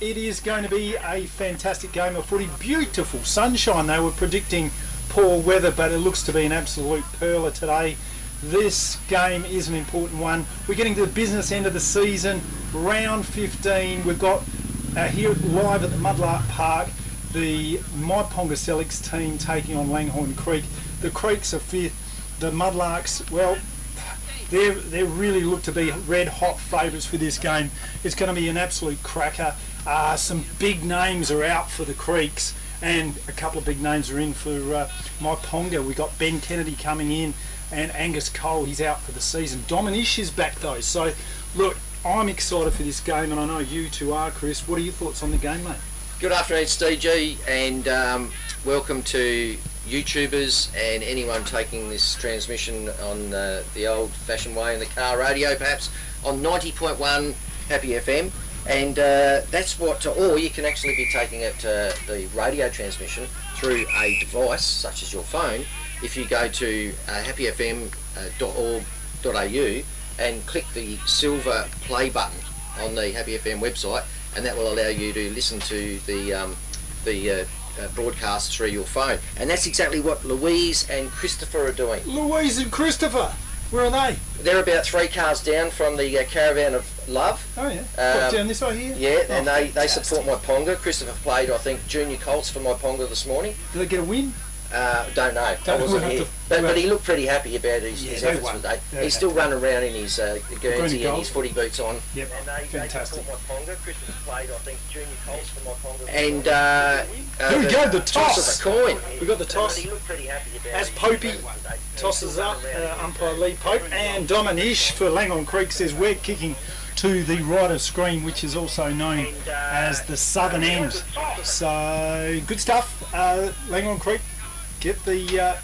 It is going to be a fantastic game of footy. Beautiful sunshine. They were predicting poor weather, but it looks to be an absolute perler today. This game is an important one. We're getting to the business end of the season, round 15. We've got here live at the Mudlark Park, the Myponga Sellicks team taking on Langhorne Creek. The Creeks are fifth. The Mudlarks, well, they really look to be red hot favourites for this game. It's going to be an absolute cracker. Some big names are out for the Creeks, and a couple of big names are in for Myponga. We've got Ben Kennedy coming in, and Angus Cole, he's out for the season. Dominish is back though. So, look, I'm excited for this game, and I know you two are, Chris. What are your thoughts on the game, mate? Good afternoon, it's DG, and welcome to YouTubers and anyone taking this transmission on the old-fashioned way in the car radio, perhaps on 90.1 Happy FM. And that's what, or you can actually be taking it the radio transmission through a device such as your phone. If you go to happyfm.org.au and click the silver play button on the Happy FM website, and that will allow you to listen to the broadcast through your phone. And that's exactly what Louise and Christopher are doing. Louise and Christopher, where are they? They're about 3 cars down from the Caravan of Love. Oh yeah, down this way here? Yeah, and they support Myponga. Christopher played, I think, junior Colts for Myponga this morning. Did they get a win? Don't know. I wasn't here. But he looked pretty happy about his efforts today. He's still running around in his Guernsey and his footy boots on. Yep, fantastic. Christopher played, I think, junior Colts for Myponga. And here we go, the toss of the coin. We got the toss. He looked pretty happy about As Popey tosses up, umpire Lee Pope, and Dominish for Langhorne Creek says we're kicking to the right of screen, which is also known as the southern end. So good stuff. Langhorne Creek get the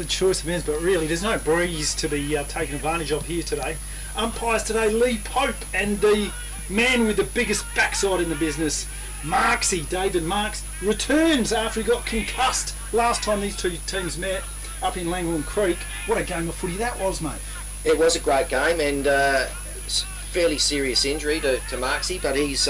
choice of ends, but really there's no breeze to be taken advantage of here today. Umpires today, Lee Pope, and the man with the biggest backside in the business, Marksy, David Marks, returns after he got concussed last time these two teams met up in Langhorne Creek. What a game of footy that was, mate. It was a great game, and fairly serious injury to Marksy, but he's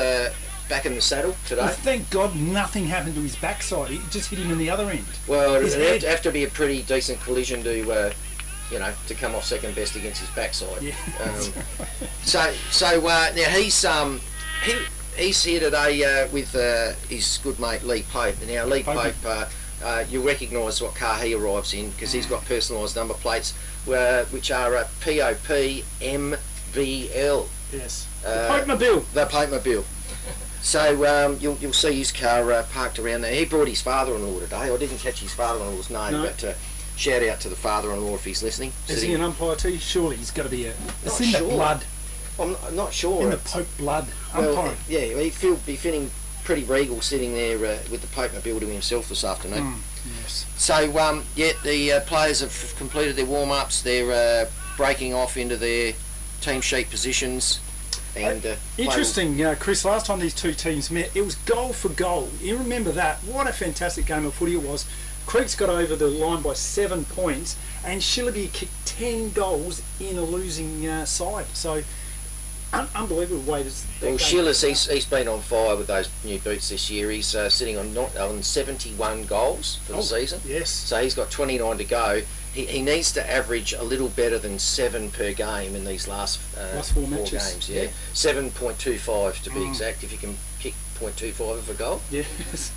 back in the saddle today. Well, thank God nothing happened to his backside. It just hit him in the other end. Well, it'd have to be a pretty decent collision to to come off second best against his backside. Yeah. Now he's here today with his good mate Lee Pope. Now Lee Pope, you recognise what car he arrives in because he's got personalised number plates, which are POPMVL. Yes. The Pope-mobile. The Pope-mobile. So you'll see his car parked around there. He brought his father-in-law today. I didn't catch his father-in-law's name, but shout out to the father-in-law if he's listening. Is he an umpire too? Surely he's got to be it's in sure. the blood. I'm not sure. In the Pope blood. Umpire. Well, yeah, he'll be feeling pretty regal sitting there with the Pope-mobile to himself this afternoon. Yes. So the players have completed their warm-ups. They're breaking off into their team sheet positions. And interesting, Chris, last time these two teams met, it was goal for goal. You remember that? What a fantastic game of footy it was. Creeks got over the line by 7 points, and Shillaby kicked 10 goals in a losing side. So, unbelievable way to... Well, Shiller's, he's been on fire with those new boots this year. He's sitting on 71 goals for the season. Yes. So he's got 29 to go. He needs to average a little better than 7 per game in these last 4 games. Yeah, 7.25 to be exact. If you can kick 0.25 of a goal. Yes.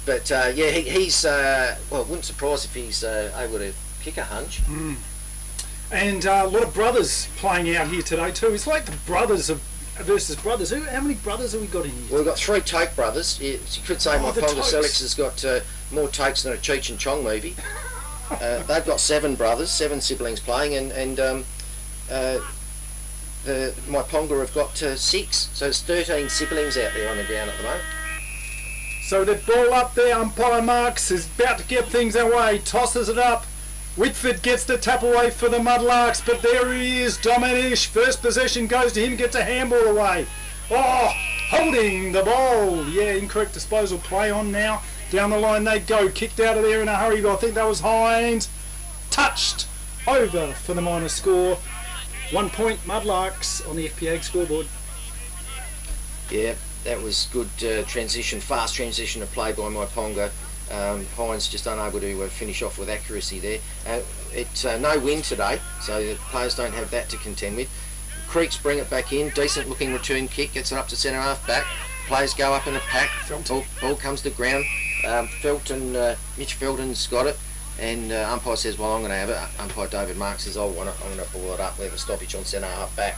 He's well, it wouldn't surprise if he's able to kick a hunch. And a lot of brothers playing out here today too. It's like the brothers versus brothers. How many brothers have we got in here? Well, we've got 3 Toke brothers. You could say Myponga Sellicks has got more Tokes than a Cheech and Chong movie. They've got 7 brothers, 7 siblings playing, and the Myponga have got 6. So it's 13 siblings out there on the ground at the moment. So the ball up there, umpire Marks is about to get things away, tosses it up. Whitford gets the tap away for the Mudlarks, but there he is, Dominish. First possession goes to him, gets a handball away. Oh, holding the ball. Yeah, incorrect disposal, play on now. Down the line they go, kicked out of there in a hurry, but I think that was Hines. Touched over for the minor score. 1 point Mudlarks on the FPA scoreboard. Yeah, That was good transition, fast transition of play by Myponga. Hines just unable to finish off with accuracy there. It's no wind today, so the players don't have that to contend with. Creeks bring it back in, decent looking return kick, gets it up to centre half back. Players go up in a pack, ball comes to ground. Mitch Felton's got it, and umpire says, well, I'm going to have it. Umpire David Marks says, I'm going to ball it up. We have a stoppage on centre half back.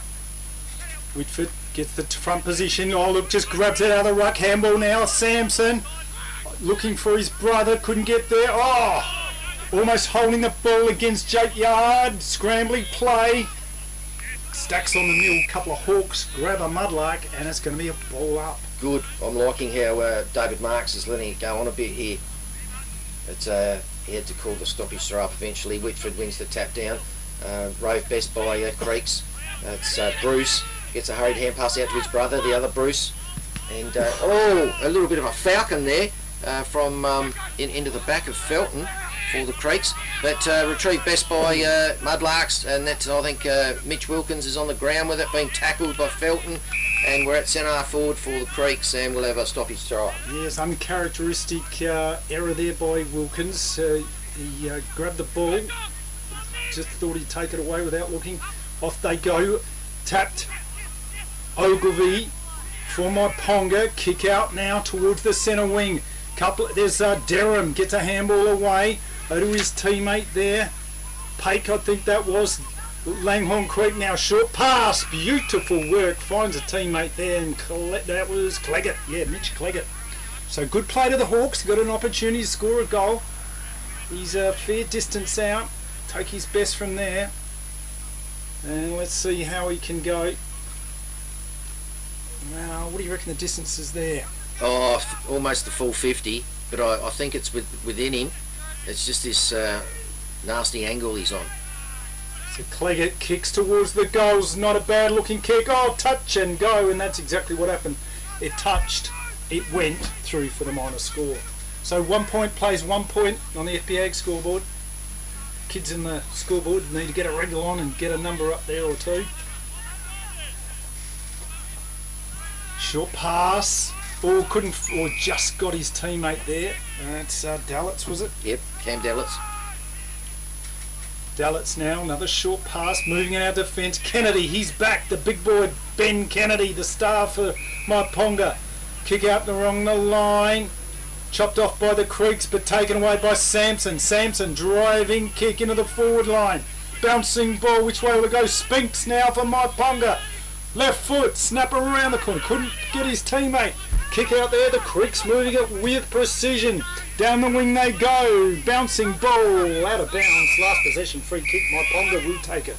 Whitford gets the front position. Oh, look, just grabs it out of the ruck. Handball now. Samson looking for his brother. Couldn't get there. Oh, almost holding the ball against Jake Yard. Scrambling play. Stacks on the middle. Couple of hawks. Grab a mudlark, and it's going to be a ball up. Good. I'm liking how David Marks is letting it go on a bit here. It's he had to call the stoppage throw up eventually. Whitford wins the tap down. Rove best by Creeks. It's Bruce. Gets a hurried hand pass out to his brother, the other Bruce. And, a little bit of a falcon there from into the back of Felton for the Creeks. But retrieved best by Mudlarks, and that's, I think, Mitch Wilkins is on the ground with it, being tackled by Felton. And we're at centre half forward for the Creeks, and we'll have a stoppage throw. Yes, uncharacteristic error there by Wilkins. He grabbed the ball, just thought he'd take it away without looking. Off they go, tapped. Ogilvy for Myponga, kick out now towards the centre wing. There's Derham, gets a handball away to his teammate there. Pake, I think that was. Langhorne Creek now, short pass, beautiful work, finds a teammate there, and that was Cleggett, Mitch Cleggett. So good play to the Hawks, got an opportunity to score a goal. He's a fair distance out, take his best from there, and let's see how he can go. Now, what do you reckon the distance is there? Oh, almost the full 50, but I think it's within him. It's just this nasty angle he's on. So Cleggett kicks towards the goals, not a bad looking kick. Oh, touch and go, and that's exactly what happened. It touched, it went through for the minor score. So 1 point plays 1 point on the FPAG scoreboard. Kids in the scoreboard need to get a regular on and get a number up there or two. Short pass, or just got his teammate there. That's Dallets, was it? Yep, Cam Dallets. Dallets now, another short pass, moving in our defence. Kennedy, he's back, the big boy Ben Kennedy, the star for Myponga. Kick out along the line, chopped off by the Creeks, but taken away by Samson. Samson driving kick into the forward line. Bouncing ball, which way will it go? Spinks now for Myponga. Left foot, snap around the corner, couldn't get his teammate. Kick out there, the Creeks moving it with precision. Down the wing they go, bouncing ball, out of bounds. Last possession, free kick, Myponga will take it.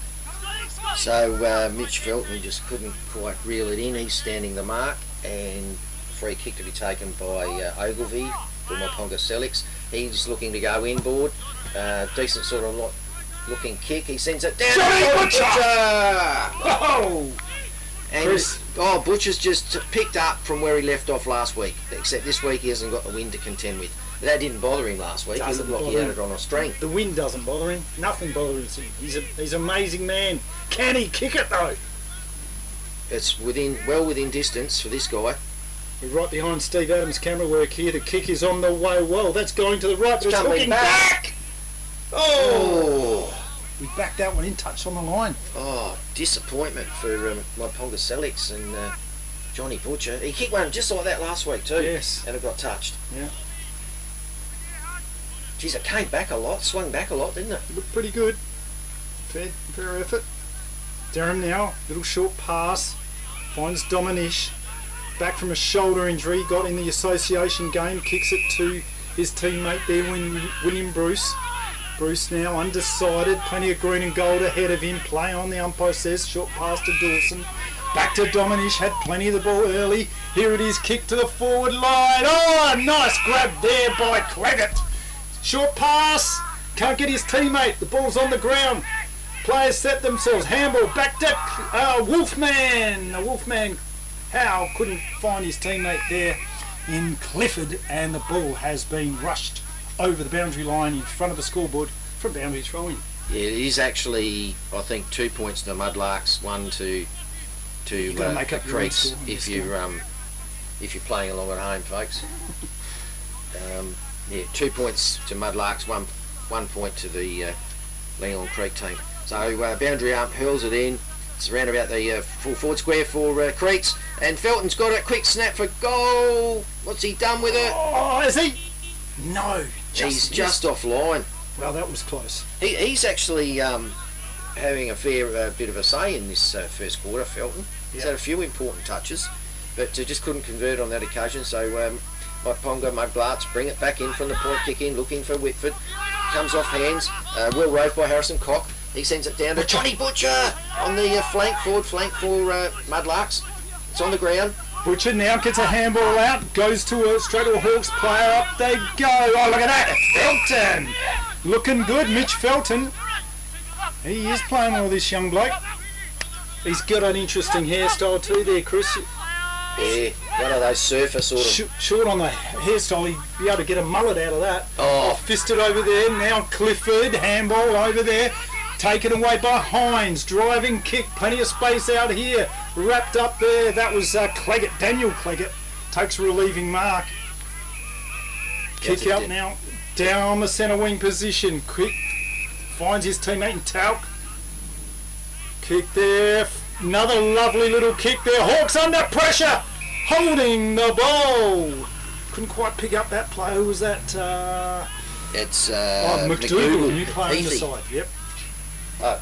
So Mitch Felton just couldn't quite reel it in. He's standing the mark, and free kick to be taken by Ogilvy for Myponga Sellicks. He's looking to go inboard. Decent sort of looking kick. He sends it down. Butcher! Oh! And Butcher's just picked up from where he left off last week, except this week he hasn't got the wind to contend with. That didn't bother him last week. He looked like he had it on a string. The wind doesn't bother him. Nothing bothers him. He's an amazing man. Can he kick it though? It's well within distance for this guy. We're right behind Steve Adams' camera work here. The kick is on the way. Well, that's going to the right, but it's hooking back. Oh! We backed that one in, touched on the line. Oh, disappointment for Myponga Sellicks and Johnny Butcher. He kicked one just like that last week too. Yes. And it got touched. Yeah. Geez, it came back a lot, swung back a lot, didn't it? It looked pretty good. Fair effort. Durham now, little short pass. Finds Dominish. Back from a shoulder injury, got in the association game, kicks it to his teammate there, William Bruce. Bruce now undecided, plenty of green and gold ahead of him. Play on, the umpire says, short pass to Dawson. Back to Dominish, had plenty of the ball early. Here it is, kick to the forward line. Oh, nice grab there by Cleggett. Short pass, can't get his teammate. The ball's on the ground. Players set themselves. Handball back to Wolfman. The Wolfman, Howe, couldn't find his teammate there in Clifford, and the ball has been rushed over the boundary line in front of the scoreboard from boundary throwing. Yeah, it is actually, I think, 2 points to the Mudlarks, one to the Creeks. If you if you're playing along at home, folks. Yeah, 2 points to Mudlarks, one point to the Langhorne Creek team. So boundary arm hurls it in. It's around about the full forward square for Creeks, and Felton's got a quick snap for goal. What's he done with it? Oh, is he? No. He's just offline. Well, that was close. He's actually having a fair bit of a say in this first quarter, Felton. He's had a few important touches, but just couldn't convert on that occasion. So Myponga, Mudlarks bring it back in from the point kick in, looking for Whitford. Comes off hands, well roved by Harrison Cock. He sends it down to Johnny Butcher on the forward flank for Mudlarks. It's on the ground. Butcher now gets a handball out, goes to straight to a Hawks player. Up they go. Oh, look at that. Felton. Looking good, Mitch Felton. He is playing well, this young bloke. He's got an interesting hairstyle too there, Chris. Yeah, one of those surfer sort of... Short on the hairstyle, he'd be able to get a mullet out of that. Oh. Fisted over there, now Clifford, handball over there. Taken away by Hines, driving kick, plenty of space out here. Wrapped up there, that was Cleggett, Daniel Cleggett. Takes a relieving mark. Kick out now, down the centre wing position. Quick, finds his teammate in Talc. Kick there, another lovely little kick there. Hawks under pressure, holding the ball. Couldn't quite pick up that player. Who was that? It's McDougall, new player on the side. Yep.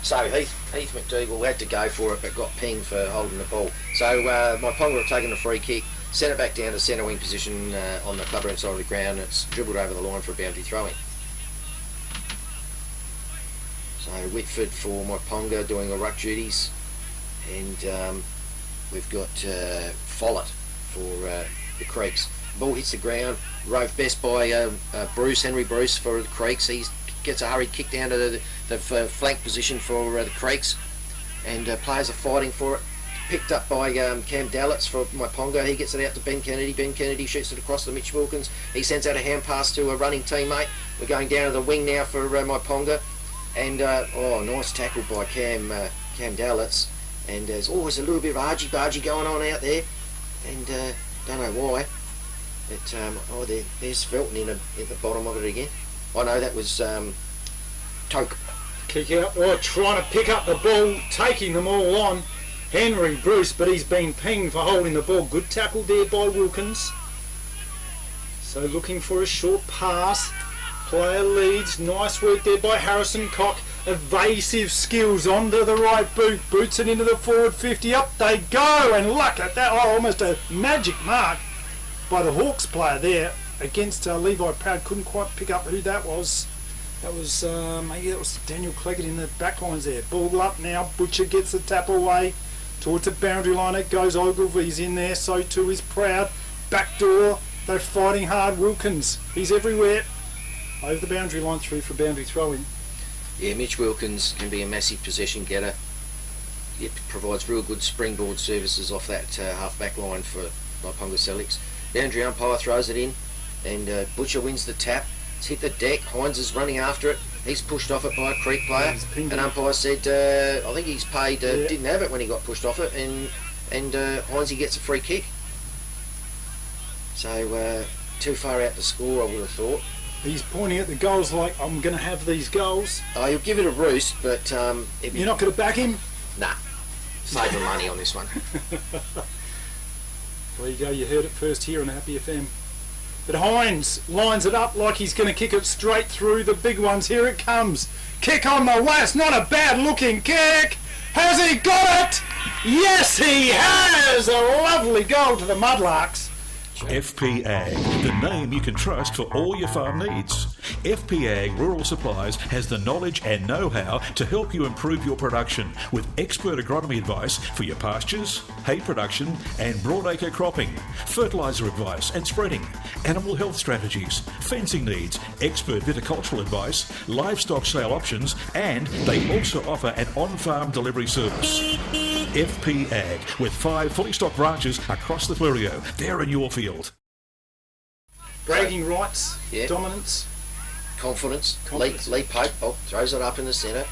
So Heath McDougall had to go for it, but got pinged for holding the ball. So Myponga have taken the free kick, sent it back down to centre wing position on the clubroom side of the ground. It's dribbled over the line for a boundary throw-in. So Whitford for Myponga doing a ruck duties, and we've got Follett for the Creeks. Ball hits the ground, rove best by Henry Bruce for the Creeks. He gets a hurried kick down to the flank position for the Creeks, and players are fighting for it. Picked up by Cam Dallets for Myponga. He gets it out to Ben Kennedy. Ben Kennedy shoots it across to Mitch Wilkins. He sends out a hand pass to a running teammate. We're going down to the wing now for Myponga, and nice tackle by Cam Dallets. And there's always a little bit of argy-bargy going on out there, and don't know why. But there's Felton in the bottom of it again. I know that was Toke. Kick out, trying to pick up the ball, taking them all on. Henry Bruce, but he's been pinged for holding the ball. Good tackle there by Wilkins. So looking for a short pass. Player leads. Nice work there by Harrison Cock. Evasive skills onto the right boot. Boots it into the forward 50. Up they go, and look at that. Oh, almost a magic mark by the Hawks player there against Levi Proud. Couldn't quite pick up who that was. That was maybe that was Daniel Cleggett in the back lines there. Ball up now. Butcher gets the tap away towards the boundary line. It goes. Ogilvy's in there. So too is Proud. Back door. They're fighting hard. Wilkins. He's everywhere. Over the boundary line, through for boundary throw-in. Yeah, Mitch Wilkins can be a massive possession getter. It provides real good springboard services off that half-back line for Myponga Sellicks. Boundary umpire throws it in, and Butcher wins the tap. It's hit the deck. Hines is running after it. He's pushed off it by a Creek player. And umpire said, I think he's paid, didn't have it when he got pushed off it, and Hines gets a free kick. So too far out to score, I would have thought. He's pointing at the goals like, I'm going to have these goals. Oh, he'll give it a roost, but... You're not going to back him? Nah. Saving money on this one. There you go, you heard it first here on Happy FM. But Hines lines it up like he's going to kick it straight through the big ones. Here it comes. Kick on the west, not a bad looking kick. Has he got it? Yes, he has! A lovely goal to the Mudlarks. FP Ag, the name you can trust for all your farm needs. FP Ag Rural Supplies has the knowledge and know-how to help you improve your production with expert agronomy advice for your pastures, hay production and broadacre cropping, fertiliser advice and spreading, animal health strategies, fencing needs, expert viticultural advice, livestock sale options, and they also offer an on-farm delivery service. FP Ag, with 5 fully stocked branches across the Fleurieu. They're in your field. Bragging rights, yeah. Dominance. Confidence. Lee Pope throws it up in the centre.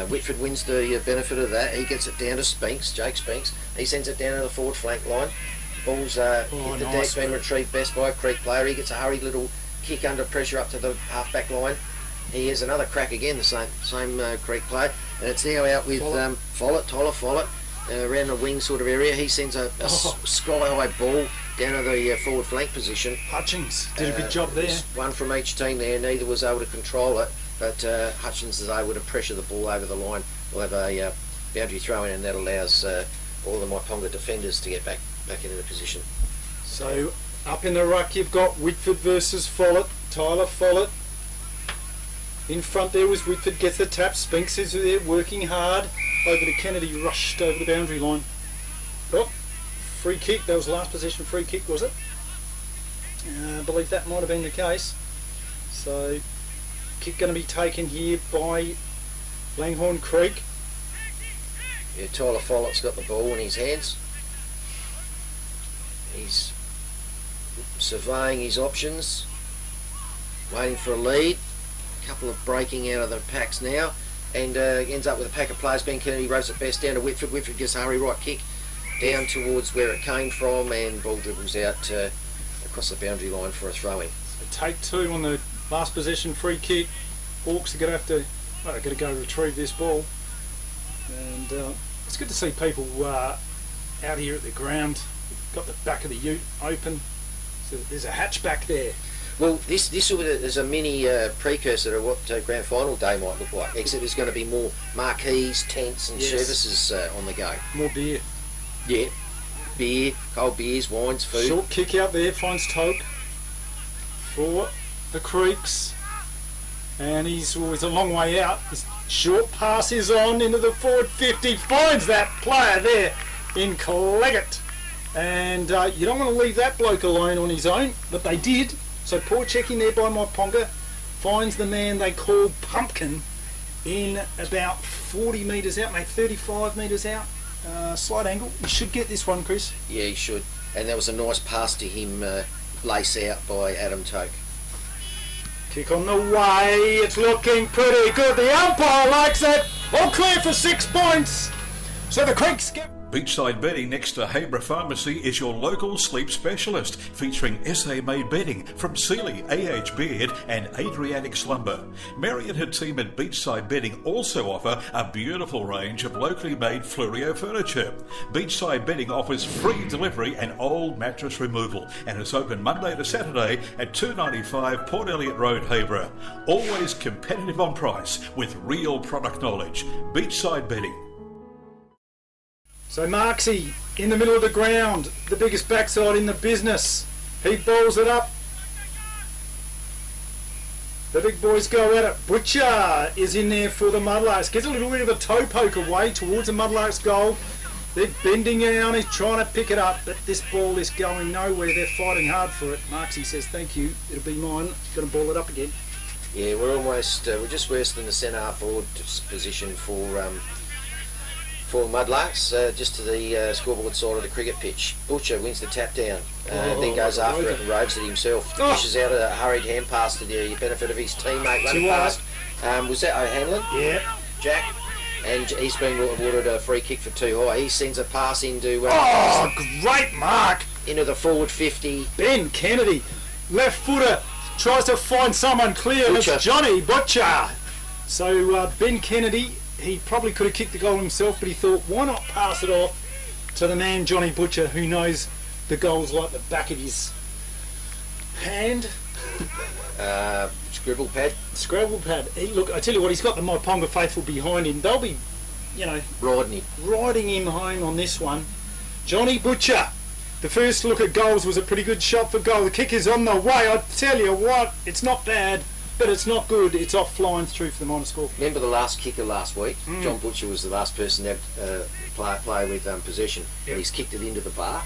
Whitford wins the benefit of that. He gets it down to Spinks, Jake Spinks. He sends it down to the forward flank line. Ball's hit the nice deck, been work. retrieved best by a Creek player. He gets a hurried little kick under pressure up to the half-back line. He has another crack again, the same Creek player, and it's now out with Tyler Follett, around the wing sort of area. He sends a sky-high ball down to the forward flank position. Hutchings did a good job there. One from each team there. Neither was able to control it, but Hutchins is able to pressure the ball over the line. We'll have a boundary throw in, and that allows all the Myponga defenders to get back into the position. So up in the ruck you've got Whitford versus Follett, Tyler Follett. In front there was Whitford, gets the tap, Spinks is there working hard, over to Kennedy, rushed over the boundary line. Oh, free kick, that was the last possession free kick, was it? I believe that might have been the case. So, kick going to be taken here by Langhorne Creek. Yeah, Tyler Follett's got the ball in his hands. He's surveying his options, waiting for a lead. Couple of breaking out of the packs now, and ends up with a pack of players. Ben Kennedy rows it best down to Whitford. Whitford gets a hurry right kick down towards where it came from, and ball dribbles out across the boundary line for a throw-in. So take two on the last possession free kick. Hawks are going to have to, well, they're going to go retrieve this ball, and it's good to see people out here at the ground. Got the back of the ute open, so there's a hatchback there. Well, this is a mini precursor to what grand final day might look like, except there's going to be more marquees, tents and services on the go. More beer. Yeah, beer, cold beers, wines, food. Short kick out there, finds Toke for the Creeks, and he's always a long way out. His short pass is on into the forward 50, finds that player there in Cleggett, and you don't want to leave that bloke alone on his own, but they did. So poor checking there by Myponga, finds the man they call Pumpkin in about 40 metres out, mate, 35 metres out. Slight angle. He should get this one, Chris. Yeah, he should. And that was a nice pass to him, lace out by Adam Toke. Kick on the way. It's looking pretty good. The umpire likes it. All clear for 6 points. So the Creeks get... Beachside Bedding next to Habra Pharmacy is your local sleep specialist, featuring SA-made bedding from Sealy, AH Beard and Adriatic Slumber. Mary and her team at Beachside Bedding also offer a beautiful range of locally made Fluorio furniture. Beachside Bedding offers free delivery and old mattress removal, and is open Monday to Saturday at 295 Port Elliot Road, Habra. Always competitive on price with real product knowledge. Beachside Bedding. So Marksy in the middle of the ground, the biggest backside in the business. He bowls it up. The big boys go at it. Butcher is in there for the Mudlarks. Gets a little bit of a toe poke away towards the Mudlarks goal. They're bending down, he's trying to pick it up, but this ball is going nowhere. They're fighting hard for it. Marksy says, thank you, it'll be mine. He's going to ball it up again. Yeah, we're just worse than the centre half forward position for Mudlarks, just to the scoreboard side of the cricket pitch. Butcher wins the tap down, then goes after it and roads it himself. Dishes out a hurried hand pass to the benefit of his teammate running past. Was that O'Hanlon? Yeah. Jack. And he's been awarded a free kick for too high. He sends a pass into... great mark! Into the forward 50. Ben Kennedy, left footer, tries to find someone clear, and it's Johnny Butcher. So Ben Kennedy, he probably could have kicked the goal himself, but he thought, why not pass it off to the man Johnny Butcher, who knows the goal's like the back of his hand. Scribble pad. Look, I tell you what, he's got the Myponga faithful behind him. They'll be, riding him home on this one. Johnny Butcher. The first look at goals was a pretty good shot for goal. The kick is on the way. I tell you what, it's not bad, but it's not good. It's off flying through for the minor score. Remember the last kicker last week? John Butcher was the last person to play with possession. Yep. And he's kicked it into the bar,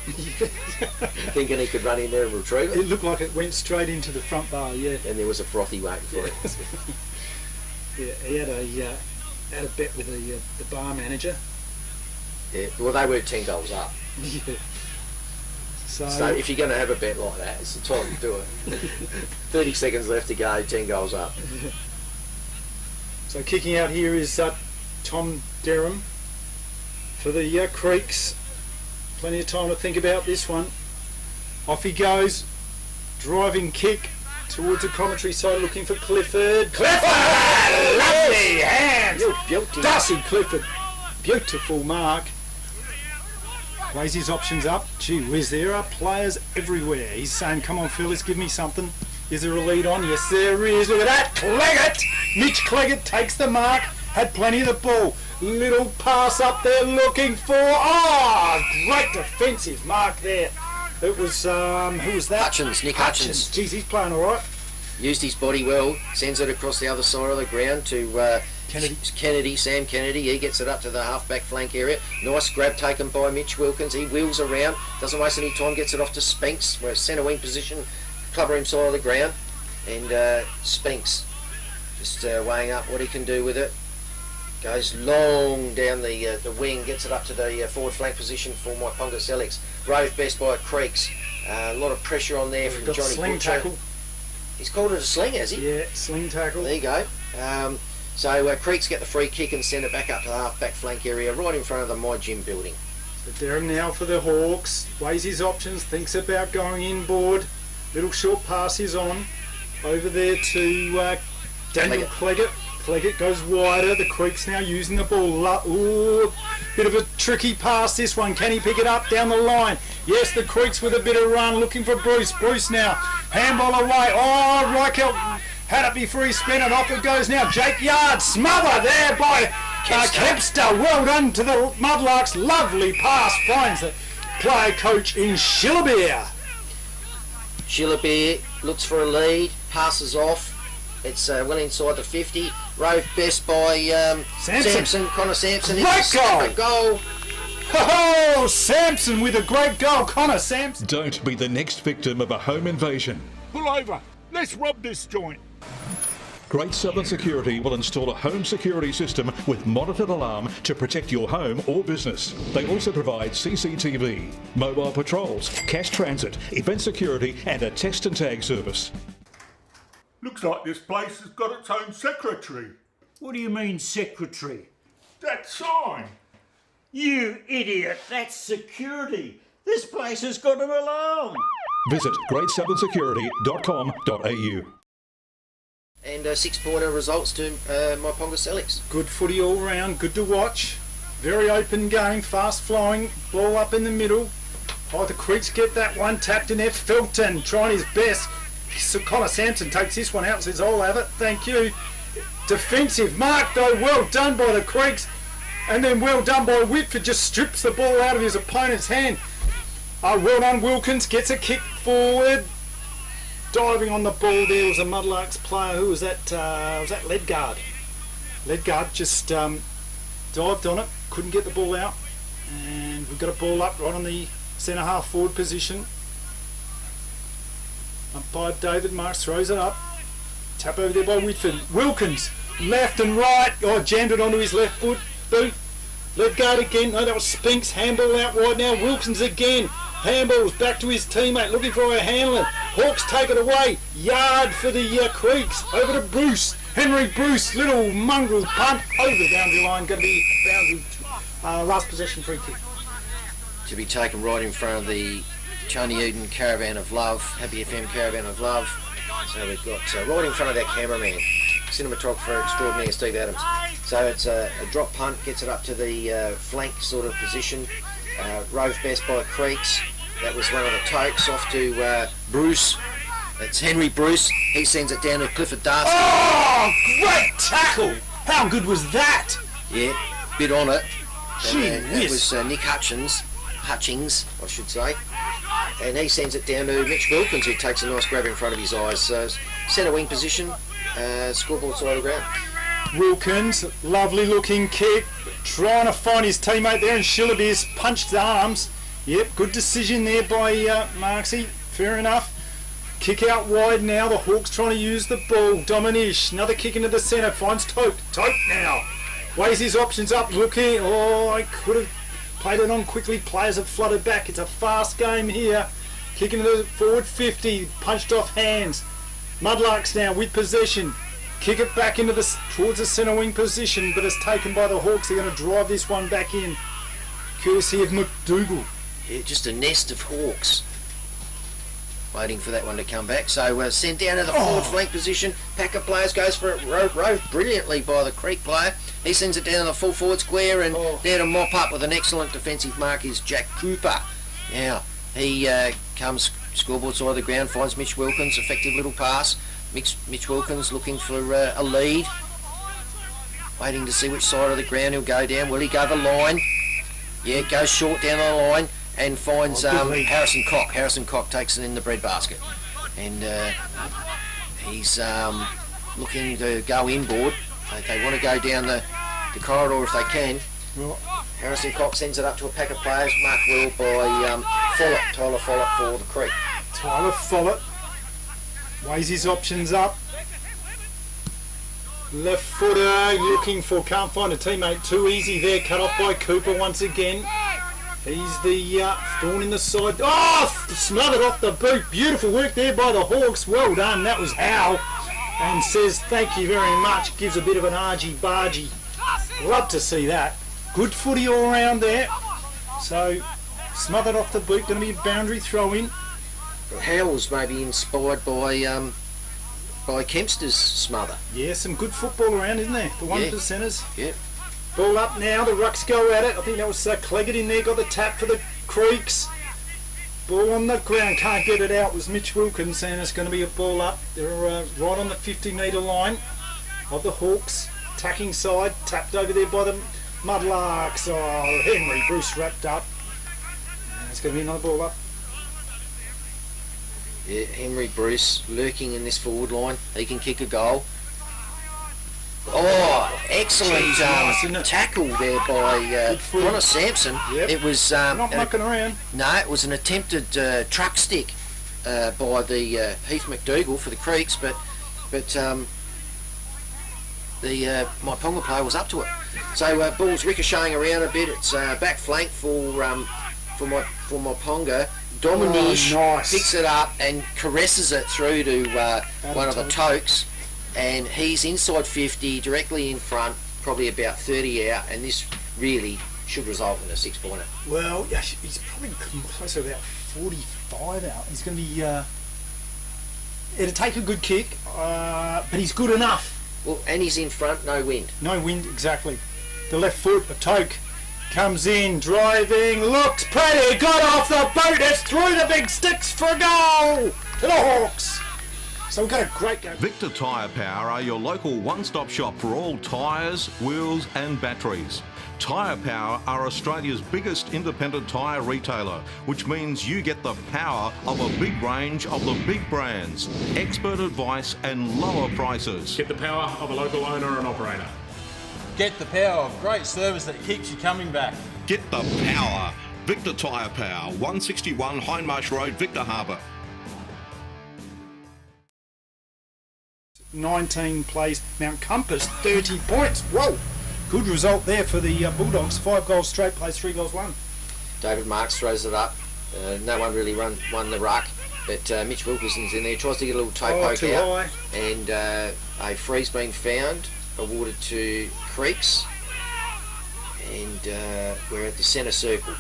thinking he could run in there and retrieve it. It looked like it went straight into the front bar, yeah. And there was a frothy waiting for it. Yeah, he had a bet with the bar manager. Yeah, well, they were 10 goals up. Yeah. So if you're going to have a bet like that, it's the time to do it. 30 seconds left to go, 10 goals up. So kicking out here is Tom Derham for the Creeks. Plenty of time to think about this one. Off he goes. Driving kick towards the commentary side, looking for Clifford. Clifford! Lovely hands! Darcy Clifford. Beautiful mark. Weighs his options up. Gee whiz, there are players everywhere. He's saying, come on, Phyllis, give me something. Is there a lead on? Yes, there is. Look at that. Cleggett! Mitch Cleggett takes the mark. Had plenty of the ball. Little pass up there looking for... Oh, great defensive mark there. It was, who was that? Nick Hutchins. Geez, he's playing all right. Used his body well, sends it across the other side of the ground to Sam Kennedy. He gets it up to the half-back flank area. Nice grab taken by Mitch Wilkins. He wheels around, doesn't waste any time, gets it off to Spinks, where centre wing position, clubber him side of the ground. And Spinks just weighing up what he can do with it. Goes long down the wing, gets it up to the forward flank position for Myponga Sellicks. Rove best by Creeks. A lot of pressure on there from Johnny sling Butcher. Tackle. He's called it a sling, has he? Yeah, sling tackle. There you go. So Creeks get the free kick and send it back up to the half-back flank area, right in front of the My Gym building. So Darren now for the Hawks. Weighs his options, thinks about going inboard. Little short pass is on. Over there to Daniel Cleggett. Cleggett goes wider. The Creeks now using the ball. Ooh, bit of a tricky pass this one. Can he pick it up down the line? Yes, the Creeks with a bit of run looking for Bruce. Bruce now. Handball away. Oh, Reichelt had it before he spent it. Off it goes now. Jake Yard. Smother there by Kempster. Well done to the Mudlarks. Lovely pass. Finds the player coach in Shillabeer. Shillabeer looks for a lead. Passes off. It's well inside the 50. Rove best by Sampson. Connor Sampson. Great goal. Oh, Sampson with a great goal. Connor Sampson. Don't be the next victim of a home invasion. Pull over. Let's rob this joint. Great Southern Security will install a home security system with monitored alarm to protect your home or business. They also provide CCTV, mobile patrols, cash transit, event security and a text and tag service. Looks like this place has got its own secretary. What do you mean, secretary? That sign. You idiot, that's security. This place has got an alarm. Visit greatsouthern.security.com.au. And 6-pointer results to Myponga Sellicks. Good footy all round, good to watch. Very open game, fast flowing, ball up in the middle. Oh, the Creeks get that one, tapped in there. Felton trying his best. So Connor Sampson takes this one out and says, I'll have it, thank you. Defensive mark though, well done by the Creeks. And then well done by Whitford, just strips the ball out of his opponent's hand. Well done, Wilkins gets a kick forward. Diving on the ball there was a Mudlarks player. Who was that? Was that Ledgard? Ledgard just dived on it, couldn't get the ball out. And we've got a ball up right on the centre half forward position. Up by David Marks, throws it up. Tap over there by Whitford. Wilkins, left and right. Oh, jammed it onto his left foot. Boot. Ledgard again. No, that was Spinks. Handball out wide now. Wilkins again. Handballs back to his teammate, looking for a handler. Hawks take it away. Yard for the Creeks. Over to Bruce. Henry Bruce. Little mongrel punt over the boundary line. Going to be boundary last possession free kick. To be taken right in front of the Tony Eden Caravan of Love, Happy FM Caravan of Love. So we've got right in front of that cameraman, cinematographer extraordinaire Steve Adams. So it's a drop punt, gets it up to the flank sort of position. Rove best by Creeks. That was one of the tokes off to Bruce. It's Henry Bruce. He sends it down to Clifford Darcy. Oh, great tackle! How good was that? Yeah, bit on it. Gee And that was Nick Hutchins, I should say. And he sends it down to Mitch Wilkins, who takes a nice grab in front of his eyes. So centre wing position, scoreboard side of the ground. Wilkins, lovely looking kick, trying to find his teammate there, and Shillabeer's punched arms. Yep, good decision there by Marksy, fair enough. Kick out wide now, the Hawks trying to use the ball. Dominish, another kick into the centre, finds Toke. Toke now, weighs his options up, looking, oh, I could have played it on quickly, players have flooded back, it's a fast game here. Kick into the forward 50, punched off hands. Mudlarks now with possession. Kick it back into towards the centre wing position, but it's taken by the Hawks. They're going to drive this one back in. Courtesy of McDougall. Yeah, just a nest of Hawks. waiting for that one to come back. So sent down to the forward flank position. Pack of players goes for it, rode brilliantly by the Creek player. He sends it down to the full forward square, and there to mop up with an excellent defensive mark is Jack Cooper. Now, he comes scoreboard side of the ground, finds Mitch Wilkins, effective little pass. Mitch Wilkins looking for a lead. Waiting to see which side of the ground he'll go down. Will he go the line? Yeah, goes short down the line and finds Harrison Cock. Harrison Cock takes it in the breadbasket. And he's looking to go inboard. They want to go down the corridor if they can. Harrison Cock sends it up to a pack of players, marked well by Tyler Follett for the Creek. Tyler Follett weighs his options up. Left footer looking for, can't find a teammate, too easy there, cut off by Cooper once again. He's the thorn in the side. Oh, smothered off the boot. Beautiful work there by the Hawks. Well done, that was Hal. And says thank you very much. Gives a bit of an argy-bargy. Love to see that. Good footy all round there. So, smothered off the boot, going to be a boundary throw in. Howell's maybe inspired by Kempster's smother. Yeah, some good football around, isn't there? The 1%ers. Yeah. Ball up now, the Rucks go at it. I think that was Cleggett in there, got the tap for the Creeks. Ball on the ground, can't get it out. It was Mitch Wilkins, and it's going to be a ball up. They're right on the 50-metre line of the Hawks. Attacking side, tapped over there by the Mudlarks. Oh, Henry Bruce wrapped up. And it's going to be another ball up. Yeah, Henry Bruce lurking in this forward line. He can kick a goal. Oh, excellent tackle there by Connor Sampson. Yep. It was not mucking around. No, it was an attempted truck stick by the Heath McDougall for the Creeks, but the Myponga player was up to it. So ball's ricocheting around a bit. It's back flank for Myponga. Dominish picks it up and caresses it through to one of the Tokes, and he's inside 50, directly in front, probably about 30 out, and this really should result in a 6-pointer. Well, yeah, he's probably close to about 45 out. He's going to be... it'll take a good kick, but he's good enough. Well, and he's in front, no wind. No wind, exactly. The left foot of Toke comes in, driving, looks pretty, got off the boot, it's through the big sticks for a goal to the Hawks. So we've got a great game. Victor Tyre Power are your local one-stop shop for all tyres, wheels and batteries. Tyre Power are Australia's biggest independent tyre retailer, which means you get the power of a big range of the big brands, expert advice and lower prices. Get the power of a local owner and operator. Get the power of great service that keeps you coming back. Get the power. Victor Tyre Power, 161 Hindmarsh Road, Victor Harbour. 19 plays, Mount Compass, 30 points. Whoa! Good result there for the Bulldogs. 5 goals straight plays, 3 goals won. David Marks throws it up. No one really won the ruck, but Mitch Wilkinson's in there, tries to get a little toe poke out. High. And a free's been found, awarded to Creeks. And we're at the centre circle,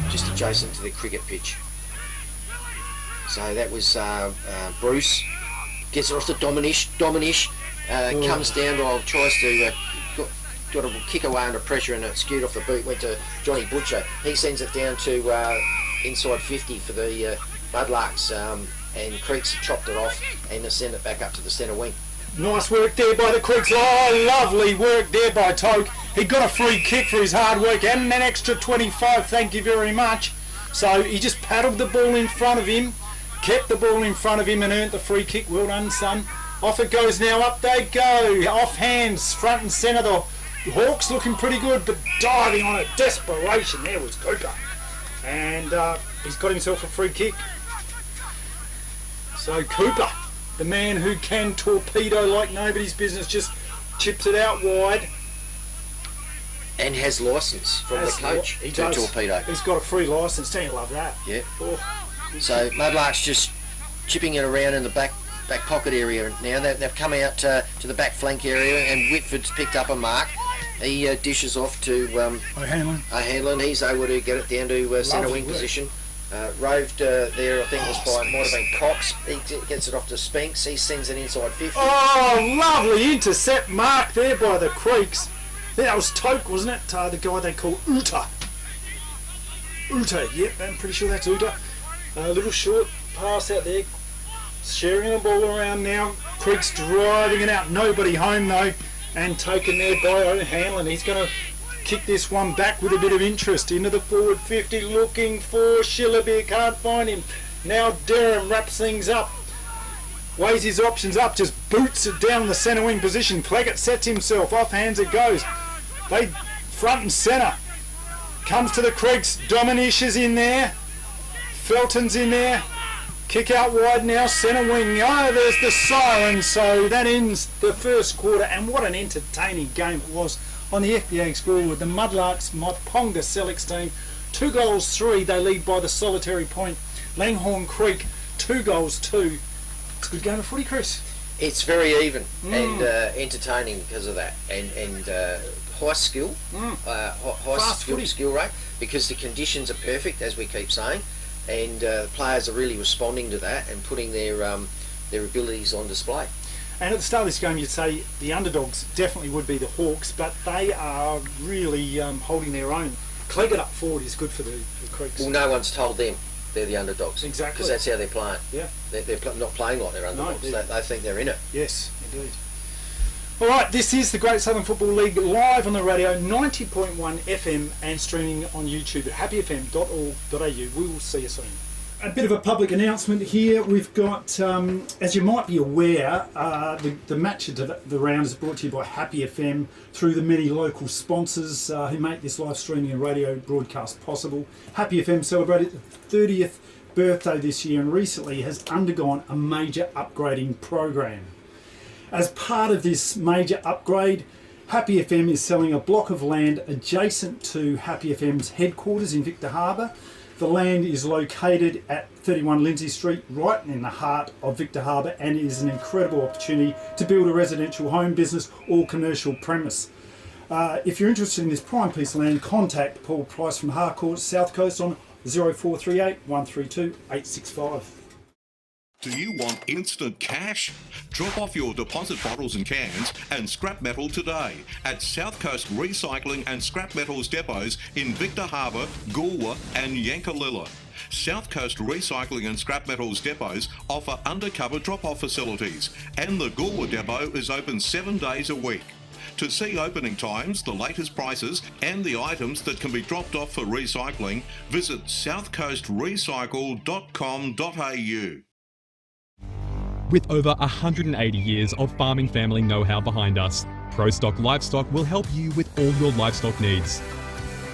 just adjacent to the cricket pitch. So that was Bruce. Gets it off to Dominish. Dominish comes down to, tries to, got a kick away under pressure and it skewed off the boot, went to Johnny Butcher. He sends it down to inside 50 for the Mudlarks, and Creeks chopped it off and sent it back up to the centre wing. Nice work there by the Creeks. Oh, lovely work there by Toke. He got a free kick for his hard work and an extra 25, thank you very much. So he just paddled the ball in front of him, kept the ball in front of him and earned the free kick. Well done, son. Off it goes now, up they go. Off hands, front and centre. The Hawks looking pretty good, but diving on it. Desperation. There was Cooper. And he's got himself a free kick. So Cooper, the man who can torpedo like nobody's business, just chips it out wide. And has licence from the coach to torpedo. He's got a free licence. Don't you love that? Yeah. Oh. So Mudlark's just chipping it around in the back pocket area now. They've come out to the back flank area, and Whitford's picked up a mark. He dishes off to O'Hanlon. O'Hanlon. He's able to get it down to centre wing position. Roved there, I think it was by, might have been Cox. He gets it off to Spinks. He sends it inside 50. Oh, lovely intercept mark there by the Creeks. That was Toke, wasn't it? The guy they call Uta. Uta, yep, I'm pretty sure that's Uta. A little short pass out there. Sharing the ball around now. Creeks driving it out. Nobody home though. And taken there by O'Hanlon. He's going to kick this one back with a bit of interest into the forward 50, looking for Shillabeer, can't find him. Now Durham wraps things up, weighs his options up, just boots it down the centre wing position. Pleggett sets himself, off hands it goes. They front and centre, comes to the Creeks. Dominish is in there, Felton's in there, kick out wide now, centre wing. Oh, there's the siren. So that ends the first quarter, and what an entertaining game it was on the FPA scoreboard. The Mudlarks, Myponga Sellicks team, 2 goals 3. They lead by the solitary point. Langhorne Creek, 2 goals 2. It's a good game of footy, Chris. It's very even and entertaining because of that, and high skill, high skill rate, because the conditions are perfect, as we keep saying, and players are really responding to that and putting their abilities on display. And at the start of this game, you'd say the underdogs definitely would be the Hawks, but they are really holding their own. Cleggett up forward is good for the Creeks. Well, no one's told them they're the underdogs. Exactly. Because that's how they're playing. Yeah. They're not playing like they're underdogs. No, they think they're in it. Yes, indeed. All right, this is the Great Southern Football League live on the radio, 90.1 FM and streaming on YouTube at happyfm.org.au. We will see you soon. A bit of a public announcement here. We've got, as you might be aware, the match of the round is brought to you by Happy FM through the many local sponsors who make this live streaming and radio broadcast possible. Happy FM celebrated its 30th birthday this year and recently has undergone a major upgrading program. As part of this major upgrade, Happy FM is selling a block of land adjacent to Happy FM's headquarters in Victor Harbour. The land is located at 31 Lindsay Street, right in the heart of Victor Harbour, and is an incredible opportunity to build a residential home, business or commercial premise. If you're interested in this prime piece of land, contact Paul Price from Harcourt, South Coast on 0438 132 865. Do you want instant cash? Drop off your deposit bottles and cans and scrap metal today at South Coast Recycling and Scrap Metals depots in Victor Harbour, Goolwa and Yankalilla. South Coast Recycling and Scrap Metals depots offer undercover drop-off facilities, and the Goolwa depot is open 7 days a week. To see opening times, the latest prices and the items that can be dropped off for recycling, visit southcoastrecycle.com.au. With over 180 years of farming family know-how behind us, ProStock Livestock will help you with all your livestock needs.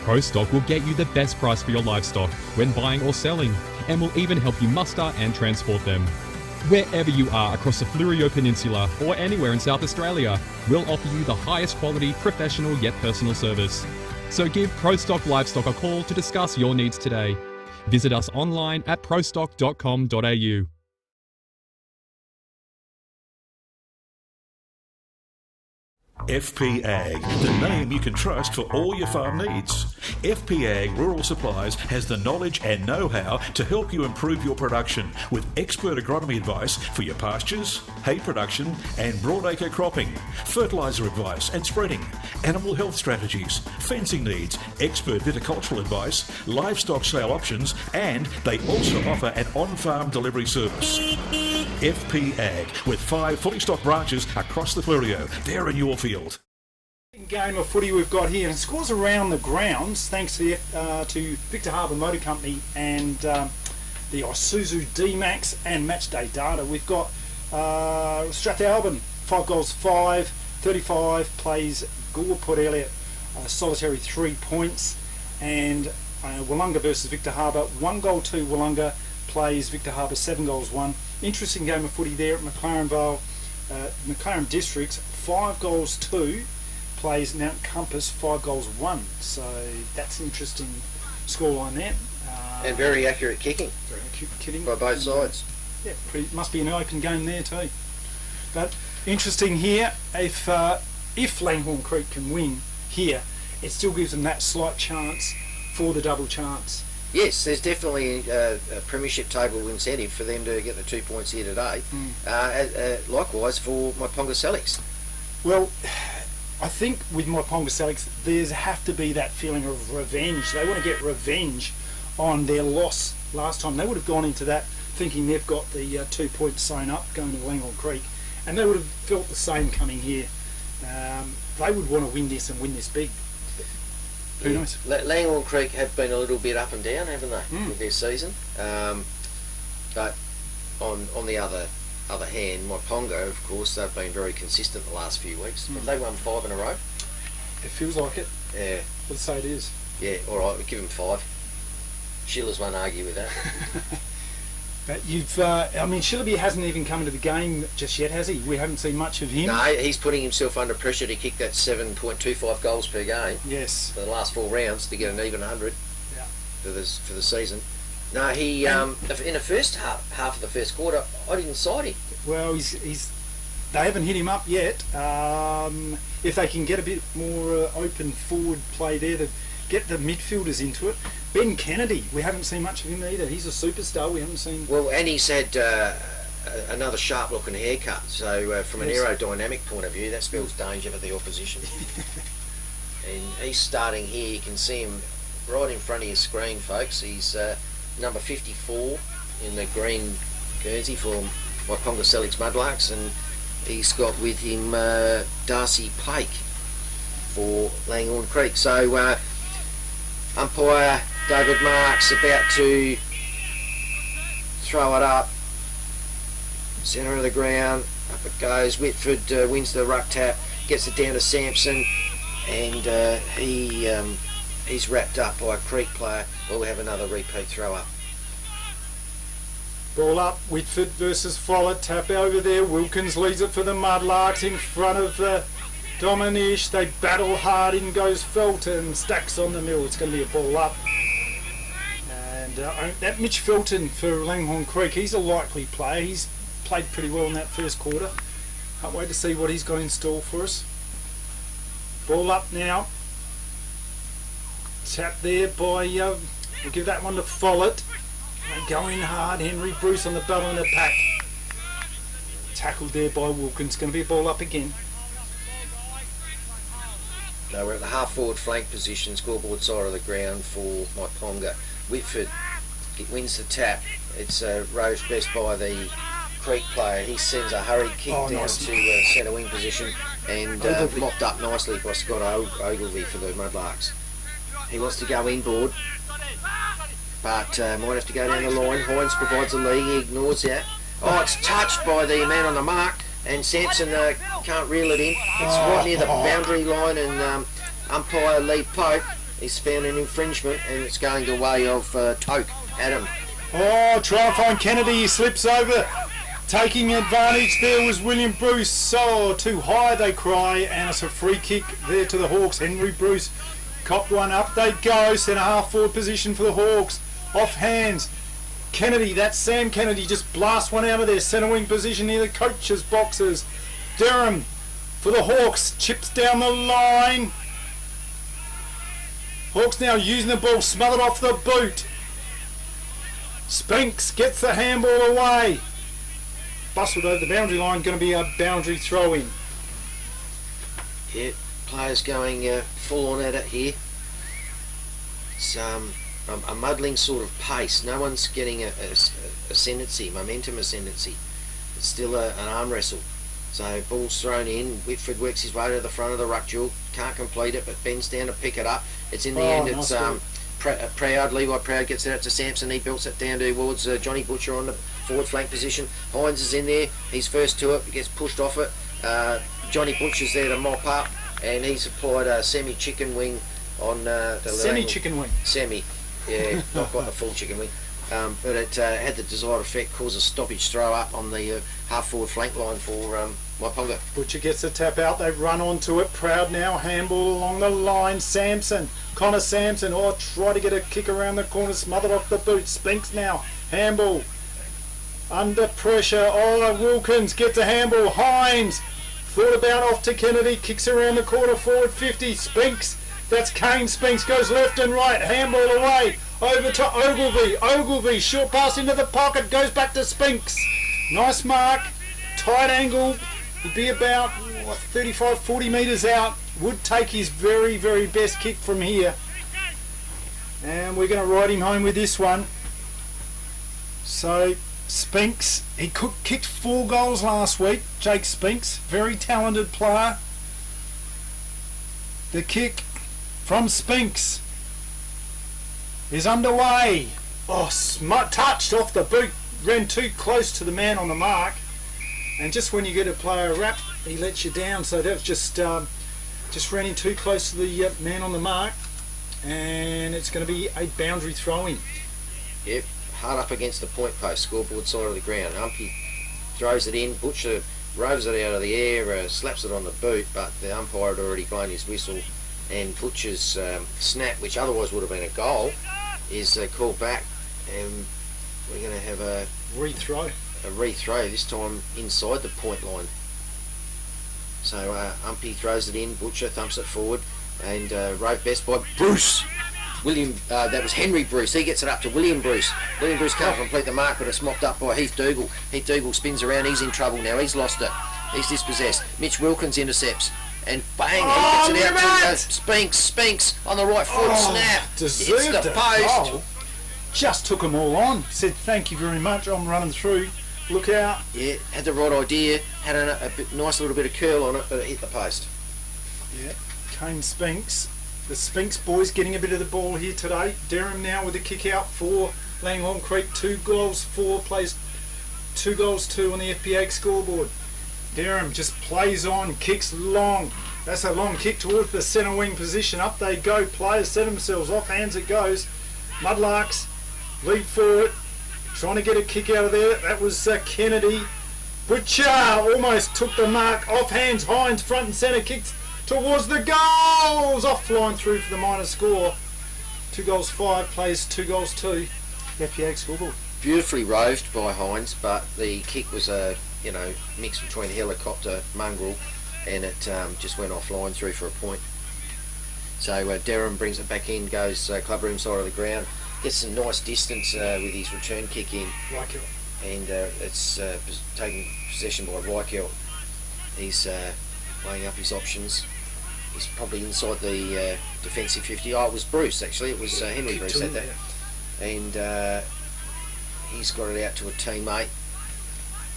ProStock will get you the best price for your livestock when buying or selling, and will even help you muster and transport them. Wherever you are across the Fleurieu Peninsula or anywhere in South Australia, we'll offer you the highest quality, professional yet personal service. So give ProStock Livestock a call to discuss your needs today. Visit us online at prostock.com.au. FP Ag, the name you can trust for all your farm needs. FP Ag Rural Supplies has the knowledge and know-how to help you improve your production with expert agronomy advice for your pastures, hay production and broadacre cropping, fertiliser advice and spreading, animal health strategies, fencing needs, expert viticultural advice, livestock sale options, and they also offer an on-farm delivery service. FP Ag, with 5 fully stocked branches across the Fleurieu. They're in your field. Game of footy we've got here, and scores around the grounds thanks to Victor Harbour Motor Company and the Isuzu D-Max and Matchday Data. We've got Strathalbyn 5 goals 5, 35 plays Goolwa Port Elliot solitary 3 points, and Wollonga versus Victor Harbour 1 goal 2. Wollonga plays Victor Harbour 7 goals 1. Interesting game of footy there at McLaren Vale. McLaren Districts 5 goals 2 plays Mount Compass 5 goals 1. So that's an interesting scoreline there. And very accurate kicking. Very accurate kicking by both sides. Yeah, must be an open game there too. But interesting here, if Langhorne Creek can win here, it still gives them that slight chance for the double chance Yes, there's definitely a premiership table incentive for them to get the 2 points here today. Likewise for Myponga Sellicks. Well, I think with Myponga Sellicks, there's have to be that feeling of revenge. They want to get revenge on their loss last time. They would have gone into that thinking they've got the 2 points sewn up going to Langhorne Creek, and they would have felt the same coming here. They would want to win this and win this big. Who knows? Langhorne Creek have been a little bit up and down, haven't they, with their season? But on the other hand, Myponga, of course, they've been very consistent the last few weeks. Have they won 5 in a row? It feels like it. Yeah. Let's say it is. Yeah, all right, we'll give them 5. Shillers won't argue with that. But Shillaby hasn't even come into the game just yet, has he? We haven't seen much of him. No, he's putting himself under pressure to kick that 7.25 goals per game. Yes. For the last 4 rounds to get an even 100. Yeah. For the season. No, he in the first half of the first quarter, I didn't side him. Well, they haven't hit him up yet. If they can get a bit more open forward play there to get the midfielders into it. Ben Kennedy, we haven't seen much of him either. He's a superstar. We haven't seen. Well, and he's had another sharp-looking haircut. So from an aerodynamic point of view, that spells danger for the opposition. And he's starting here. You can see him right in front of your screen, folks. He's number 54 in the green Guernsey for Myponga Sellicks Mudlarks, and he's got with him Darcy Pake for Langhorne Creek. So umpire David Marks about to throw it up, centre of the ground, up it goes. Whitford wins the ruck tap, gets it down to Sampson, and he's wrapped up by a Creek player. We'll have another repeat throw up. Ball up, Whitford versus Follett, tap over there. Wilkins leads it for the Mudlarks in front of Dominish. They battle hard, in goes Felton, stacks on the mill. It's going to be a ball up. And that Mitch Felton for Langhorne Creek, he's a likely player. He's played pretty well in that first quarter. Can't wait to see what he's got in store for us. Ball up now. Tap there by, we'll give that one to Follett. They're going hard. Henry Bruce on the battle in the pack. Tackled there by Wilkins. Going to be a ball up again. No, we're at the half-forward flank position, scoreboard side of the ground for Myponga. Whitford wins the tap. It's rose best by the Creek player. He sends a hurried kick down to centre wing position and mopped up nicely by Scott Ogilvie for the Mudlarks. He wants to go inboard, but might have to go down the line. Hines provides a lead. He ignores that. Oh, it's touched by the man on the mark, and Sampson can't reel it in. It's right near the boundary line, and umpire Lee Pope, he's found an infringement, and it's going the way of Toke, Adam. Oh, try and find Kennedy. He slips over. Taking advantage there was William Bruce. So too high, they cry, and it's a free kick there to the Hawks. Henry Bruce copped one. Up they go. Centre half forward position for the Hawks. Off hands. Kennedy, that's Sam Kennedy, just blasts one out of their centre wing position near the coach's boxes. Durham for the Hawks, chips down the line. Hawks now using the ball, smothered off the boot. Spinks gets the handball away. Bustled over the boundary line, going to be a boundary throw in. Yeah, players going full on at it here. It's a muddling sort of pace. No one's getting a ascendancy, momentum ascendancy. It's still an arm wrestle. So ball's thrown in. Whitford works his way to the front of the ruck duel. Can't complete it, but bends down to pick it up. It's in the end. It's Proud. Levi Proud gets it out to Sampson. He belts it down towards Johnny Butcher on the forward flank position. Hines is in there. He's first to it. He gets pushed off it. Johnny Butcher's there to mop up, and he's applied a semi-chicken wing on the semi-chicken wing. Semi. Yeah, not quite a full chicken wing. But it had the desired effect, caused a stoppage throw up on the half-forward flank line for Myponga. Butcher gets the tap out, they run onto it. Proud now, handball along the line. Sampson, Connor Sampson, try to get a kick around the corner, smothered off the boot. Spinks now, handball. Under pressure, Wilkins gets a handball. Hines, thought about off to Kennedy, kicks around the corner, forward 50. Spinks, that's Kane Spinks, goes left and right, handball away. over to Ogilvy. Ogilvy, short pass into the pocket, goes back to Spinks. Nice mark, tight angle, would be about 35, 40 metres out. Would take his very, very best kick from here. And we're going to ride him home with this one. So Spinks, he kicked 4 goals last week. Jake Spinks, very talented player. The kick from Spinks is underway. Oh, touched off the boot, ran too close to the man on the mark, and just when you get a player wrap, he lets you down. So that was just ran in too close to the man on the mark, and it's going to be a boundary throw-in. Yep, hard up against the point post, scoreboard side of the ground. Umpy throws it in, Butcher roves it out of the air, slaps it on the boot, but the umpire had already blown his whistle, and Butcher's snap, which otherwise would have been a goal, is called back, and we're going to have a rethrow, this time inside the point line. So Umpy throws it in, Butcher thumps it forward, and rove best by Bruce. That was Henry Bruce. He gets it up to William Bruce. William Bruce can't complete the mark, but it's mopped up by Heath Dougal. Heath Dougal spins around. He's in trouble now. He's lost it. He's dispossessed. Mitch Wilkins intercepts. And bang, he gets it out to Spinks on the right foot. Snap. It's the post. Goal. Just took them all on. Said, thank you very much. I'm running through. Look out. Yeah, had the right idea. Had a nice little bit of curl on it, but it hit the post. Yeah, Kane Spinks. The Spinks boys getting a bit of the ball here today. Derham now with a kick out for Langhorne Creek. 2 goals 4, plays 2 goals 2 on the FPA scoreboard. Derham just plays on, kicks long. That's a long kick towards the centre wing position. Up they go. Players set themselves off. Hands it goes. Mudlarks lead forward. Trying to get a kick out of there. That was Kennedy. Butcher almost took the mark. Off hands. Hines front and centre kicks towards the goals. Offline through for the minor score. 2 goals 5, plays 2 goals 2. FPA scoreboard. Beautifully roved by Hines, but the kick was a mix between helicopter, mongrel, and it just went offline through for a point. So Derham brings it back in, goes clubroom side of the ground, gets some nice distance with his return kick in, and it's taken possession by Reichelt. He's weighing up his options. He's probably inside the defensive 50. Oh, it was Bruce actually. It was Henry Bruce had that, and he's got it out to a teammate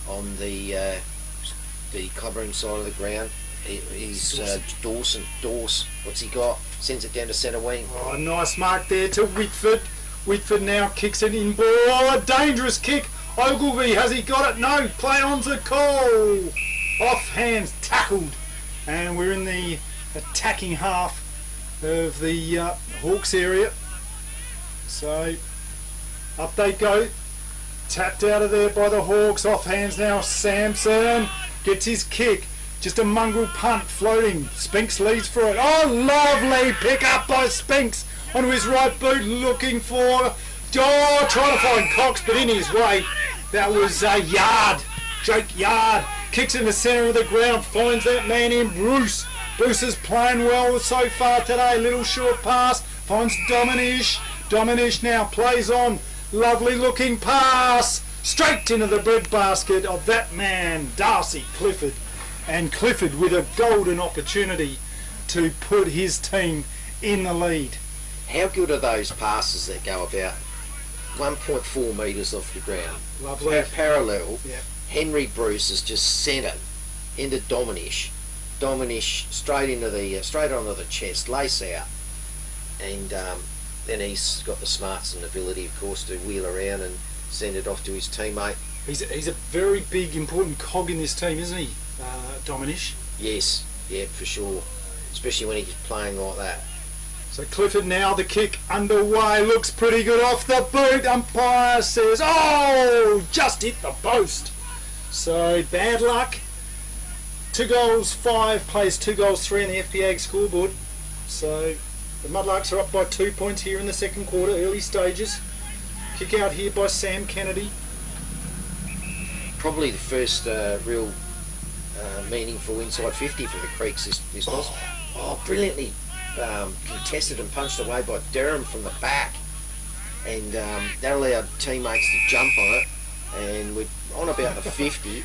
on the clubroom side of the ground. He's Dawson. What's he got? Sends it down to centre wing. Oh, nice mark there to Whitford. Whitford now kicks it in. Oh, a dangerous kick. Ogilvy, has he got it? No. Play on's a call. Off hands, tackled. And we're in the attacking half of the Hawks area. So up they go. Tapped out of there by the Hawks. Off hands now. Sampson gets his kick. Just a mongrel punt floating. Spinks leads for it. Oh, lovely pick up by Spinks onto his right boot, looking for. Oh, trying to find Cox, but in his way. That was Yard. Jake Yard kicks in the centre of the ground, finds that man in Bruce. Bruce is playing well so far today. Little short pass, finds Dominish. Dominish now plays on. Lovely looking pass straight into the breadbasket of that man, Darcy Clifford. And Clifford with a golden opportunity to put his team in the lead. How good are those passes that go about 1.4 metres off the ground? Lovely. Parallel. Yeah. Henry Bruce has just centred into Dominish. Dominish straight onto the chest, lace out, and then he's got the smarts and ability, of course, to wheel around and send it off to his teammate. He's a very big, important cog in this team, isn't he, Dominish? Yes, yeah, for sure. Especially when he's playing like that. So Clifford now, the kick underway, looks pretty good off the boot. Umpire says, oh, just hit the post. So bad luck. 2 goals 5, plays 2 goals 3 in the FPA scoreboard. So the Mudlarks are up by 2 points here in the second quarter, early stages. Kick out here by Sam Kennedy. Probably the first real meaningful inside 50 for the Creeks this was. Oh, brilliantly contested and punched away by Derham from the back. and that allowed teammates to jump on it, and we're on about the 50,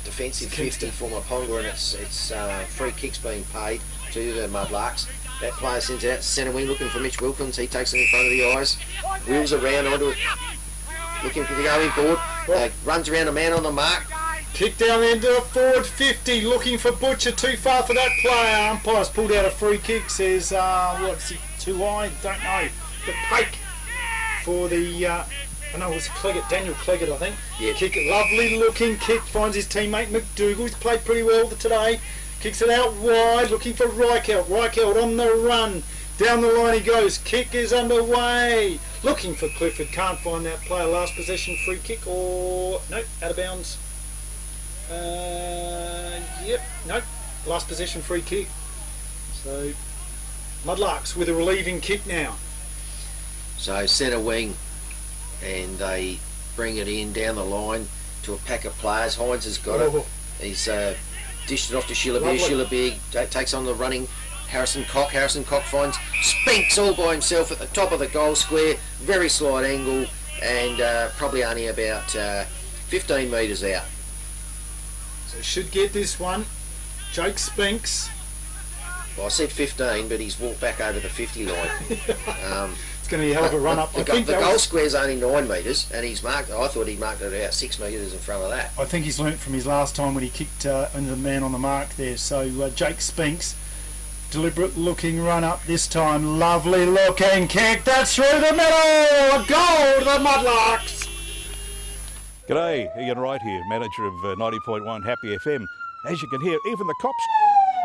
defensive 50 for Myponga, and it's free kicks being paid to the Mudlarks. That player sends it out to centre wing looking for Mitch Wilkins. He takes it in front of the eyes, wheels around onto it, looking for the going board, runs around a man on the mark. Kick down the end of forward 50, looking for Butcher, too far for that player. Umpire's pulled out a free kick, says, what's it, too high? Don't know. The Pake for the, I know it was Daniel Cleggett, I think. Yeah. Kick, lovely looking kick, finds his teammate McDougall. He's played pretty well today. Kicks it out wide, looking for Reichelt. Reichelt on the run. Down the line he goes. Kick is underway. Looking for Clifford. Can't find that player. Last possession free kick or... Nope, out of bounds. Yep, nope. Last possession free kick. So, Mudlarks with a relieving kick now. So centre wing, and they bring it in down the line to a pack of players. Hines has got it. He's dished it off to Shillabig. Shillabig takes on the running Harrison Cock. Harrison Cock finds Spinks all by himself at the top of the goal square. Very slight angle, and probably only about 15 metres out. So should get this one. Jake Spinks. Well, I said 15, but he's walked back over the 50 line. It's going to be a hell of a run up. The goal square's only 9 metres, and he's marked. I thought he marked it about 6 metres in front of that. I think he's learnt from his last time when he kicked into the man on the mark there. So Jake Spinks, deliberate looking run up this time. Lovely looking kick. That's through the middle. A goal to the Mudlarks. G'day, Ian Wright here, manager of 90.1 Happy FM. As you can hear, even the cops,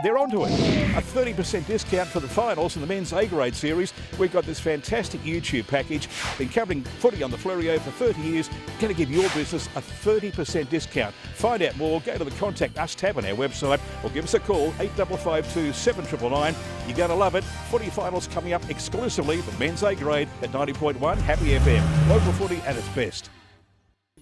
they're onto it. A 30% discount for the finals in the men's A-grade series. We've got this fantastic YouTube package. Been covering footy on the Fleurieu for 30 years. Going to give your business a 30% discount. Find out more, go to the Contact Us tab on our website or give us a call, 8552 7999. You're going to love it. Footy finals coming up exclusively for men's A-grade at 90.1 Happy FM. Local footy at its best.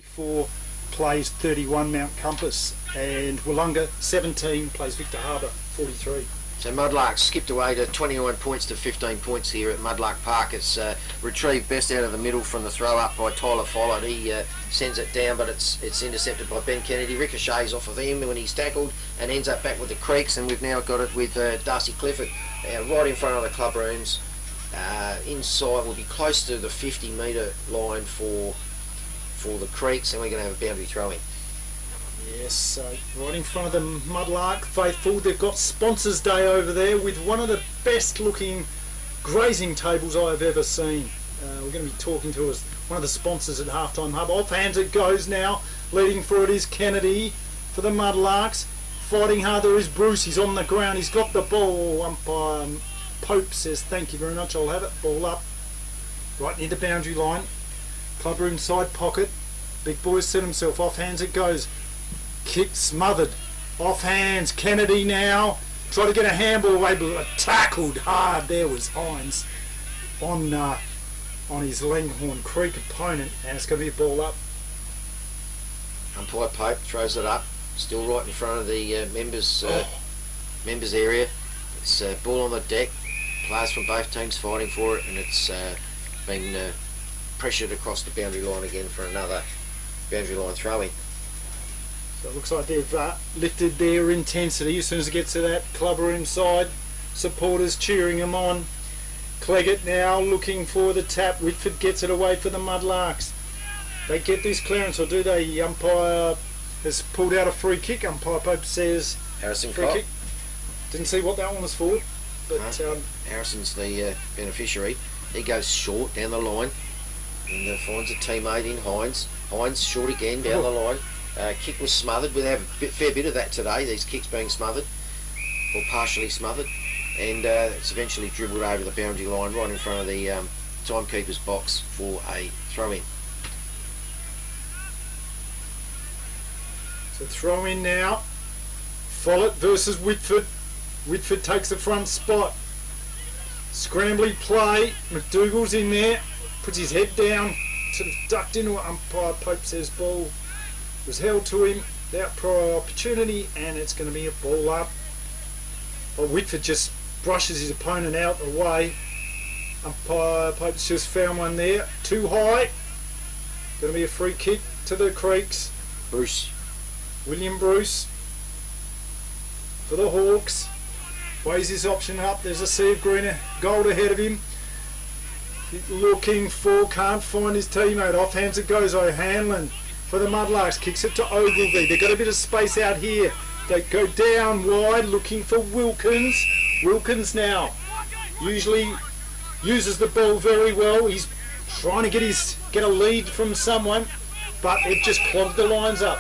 4 plays 31 Mount Compass, and Wollonga 17 plays Victor Harbour 43. So Mudlarks skipped away to 29 points to 15 points here at Mudlark Park. It's retrieved best out of the middle from the throw up by Tyler Follett. He sends it down, but it's intercepted by Ben Kennedy. Ricochets off of him when he's tackled and ends up back with the Creeks, and we've now got it with Darcy Clifford right in front of the club rooms. Inside will be close to the 50 metre line for the Creeks, and we're going to have a boundary throw in. Yes, right in front of the Mudlark faithful. They've got Sponsors Day over there with one of the best looking grazing tables I've ever seen. We're going to be talking to us, one of the sponsors at Halftime Hub. Off hands it goes now. Leading for it is Kennedy for the Mudlarks. Fighting hard there is Bruce. He's on the ground. He's got the ball. Umpire Pope says thank you very much. I'll have it. Ball up. Right near the boundary line. Clubroom side pocket. Big boy's set himself. Off hands it goes. Kick smothered. Off hands. Kennedy now. Try to get a handball away, but tackled hard. There was Hines on his Langhorne Creek opponent, and it's going to be a ball up. Umpire Pope throws it up. Still right in front of the members area. It's ball on the deck. Players from both teams fighting for it, and it's been pressured across the boundary line again for another boundary line throw-in. So it looks like they've lifted their intensity as soon as it gets to that clubroom side. Supporters cheering them on. Cleggett now looking for the tap. Whitford gets it away for the Mudlarks. They get this clearance, or do they? Umpire has pulled out a free kick. Umpire Pope says Harrison free Cock. kick. Didn't see what that one was for, but Harrison's the beneficiary. He goes short down the line and finds a teammate in Hines. Hines short again down the line. Kick was smothered. We have a fair bit of that today, these kicks being smothered or partially smothered, and it's eventually dribbled over the boundary line right in front of the timekeeper's box for a throw-in. So throw in now. Follett versus Whitford. Whitford takes the front spot. Scrambly play. McDougall's in there. Puts his head down. Sort of ducked into it. Umpire Pope says ball was held to him without prior opportunity, and it's going to be a ball up. But Whitford just brushes his opponent out away. Umpire Pope's just found one there. Too high. Going to be a free kick to the Creeks. Bruce. William Bruce for the Hawks. Weighs his option up. There's a sea of green gold ahead of him. He's looking for, can't find his teammate. Offhands it goes O'Hanlon for the Mudlarks. Kicks it to Ogilvie. They've got a bit of space out here. They go down wide looking for Wilkins. Wilkins now usually uses the ball very well. He's trying to get a lead from someone, but they've just clogged the lines up.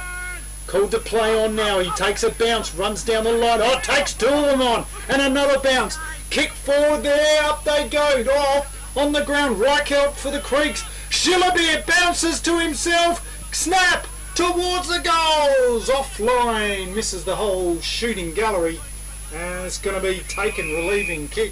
Called to play on now. He takes a bounce, runs down the line. Oh, takes two of them on. And another bounce. Kick forward there. Up they go. Off on the ground. Reichelt for the Creeks. Schillerbeer bounces to himself. Snap towards the goals. Offline. Misses the whole shooting gallery. And it's going to be taken, relieving kick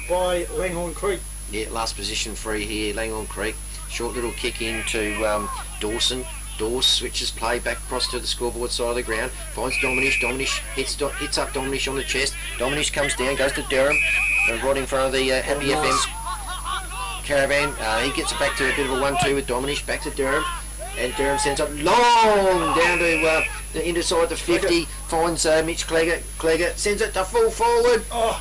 by Langhorne Creek. Yeah, last position free here, Langhorne Creek. Short little kick into Dawson. Dawes switches play back across to the scoreboard side of the ground. Finds Dominish. Dominish hits up Dominish on the chest. Dominish comes down, goes to Durham. Right in front of the Happy FM's caravan. He gets it back to a bit of a 1-2 with Dominish. Back to Durham. And Durham sends up long down to the inside the 50. Finds Mitch Clegger. Sends it to full forward. Oh,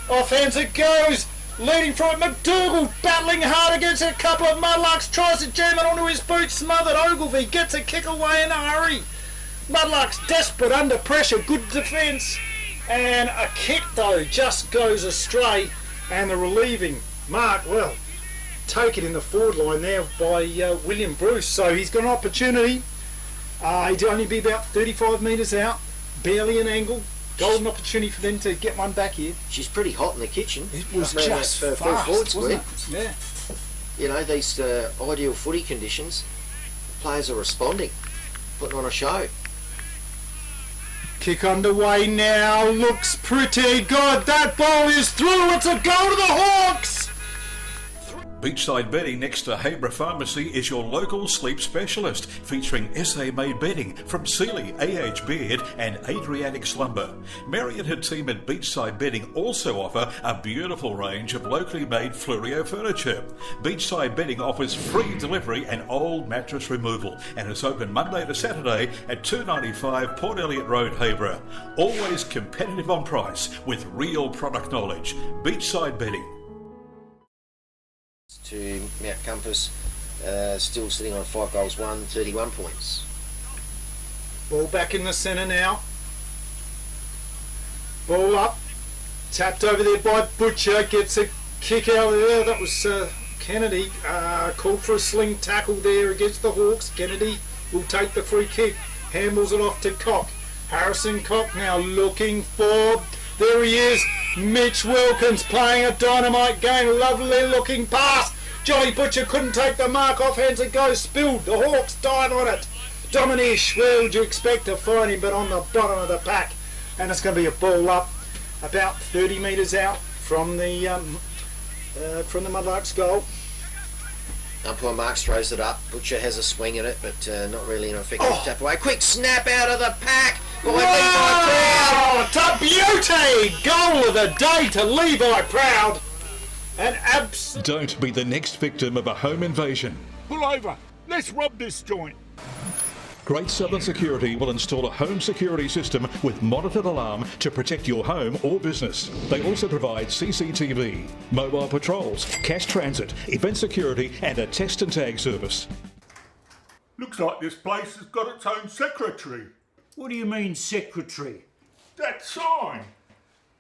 offhands it goes. Leading from it, McDougall battling hard against a couple of Mudlarks, tries to jam it onto his boot, smothered. Ogilvie gets a kick away in a hurry. Mudlarks desperate under pressure, good defence, and a kick though just goes astray, and the relieving mark, well, taken in the forward line there by William Bruce, so he's got an opportunity. He'd only be about 35 metres out, barely an angle. Golden opportunity for them to get one back here. She's pretty hot in the kitchen. It was just for fast, forward square. Yeah. You know, these ideal footy conditions, players are responding, putting on a show. Kick underway now, looks pretty good. That ball is through. It's a goal to the Hawks. Beachside Bedding next to Habra Pharmacy is your local sleep specialist, featuring SA-made bedding from Sealy, AH Beard and Adriatic Slumber. Mary and her team at Beachside Bedding also offer a beautiful range of locally made Fluorio furniture. Beachside Bedding offers free delivery and old mattress removal and is open Monday to Saturday at 295 Port Elliot Road, Habra. Always competitive on price with real product knowledge. Beachside Bedding. To Mount Compass, still sitting on 5 goals, 31 points. Ball back in the centre now. Ball up, tapped over there by Butcher, gets a kick out of there. That was Kennedy, called for a sling tackle there against the Hawks. Kennedy will take the free kick, handles it off to Cock. Harrison Cock now looking for, there he is, Mitch Wilkins playing a dynamite game, lovely looking pass. Johnny Butcher couldn't take the mark, off hands it goes, spilled, the Hawks dive on it. Dominish, where would you expect to find him but on the bottom of the pack? And it's going to be a ball up about 30 metres out from the Mudlarks goal. Umpire Marks throws it up. Butcher has a swing at it, but not really an effective tap away. Quick snap out of the pack by Levi Proud. It's a beauty! Goal of the day to Levi Proud. And Don't be the next victim of a home invasion. Pull over. Let's rob this joint. Great Southern Security will install a home security system with monitored alarm to protect your home or business. They also provide CCTV, mobile patrols, cash transit, event security and a test and tag service. Looks like this place has got its own secretary. What do you mean, secretary? That sign.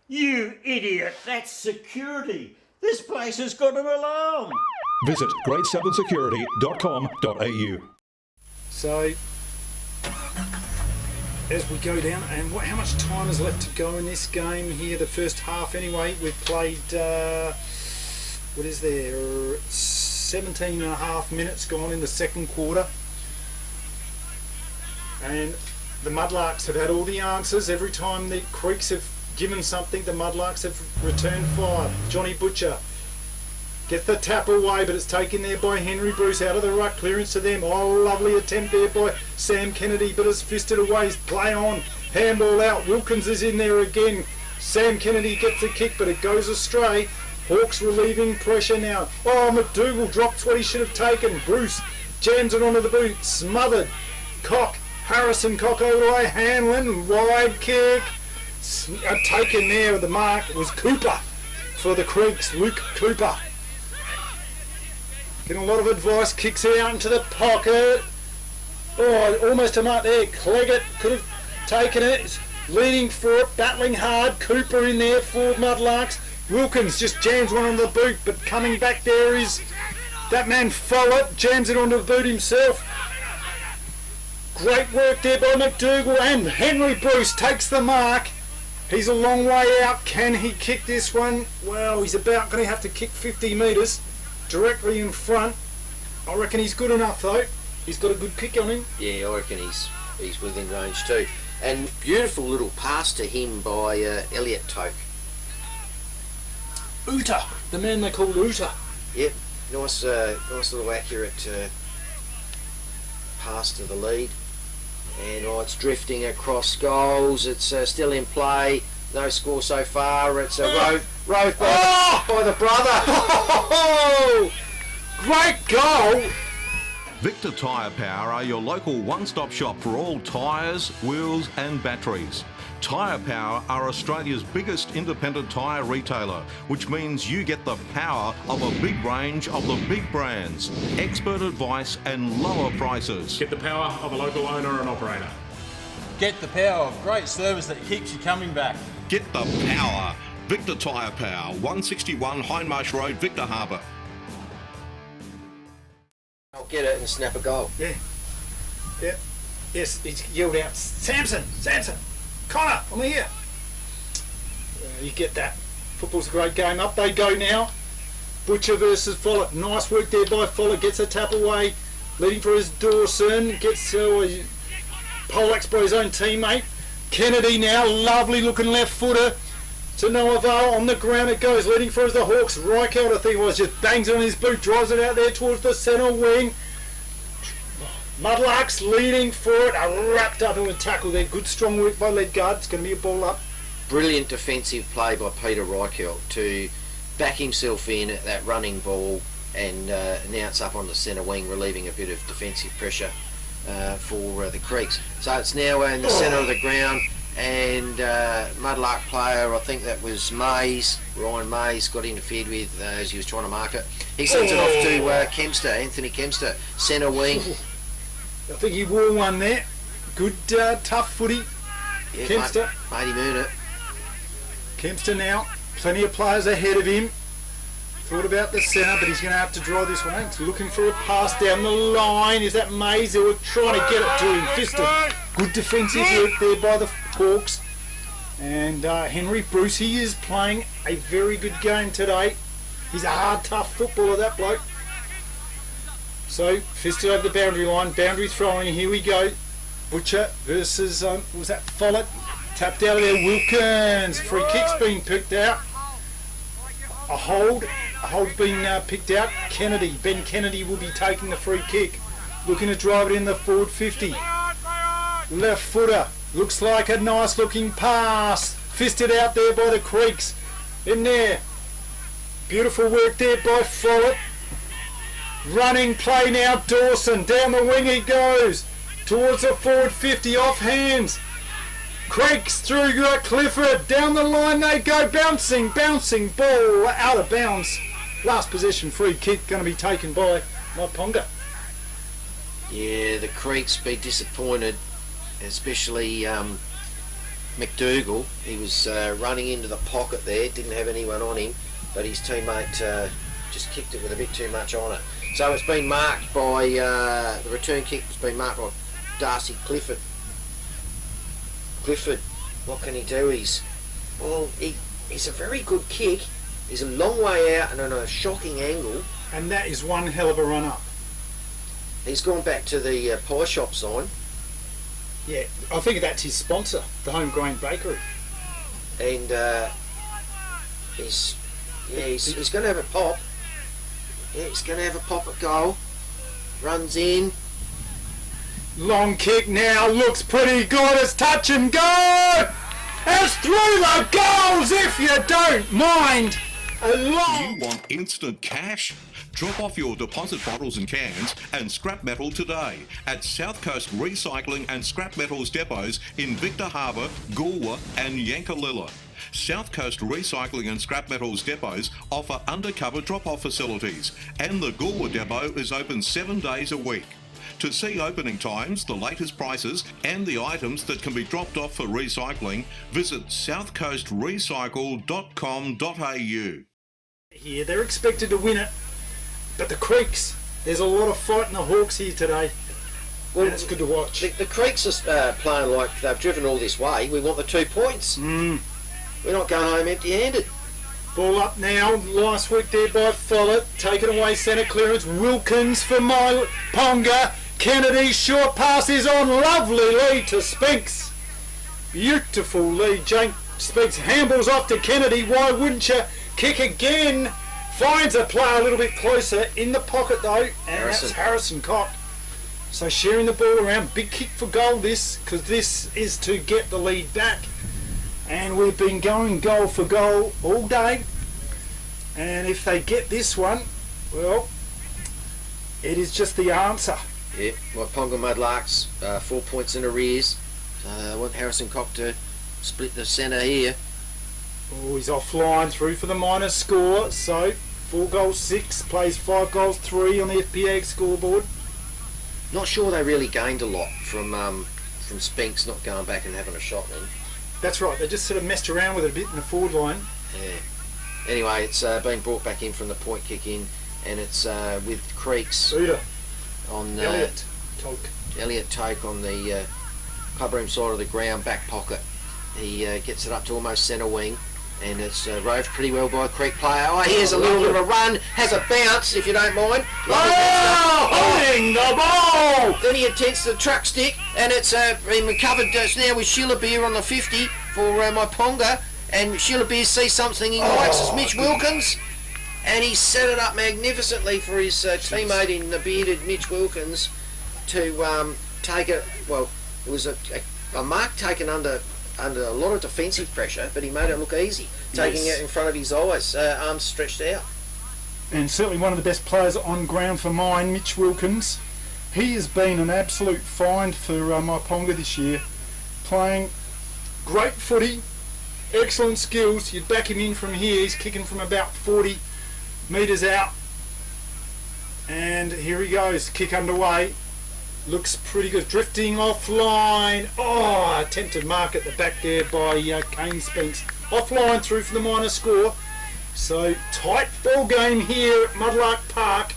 You idiot, that's security. This place has got an alarm. Visit greatsouthern.security.com.au. So, as we go down, and how much time is left to go in this game here, the first half anyway? We've played, 17 and a half minutes gone in the second quarter. And the Mudlarks have had all the answers. Every time the Creeks have given something, the Mudlarks have returned fire. Johnny Butcher gets the tap away, but it's taken there by Henry Bruce out of the ruck, clearance to them. Oh, lovely attempt there by Sam Kennedy, but it's fisted away. Play on, handball out. Wilkins is in there again. Sam Kennedy gets the kick, but it goes astray. Hawks relieving pressure now. Oh, McDougall drops what he should have taken. Bruce jams it onto the boot. Smothered. Cock. Harrison Cock over the way. Hanlon. Wide kick. Taken there with the mark. It was Cooper for the Creeks. Luke Cooper. Getting a lot of advice. Kicks it out into the pocket. Oh, almost a mark there. Cleggett could have taken it. Leaning for it. Battling hard. Cooper in there for Mudlarks. Wilkins just jams one on the boot, but coming back there is that man Follett. Jams it onto the boot himself. Great work there by McDougall, and Henry Bruce takes the mark. He's a long way out. Can he kick this one? Well, he's about going to have to kick 50 metres directly in front. I reckon he's good enough though. He's got a good kick on him. Yeah, I reckon he's within range too. And beautiful little pass to him by Elliot Toke. Uta, the man they call Uta. Yep, nice little accurate pass to the lead. And it's drifting across goals. It's still in play. No score so far. It's a Rove by the brother. Great goal. Victor Tyre Power are your local one-stop shop for all tyres, wheels and batteries. Tyre Power are Australia's biggest independent tyre retailer, which means you get the power of a big range of the big brands, expert advice and lower prices. Get the power of a local owner and operator. Get the power of great service that keeps you coming back. Get the power. Victor Tyre Power, 161 Hindmarsh Road, Victor Harbour. I'll get it and snap a goal. Yeah. Yes, he's yelled out, Samson! Connor, I'm here. You get that. Football's a great game. Up they go now. Butcher versus Follett. Nice work there by Follett. Gets a tap away. Leading for his Dawson. Gets Polex by his own teammate. Kennedy now. Lovely looking left footer. To no avail. On the ground it goes. Leading for the Hawks. Reichelt, I think it was. Just bangs it on his boot. Drives it out there towards the centre wing. Mudlarks leading for it, wrapped up in a tackle there. Good strong work by Ledgard. It's going to be a ball up. Brilliant defensive play by Peter Reichelt to back himself in at that running ball and now it's up on the centre wing, relieving a bit of defensive pressure for the Creeks. So it's now in the centre of the ground and Mudlark player, I think that was Ryan Mays, got interfered with as he was trying to mark it. He sends it off to Anthony Kempster, centre wing. I think he wore one there. Good tough footy. Yeah, Kempster. Made him earn it. Kempster now. Plenty of players ahead of him. Thought about the centre, but he's going to have to draw this one. He's looking for a pass down the line. Is that Mays? They were trying to get it to him. Fisted. Good defensive work there by the Hawks. And Henry Bruce, he is playing a very good game today. He's a hard, tough footballer, that bloke. So, fisted over the boundary line, boundary throwing, here we go. Butcher versus, was that Follett? Tapped out of there, Wilkins. Free kick's been picked out. A hold's been picked out. Ben Kennedy will be taking the free kick. Looking to drive it in the forward 50. Left footer, looks like a nice looking pass. Fisted out there by the Creeks. In there. Beautiful work there by Follett. Running play now, Dawson. Down the wing he goes. Towards the forward 50, off hands. Creeks through Clifford. Down the line they go. Bouncing ball out of bounds. Last possession free kick going to be taken by Myponga. Yeah, the Creeks be disappointed, especially McDougall. He was running into the pocket there, didn't have anyone on him, but his teammate just kicked it with a bit too much on it. So it's been marked by, the return kick has been marked by Darcy Clifford. Clifford, what can he do? He's a very good kick. He's a long way out and on a shocking angle. And that is one hell of a run up. He's gone back to the pie shop sign. Yeah, I think that's his sponsor, the Home Grain Bakery. And he's going to have a pop. Yeah, he's going to have a pop at goal. Runs in. Long kick now, looks pretty good. It's touch and go. It's through the goals if you don't mind. A Do long... you want instant cash? Drop off your deposit bottles and cans and scrap metal today at South Coast Recycling and Scrap Metals depots in Victor Harbour, Goolwa and Yankalilla. South Coast Recycling and Scrap Metals depots offer undercover drop-off facilities, and the Goolwa depot is open 7 days a week. To see opening times, the latest prices and the items that can be dropped off for recycling, visit southcoastrecycle.com.au. Here, they're expected to win it, but the Creeks, there's a lot of fight in the Hawks here today. Well, it's good to watch. The Creeks are playing like they've driven all this way. We want the 2 points. We're not going home empty-handed. Ball up now, last week there by Follett, taken away centre clearance, Wilkins for Myponga, Kennedy, short pass is on, lovely lead to Spinks. Beautiful lead, Jake Spinks handballs off to Kennedy, why wouldn't you? Kick again, finds a player a little bit closer, in the pocket though, and that's Harrison Cock. So sharing the ball around, big kick for goal this, because this is to get the lead back. And we've been going goal for goal all day, and if they get this one, well, it is just the answer. Yeah, Myponga Mudlarks 4 points in arrears. I want Harrison Cock to split the centre here. Oh, he's offline through for the minus score, so 4 goals 6, plays 5 goals 3 on the FPA scoreboard. Not sure they really gained a lot from Spinks not going back and having a shot then. That's right, they just sort of messed around with it a bit in the forward line. Yeah. Anyway, it's been brought back in from the point kick in, and it's with Creeks Buda on Elliot Toke on the clubroom side of the ground, back pocket. He gets it up to almost centre wing, and it's roved pretty well by a Creek player. Oh, here's a little bit of a run, has a bounce if you don't mind. Holding the ball! Then he attempts the truck stick, and it's been recovered just now with Sheila Beer on the 50 for Myponga, and Sheila Beer sees something he likes. It's Mitch Wilkins, and he set it up magnificently for his teammate in the bearded Mitch Wilkins to take it. Well, it was a mark taken under a lot of defensive pressure, but he made it look easy, taking it in front of his eyes, arms stretched out. And certainly one of the best players on ground for mine, Mitch Wilkins. He has been an absolute find for Myponga this year, playing great footy, excellent skills. You'd back him in from here, he's kicking from about 40 metres out, and here he goes, kick underway. Looks pretty good, drifting offline. Oh, attempted mark at the back there by Kane Spinks. Offline through for the minor score. So tight ball game here at Mudlark Park.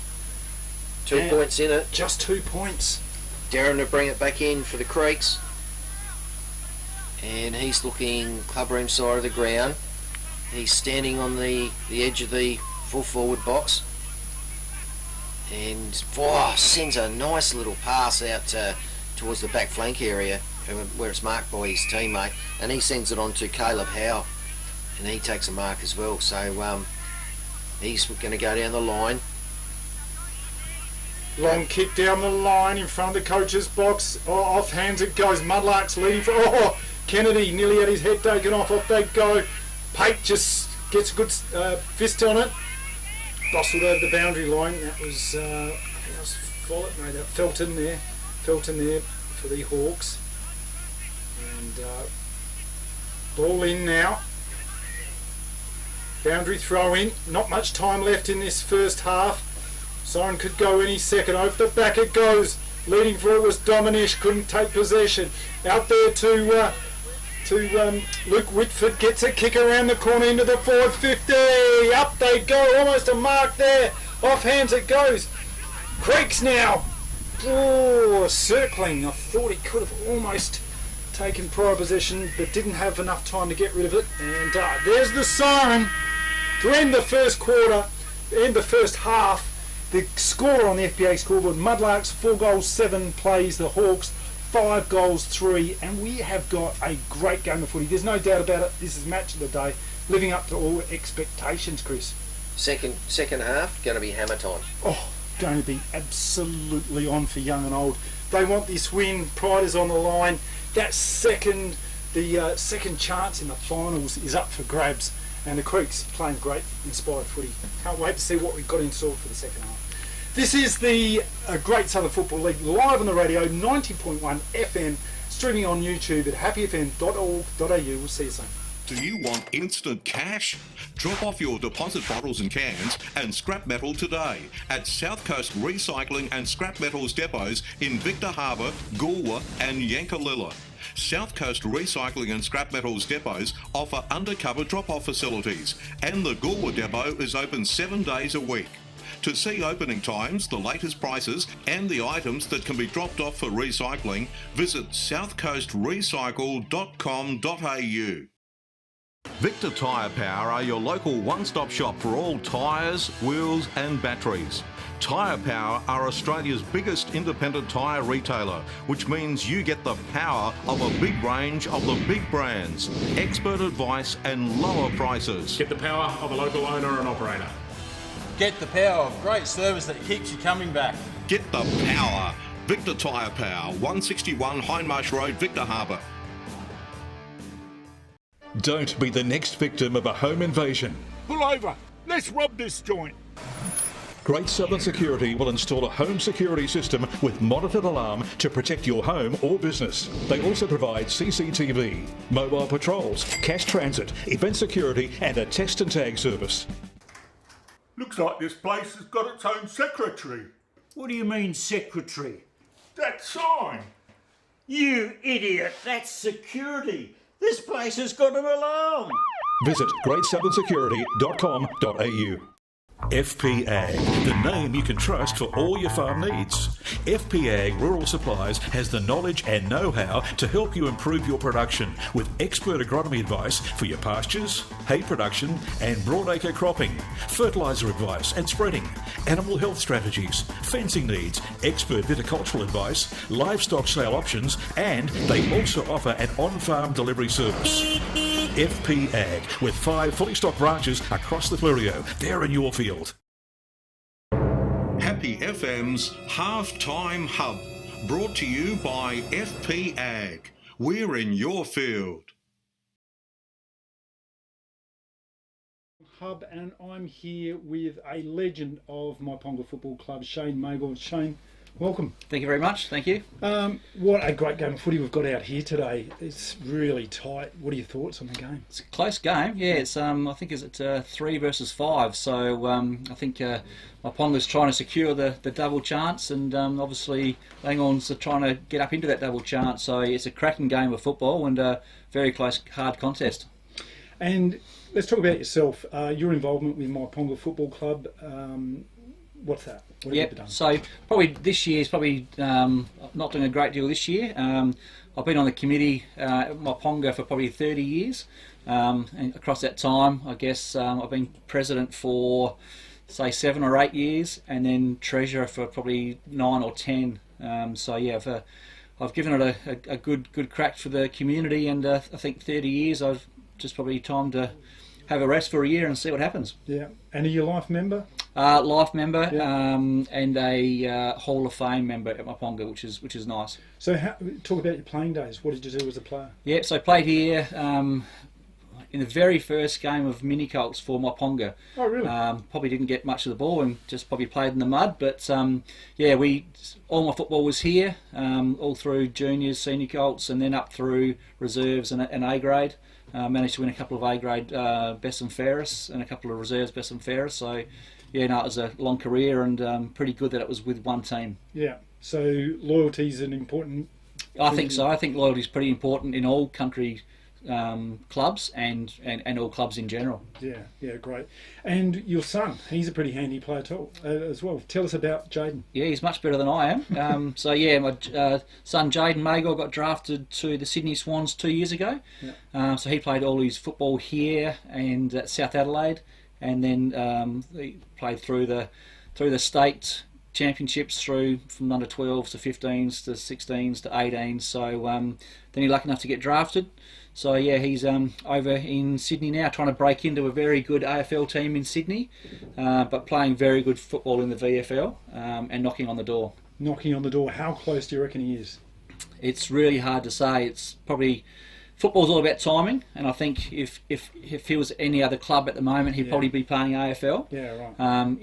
2 points in it. Just 2 points. Darren to bring it back in for the Creeks. And he's looking clubroom side of the ground. He's standing on the edge of the full forward box. And sends a nice little pass out towards the back flank area where it's marked by his teammate, and he sends it on to Caleb Howe, and he takes a mark as well. So he's going to go down the line. Long kick down the line in front of the coach's box. Oh, off hands it goes. Mudlark's leading for. Oh, Kennedy nearly had his head taken off. Off they go. Pate just gets a good fist on it. Bustled over the boundary line. That was Follett, no, that Felton there for the Hawks. And ball in now. Boundary throw in. Not much time left in this first half. Siren could go any second. Over the back it goes. Leading for it was Dominish. Couldn't take possession. Out there to Luke Whitford, gets a kick around the corner into the forward 50. Up they go, almost a mark there. Off hands it goes. Creeks now. Oh, circling. I thought he could have almost taken prior possession, but didn't have enough time to get rid of it. And there's the siren to end the first quarter, end the first half. The score on the FPA scoreboard: Mudlarks 4 goals 7 plays the Hawks 5 goals 3, and we have got a great game of footy. There's no doubt about it. This is match of the day, living up to all expectations, Chris. Second half going to be hammer time. Oh, going to be absolutely on for young and old. They want this win. Pride is on the line. That second chance in the finals is up for grabs, And the Creeks playing great, inspired footy. Can't wait to see what we've got in store for the second half. This is the Great Southern Football League live on the radio, 90.1 FM, streaming on YouTube at happyfm.org.au. We'll see you soon. Do you want instant cash? Drop off your deposit bottles and cans and scrap metal today at South Coast Recycling and Scrap Metals depots in Victor Harbour, Goolwa and Yankalilla. South Coast Recycling and Scrap Metals depots offer undercover drop-off facilities, and the Goolwa depot is open 7 days a week. To see opening times, the latest prices and the items that can be dropped off for recycling, visit southcoastrecycle.com.au. Victor Tyre Power are your local one-stop shop for all tyres, wheels and batteries. Tyre Power are Australia's biggest independent tyre retailer, which means you get the power of a big range of the big brands, expert advice and lower prices. Get the power of a local owner and operator. Get the power of great service that keeps you coming back. Get the power. Victor Tyre Power, 161 Hindmarsh Road, Victor Harbour. Don't be the next victim of a home invasion. Pull over. Let's rob this joint. Great Southern Security will install a home security system with monitored alarm to protect your home or business. They also provide CCTV, mobile patrols, cash transit, event security and a text and tag service. Looks like this place has got its own secretary. What do you mean, secretary? That sign. You idiot, that's security. This place has got an alarm. Visit greatsouthern.security.com.au. FP Ag, the name you can trust for all your farm needs. FP Ag Rural Supplies has the knowledge and know-how to help you improve your production with expert agronomy advice for your pastures, hay production and broadacre cropping, fertiliser advice and spreading, animal health strategies, fencing needs, expert viticultural advice, livestock sale options, and they also offer an on-farm delivery service. FP Ag, with 5 fully stocked branches across the Fleurieu. They're in your field. Happy FM's Halftime Hub, brought to you by FP Ag. We're in your field. Hub, and I'm here with a legend of Myponga Football Club, Shane Magor. Shane, welcome. Thank you very much. Thank you. What a great game of footy we've got out here today. It's really tight. What are your thoughts on the game? It's a close game. Yeah, it's I think it's 3 versus 5. So I think Myponga's trying to secure the double chance, and obviously Langhorne's trying to get up into that double chance. So it's a cracking game of football and a very close, hard contest. And let's talk about yourself. Your involvement with Myponga Football Club. What's that? What have you done? So probably this year's probably not doing a great deal this year. I've been on the committee at Myponga for probably 30 years, and across that time, I guess I've been president for say 7 or 8 years, and then treasurer for probably 9 or 10. So yeah, I've given it a good crack for the community, and I think 30 years. I've just probably time to have a rest for a year and see what happens. Yeah, and are you a life member? Life member, yeah. And a Hall of Fame member at Myponga, which is nice. So talk about your playing days. What did you do as a player? Yeah, so I played here in the very first game of mini colts for Myponga. Oh, really? Probably didn't get much of the ball and just probably played in the mud. But yeah, all my football was here, all through juniors, senior colts, and then up through reserves and A grade. Managed to win a couple of A grade best and fairest and a couple of reserves best and fairest. So yeah, no, it was a long career, and pretty good that it was with one team. Yeah. So loyalty is an important. I think so. I think loyalty is pretty important in all country clubs and all clubs in general. Yeah, great. And your son, he's a pretty handy player too, as well. Tell us about Jaden. Yeah, he's much better than I am. So yeah, my son Jaden Magor got drafted to the Sydney Swans 2 years ago. Yeah. So he played all his football here and at South Adelaide, and then he played through the state championships through from under 12s to 15s to 16s to 18s. So then he's lucky enough to get drafted. So yeah, he's over in Sydney now, trying to break into a very good AFL team in Sydney, but playing very good football in the VFL, and knocking on the door. Knocking on the door. How close do you reckon he is? It's really hard to say. It's probably football's all about timing, and I think if he was any other club at the moment, he'd probably be playing AFL. Yeah, right.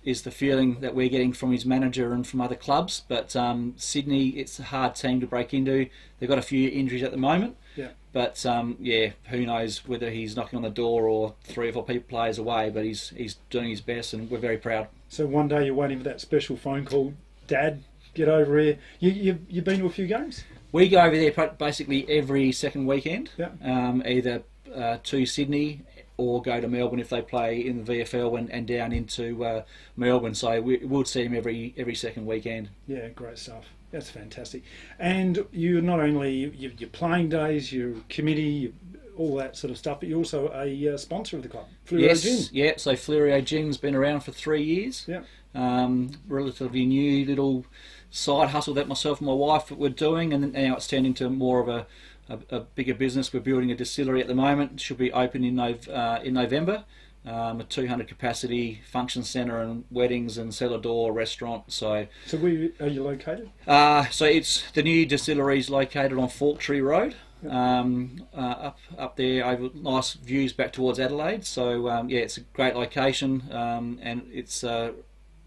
Is the feeling that we're getting from his manager and from other clubs. But Sydney, it's a hard team to break into. They've got a few injuries at the moment. Yeah. But who knows whether he's knocking on the door or 3 or 4 players away. But he's doing his best, and we're very proud. So one day you're waiting for that special phone call, Dad, get over here. You've been to a few games? We go over there basically every second weekend. Yeah. Either to Sydney or go to Melbourne if they play in the VFL and down into Melbourne. So we'll see him every second weekend. Yeah, great stuff. That's fantastic. And you not only your playing days, your committee, all that sort of stuff, but you're also a sponsor of the club, Fleuro Gin. Yeah. So Fleuro Gin's been around for 3 years. Yeah. Relatively new little side hustle that myself and my wife were doing, and now it's turned into more of a bigger business. We're building a distillery at the moment. It should be open in November. A 200 capacity function centre and weddings and cellar door restaurant. So where are you located? So it's the new distillery is located on Forktree Road. Up there over nice views back towards Adelaide. So it's a great location, and it's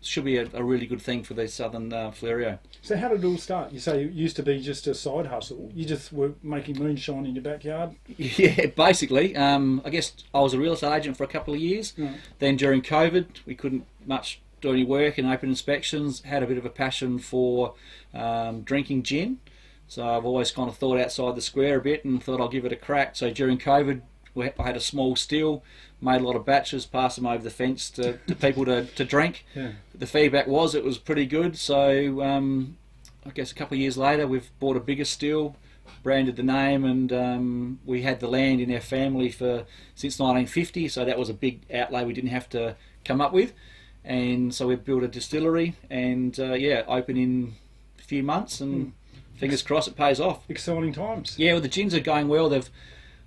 should be a really good thing for the southern Fleuro. So how did it all start? You say it used to be just a side hustle. You just were making moonshine in your backyard? Yeah, basically. I guess I was a real estate agent for a couple of years. Right. Then during COVID, we couldn't much do any work and open inspections. Had a bit of a passion for drinking gin. So I've always kind of thought outside the square a bit and thought I'll give it a crack. So during COVID, I had a small still, made a lot of batches, passed them over the fence to people to drink. Yeah. The feedback was it was pretty good. So I guess a couple of years later, we've bought a bigger still, branded the name, and we had the land in our family since 1950. So that was a big outlay we didn't have to come up with. And so we've built a distillery and open in a few months, and fingers crossed it pays off. Exciting times. Yeah, well, the gins are going well. I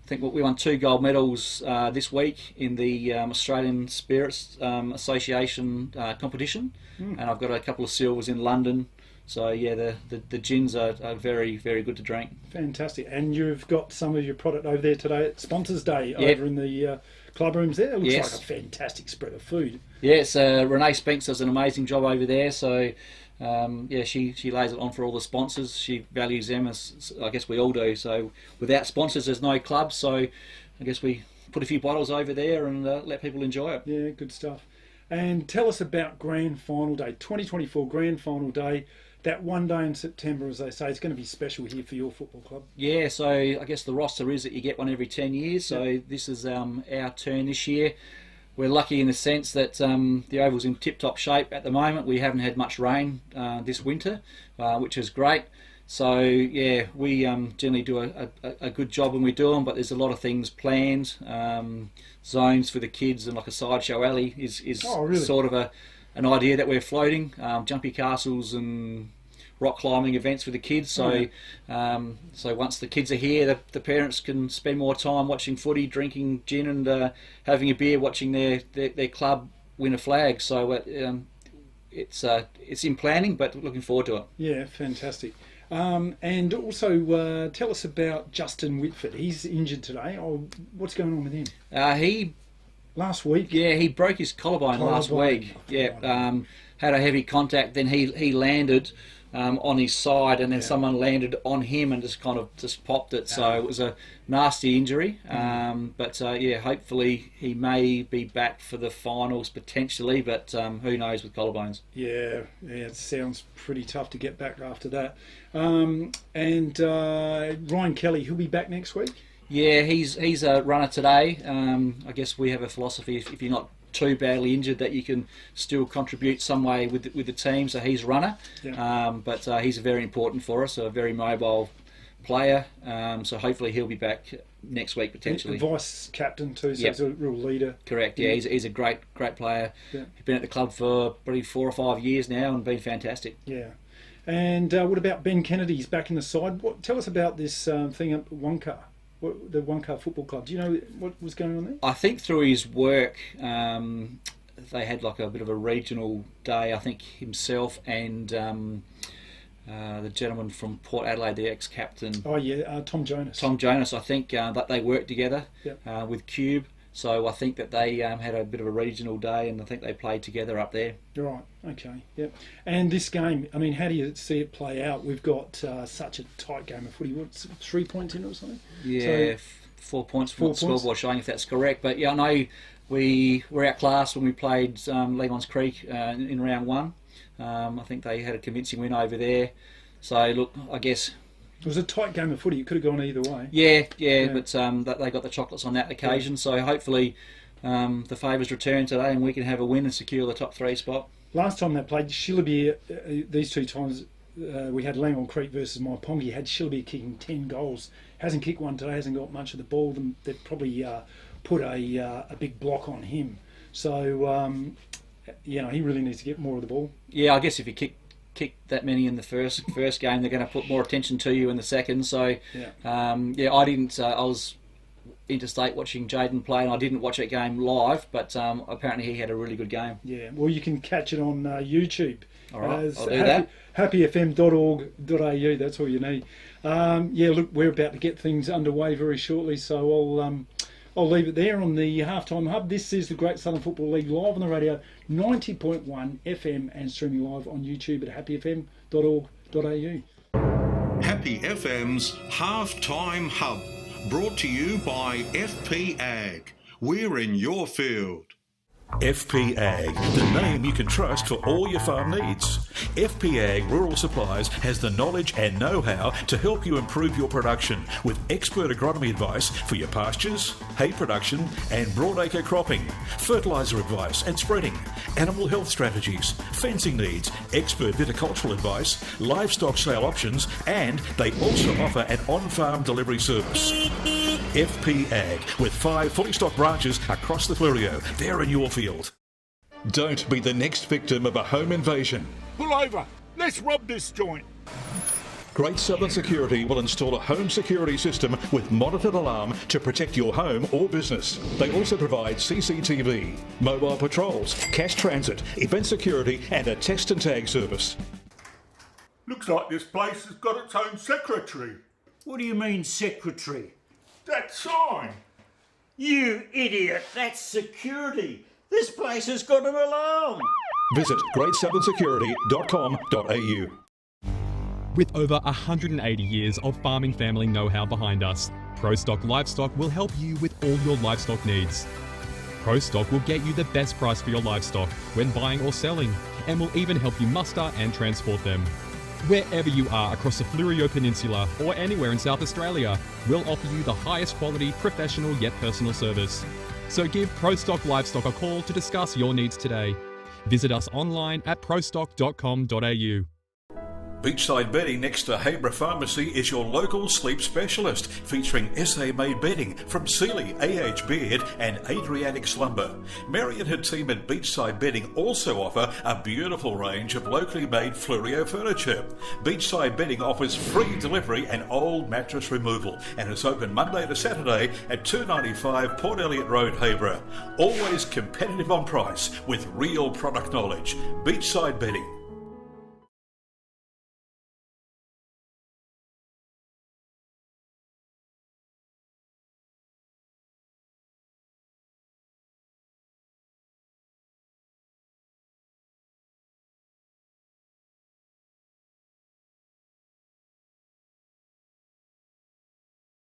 think we won 2 gold medals this week in the Australian Spirits Association competition, and I've got a couple of silvers in London. So yeah, the gins are very, very good to drink. Fantastic. And you've got some of your product over there today at Sponsors Day over in the club rooms there. It looks like a fantastic spread of food. Yes, Renee Spinks does an amazing job over there. So she lays it on for all the sponsors. She values them as I guess we all do. So without sponsors, there's no club. So I guess we put a few bottles over there and let people enjoy it. Yeah, good stuff. And tell us about Grand Final Day, 2024 Grand Final Day. That one day in September, as they say, it's going to be special here for your football club. Yeah, so I guess the roster is that you get one every 10 years. So this is our turn this year. We're lucky in the sense that the oval's in tip-top shape at the moment. We haven't had much rain this winter, which is great. So yeah, we generally do a good job when we do them, but there's a lot of things planned. Zones for the kids and like a sideshow alley is really? sort of an idea that we're floating. Jumpy castles and rock climbing events for the kids. So so once the kids are here, the parents can spend more time watching footy, drinking gin, and having a beer, watching their club win a flag. So it's in planning, but looking forward to it. Yeah, fantastic. And also tell us about Justin Whitford. He's injured today. What's going on with him? Last week? Yeah, he broke his collarbone last week. Yeah, had a heavy contact. Then he landed on his side, and then someone landed on him and just popped it. So it was a nasty injury. But hopefully he may be back for the finals potentially. But who knows with collarbones? Yeah, it sounds pretty tough to get back after that. And Ryan Kelly, he'll be back next week. Yeah, he's a runner today. I guess we have a philosophy: if you're not too badly injured, that you can still contribute some way with the team. So he's a runner, but he's very important for us. A very mobile player. So hopefully he'll be back next week potentially. Vice captain too, so he's a real leader. Correct. Yeah, he's a great player. Yeah. He's been at the club for probably 4 or 5 years now and been fantastic. Yeah. And what about Ben Kennedy? He's back in the side. Tell us about this thing at Wonka. The Wonka Football Club. Do you know what was going on there? I think through his work, they had like a bit of a regional day. I think himself and the gentleman from Port Adelaide, the ex-captain. Oh yeah, Tom Jonas. Tom Jonas, I think that they worked together Yep. with Cube. So I think that they had a bit of a regional day, and I think they played together up there. Right. Okay. Yep. And this game, I mean, how do you see it play out? We've got such a tight game of footy. What's 3 points in it or something? Yeah, So, 4 points from 4 the scoreboard showing if that's correct. But yeah, I know we were outclassed when we played Langhorne Creek in round one. I think they had a convincing win over there. So look, I guess. it was a tight game of footy. It could have gone either way. Yeah. But that they got the chocolates on that occasion. So hopefully the favours return today, and we can have a win and secure the top 3 spot. Last time they played Shillaby, these 2 times we had Langhorne Creek versus Myponga. He had Shillaby kicking 10 goals. Hasn't kicked one today. Hasn't got much of the ball. They've probably put a big block on him. So he really needs to get more of the ball. Yeah, I guess if you kick that many in the first game, they're going to put more attention to you in the second. So I didn't. I was interstate watching Jaden play, and I didn't watch that game live, but apparently he had a really good game. Yeah, well, you can catch it on YouTube. All right, I'll do that. happyfm.org.au, that's all you need. Look, we're about to get things underway very shortly, so I'll leave it there on the Halftime Hub. This is the Great Southern Football League live on the radio, 90.1 FM, and streaming live on YouTube at happyfm.org.au. Happy FM's Halftime Hub, brought to you by FP Ag. We're in your field. FP Ag, the name you can trust for all your farm needs. FP Ag Rural Supplies has the knowledge and know-how to help you improve your production with expert agronomy advice for your pastures, hay production and broadacre cropping, fertiliser advice and spreading, animal health strategies, fencing needs, expert viticultural advice, livestock sale options, and they also offer an on-farm delivery service. FP Ag, with 5 fully stocked branches across the Fleurieu. They're in your field. Don't be the next victim of a home invasion. Pull over. Let's rob this joint. Great Southern Security will install a home security system with monitored alarm to protect your home or business. They also provide CCTV, mobile patrols, cash transit, event security and a text and tag service. Looks like this place has got its own secretary. What do you mean, secretary? That sign. You idiot, that's security. This place has got an alarm. Visit greatsouthern.security.com.au. With over 180 years of farming family know-how behind us, ProStock Livestock will help you with all your livestock needs. ProStock will get you the best price for your livestock when buying or selling, and will even help you muster and transport them. Wherever you are across the Fleurieu Peninsula or anywhere in South Australia, we'll offer you the highest quality, professional yet personal service. So give ProStock Livestock a call to discuss your needs today. Visit us online at prostock.com.au. Beachside Bedding next to Habra Pharmacy is your local sleep specialist, featuring SA-made bedding from Sealy, AH Beard and Adriatic Slumber. Mary and her team at Beachside Bedding also offer a beautiful range of locally made Fleurieu furniture. Beachside Bedding offers free delivery and old mattress removal and is open Monday to Saturday at 295 Port Elliot Road, Habra. Always competitive on price with real product knowledge. Beachside Bedding.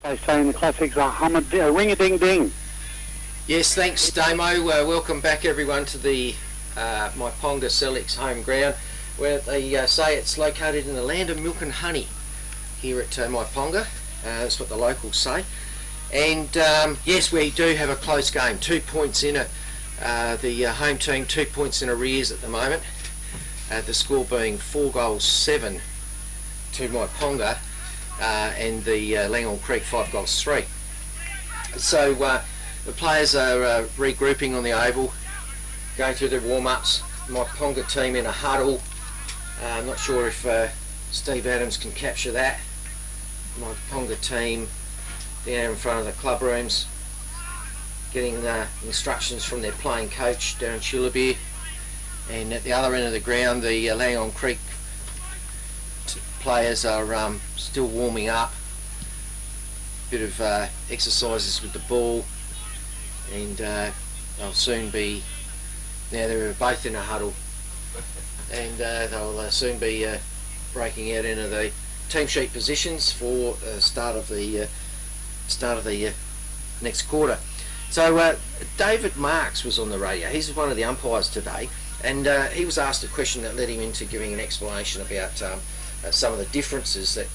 They say in the classics, ring-a-ding-ding. Yes, thanks, Damo. Welcome back, everyone, to the Myponga Sellicks home ground, where they say it's located in the land of milk and honey here at Myponga. That's what the locals say. And yes, we do have a close game. 2 points in it. The home team 2 points in arrears at the moment. The score being 4-7 to Myponga. And the Langhorne Creek 5-3. So the players are regrouping on the oval, going through their warm-ups. My Ponga team in a huddle. I'm not sure if Steve Adams can capture that. My Ponga team down in front of the club rooms, getting instructions from their playing coach, Darren Shillaby. And at the other end of the ground, the Langhorne Creek players are still warming up. Bit of exercises with the ball, and they'll soon be. Now they're both in a huddle, and they'll soon be breaking out into the team sheet positions for start of the next quarter. So David Marks was on the radio. He's one of the umpires today, and he was asked a question that led him into giving an explanation about some of the differences that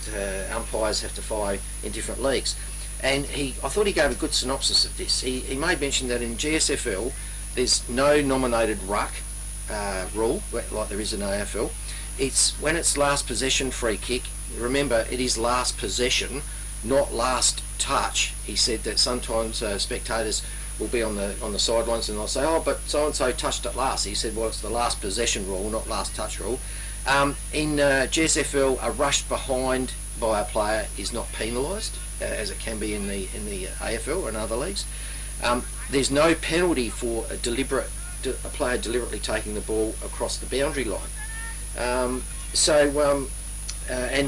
umpires have to follow in different leagues. And I thought he gave a good synopsis of this. He made mention that in GSFL there's no nominated ruck rule like there is in AFL. It's when it's last possession free kick. Remember, it is last possession, not last touch. He said that sometimes spectators will be on the sidelines and they'll say, oh, but so and so touched it last. He said, well, it's the last possession rule, not last touch rule. In GSFL, a rush behind by a player is not penalised, as it can be in the AFL and other leagues. There's no penalty for a player deliberately taking the ball across the boundary line. And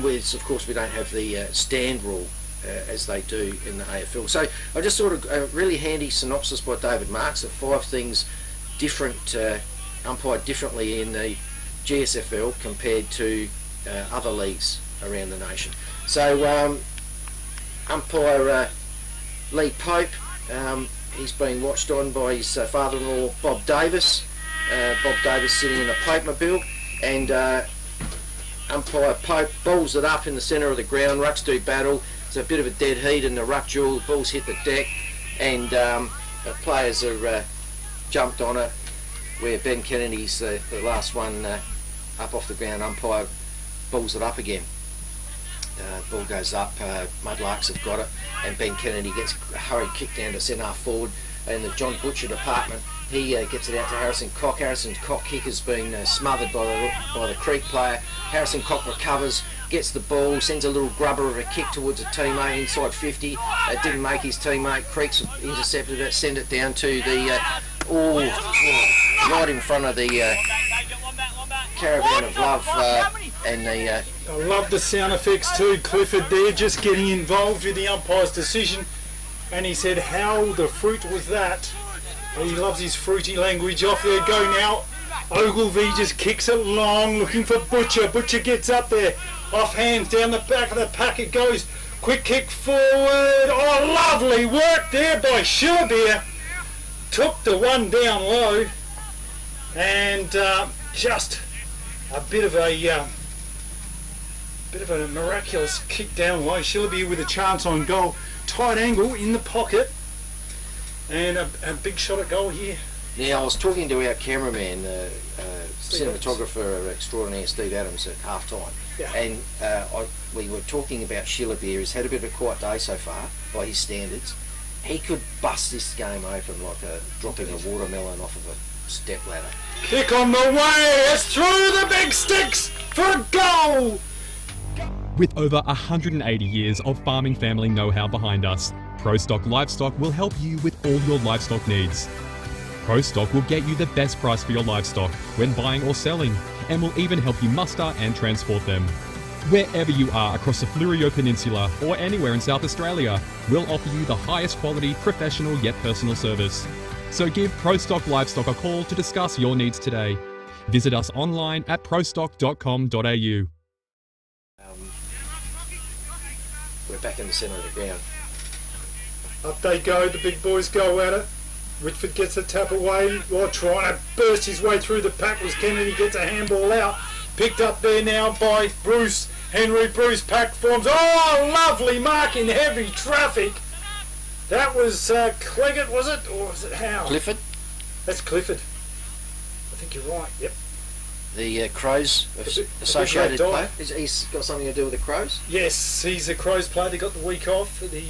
of course we don't have the stand rule as they do in the AFL. So I just thought a really handy synopsis by David Marks of 5 things umpired differently in the GSFL compared to other leagues around the nation. So umpire Lee Pope, he's being watched on by his father-in-law Bob Davis. Bob Davis sitting in the Pope-mobile, and umpire Pope balls it up in the centre of the ground. Rucks do battle. It's a bit of a dead heat in the ruck duel. The balls hit the deck, and the players are jumped on it, where Ben Kennedy's the last one up off the ground. Umpire balls it up again. Ball goes up, Mudlarks have got it, and Ben Kennedy gets a hurried kick down to centre half forward in the John Butcher department. He gets it out to Harrison Cock. Harrison's Cock kick has been smothered by the Creek player. Harrison Cock recovers, gets the ball, sends a little grubber of a kick towards a teammate inside 50. It didn't make his teammate. Creeks intercepted it, sent it down to the right in front of the Caravan of Love and the... I love the sound effects too, Clifford there, just getting involved with the umpire's decision. And he said, how the fruit was that? He loves his fruity language. Off there go now. Ogilvy just kicks it long, looking for Butcher. Butcher gets up there. Off hands, down the back of the pack it goes. Quick kick forward. Oh, lovely work there by Shilbeer. Took the one down low. And just a bit of a miraculous kick down low. Shilbeer with a chance on goal. Tight angle in the pocket. And a big shot at goal here. Now, I was talking to our cameraman, cinematographer extraordinaire Steve Adams at half time, and we were talking about Shilbeer. He's had a bit of a quiet day so far by his standards. He could bust this game open like dropping a watermelon off of a step ladder. Kick on the way, it's through the big sticks for a goal! With over 180 years of farming family know-how behind us, ProStock Livestock will help you with all your livestock needs. ProStock will get you the best price for your livestock when buying or selling, and will even help you muster and transport them. Wherever you are across the Fleurieu Peninsula or anywhere in South Australia, we'll offer you the highest quality, professional yet personal service. So give ProStock Livestock a call to discuss your needs today. Visit us online at prostock.com.au. We're back in the centre of the ground. Up they go, the big boys go at it. Whitford gets the tap away while trying to burst his way through the pack was Kennedy, gets a handball out. Picked up there now by Bruce. Henry Bruce, pack forms. Oh, lovely mark in heavy traffic. That was Cleggett, was it? Or was it Howe? Clifford? That's Clifford. I think you're right, yep. The Crows associated player? He's got something to do with the Crows? Yes, he's a Crows player. They got the week off for the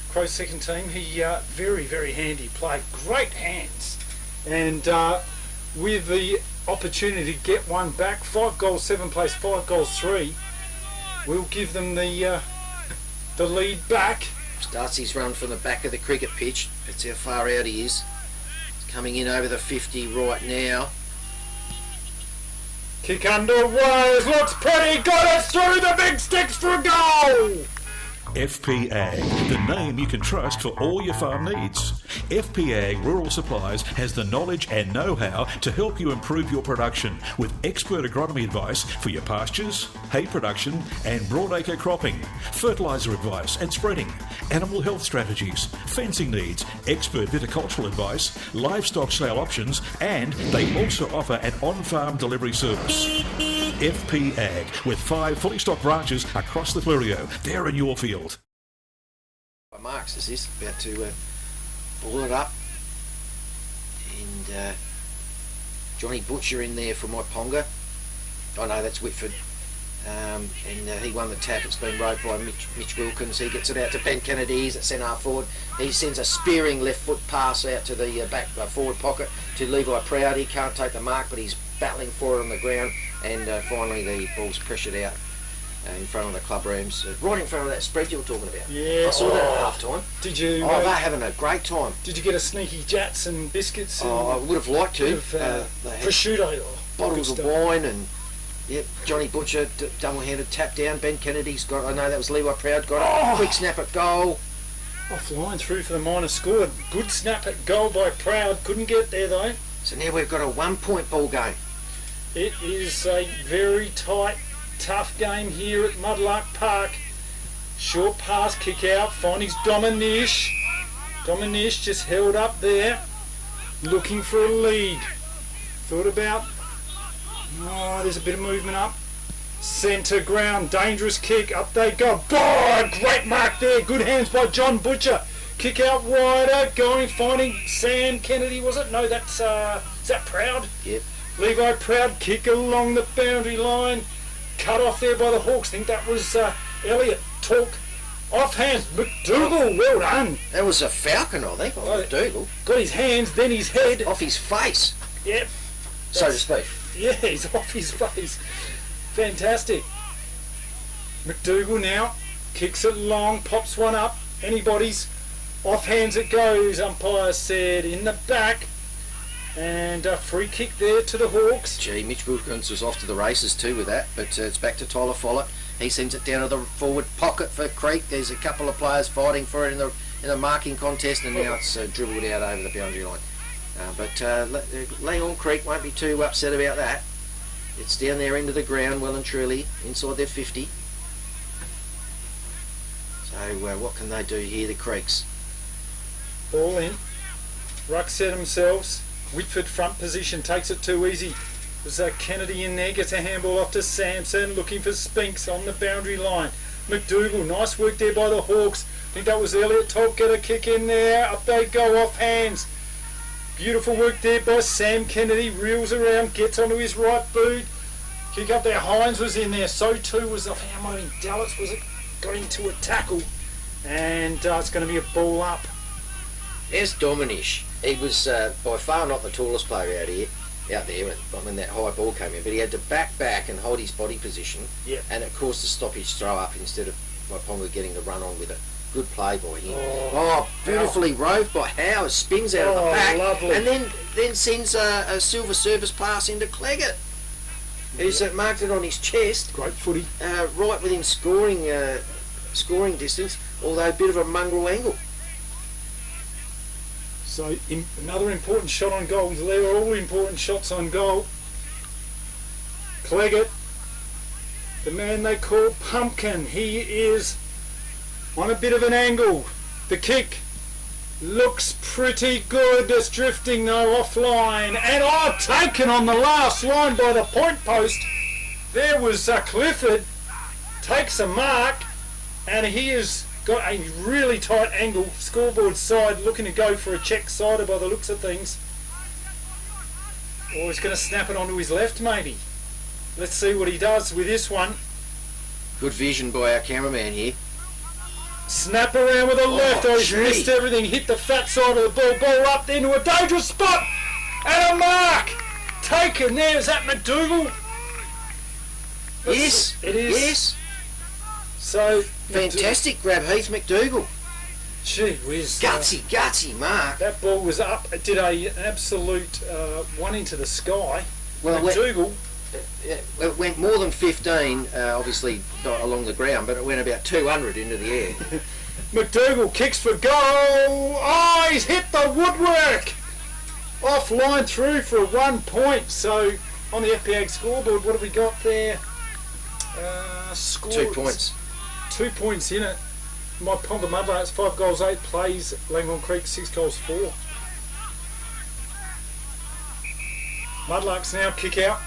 Crows second team. He very, very handy player. Great hands. And with the opportunity to get one back, 5 goals, 7 plays, 5 goals, 3, we'll give them the lead back. Starts his run from the back of the cricket pitch. That's how far out he is. He's coming in over the 50 right now. Kick under wires, looks pretty, got it through the big sticks for a goal! FP Ag, the name you can trust for all your farm needs. FP Ag Rural Supplies has the knowledge and know-how to help you improve your production with expert agronomy advice for your pastures, hay production and broadacre cropping, fertiliser advice and spreading, animal health strategies, fencing needs, expert viticultural advice, livestock sale options, and they also offer an on-farm delivery service. FP Ag, with 5 fully stocked branches across the Fleurieu. They're in your field. Marks is this, about to boil it up, and Johnny Butcher in there for Myponga. I know that's Whitford, and he won the tap. It's been rowed by Mitch Wilkins. He gets it out to Ben Kennedy. He's at centre half forward. He sends a spearing left foot pass out to the back forward pocket to Levi Proud. He can't take the mark, but he's battling for it on the ground, and finally the ball's pressured out in front of the club rooms, right in front of that spread you were talking about. Yeah. I saw that at half time. Did you? Oh, they're having a great time. Did you get a sneaky Jats and biscuits? And I would have liked to. They had prosciutto. Bottles of wine and Johnny Butcher double-handed tap down. Ben Kennedy's got. I know that was Levi Proud got a quick snap at goal. Offline through for the minor score. Good snap at goal by Proud. Couldn't get there though. So now we've got a 1-point ball game. It is a very tight, tough game here at Mudlark Park. Short pass, kick out, finding Dominish. Dominish just held up there, looking for a lead. Thought about, there's a bit of movement up. Centre ground, dangerous kick, up they go. Oh, great mark there, good hands by John Butcher. Kick out wider, going, finding Sam Kennedy, was it? No, is that Proud? Yep. Levi Proud, kick along the boundary line. Cut off there by the Hawks. I think that was Elliott. Talk off hands. McDougall, well done. That was a Falcon, I think. McDougall. Got his hands, then his head. Off his face. Yep. So to speak. Yeah, he's off his face. Fantastic. McDougall now kicks it long, pops one up. Anybody's. Off hands it goes, umpire said. In the back. And a free kick there to the Hawks. Gee, Mitch Wilkins was off to the races too with that, but it's back to Tyler Follett. He sends it down to the forward pocket for Creek. There's a couple of players fighting for it in a marking contest, and now it's dribbled out over the boundary line. But Langhorne Creek won't be too upset about that. It's down there into the ground, well and truly, inside their 50. So what can they do here, the Creeks? Ball in. Ruck set themselves. Whitford front position, takes it too easy. There's Kennedy in there, gets a handball off to Sampson, looking for Spinks on the boundary line. McDougall, nice work there by the Hawks. I think that was Elliott Talk, get a kick in there. Up they go, off hands. Beautiful work there by Sam Kennedy, reels around, gets onto his right boot. Kick up there, Hines was in there, so too was Dallas, was it? Got into a tackle. And it's going to be a ball up. There's Dominish. He was by far not the tallest player out there when that high ball came in, but he had to back and hold his body position, and it caused a stoppage throw up instead of Myponga getting the run on with it. Good play by him. Beautifully roved by Howe, spins out of the back, lovely. and then sends a silver service pass into Cleggett, who's marked it on his chest. Great footy. Right within scoring distance, although a bit of a mongrel angle. So another important shot on goal. They're all important shots on goal. Cleggett, the man they call Pumpkin, he is on a bit of an angle. The kick looks pretty good. It's drifting though offline, and taken on the last line by the point post. There was Clifford, takes a mark, and he is got a really tight angle, scoreboard side, looking to go for a check sider by the looks of things. Or he's going to snap it onto his left maybe. Let's see what he does with this one. Good vision by our cameraman here. Snap around with the left. He's missed everything. Hit the fat side of the ball. Ball up into a dangerous spot. And a mark. Taken there. Is that McDougall? Yes. It is. Yes. So fantastic grab, Heath McDougall. Gee whiz. Gutsy mark. That ball was up. It did an absolute one into the sky. Well, McDougall it went more than 15, obviously not along the ground, but it went about 200 into the air. McDougall kicks for goal. Oh, he's hit the woodwork. Offline through for 1 point. So on the FPAG scoreboard, what have we got there? Scores. 2 points. 2 points in it. Myponga Mudlarks 5 goals 8 plays. Langhorne Creek 6 goals 4. Mudlarks now kick out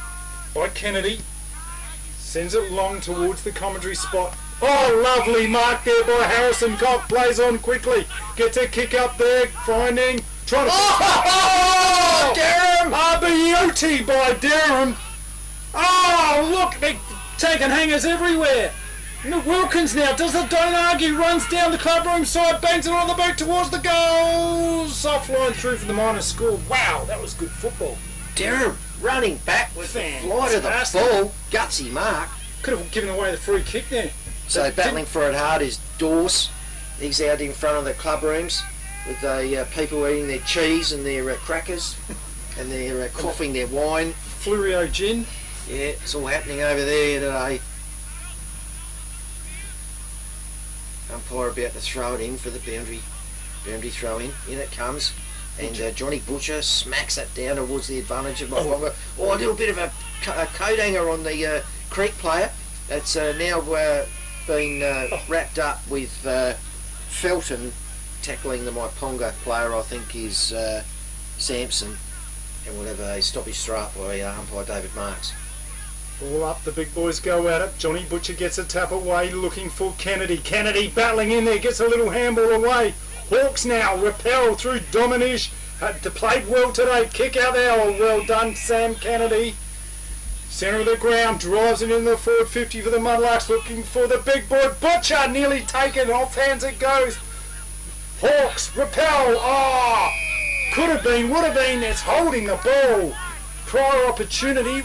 by Kennedy. Sends it long towards the commentary spot. Oh, lovely mark there by Harrison Cock. Plays on quickly. Gets a kick up there. Finding. Trying to. Oh, Durham! A beauty by Durham. Oh, look. They're taking hangers everywhere. Wilkins now does the don't argue. Runs down the clubroom side. Bangs it on the back towards the goals. Offline through for the minor score. Wow, that was good football. Durham running back with the flight of the ball. Gutsy mark. Could have given away the free kick there. So battling for it hard is Dorse. He's out in front of the club rooms with the people eating their cheese and their crackers and they're quaffing their wine. Fluorio gin. Yeah, it's all happening over there today. Umpire about to throw it in for the boundary throw in. In it comes. And Johnny Butcher smacks it down towards the advantage of Myponga. Oh, a little bit of a coat hanger on the Creek player. That's now been wrapped up with Felton tackling the Myponga player, I think is Sampson, and whatever a stoppage throw up by umpire David Marks. All up, the big boys go at it. Johnny Butcher gets a tap away, looking for Kennedy. Kennedy battling in there, gets a little handball away. Hawks now repel through Dominish. Played well today. Kick out there. Oh, well done, Sam Kennedy. Centre of the ground, drives it in the forward 50 for the Mudlarks, looking for the big boy. Butcher nearly taken, off hands it goes. Hawks, repel, could have been, would have been, it's holding the ball. Prior opportunity,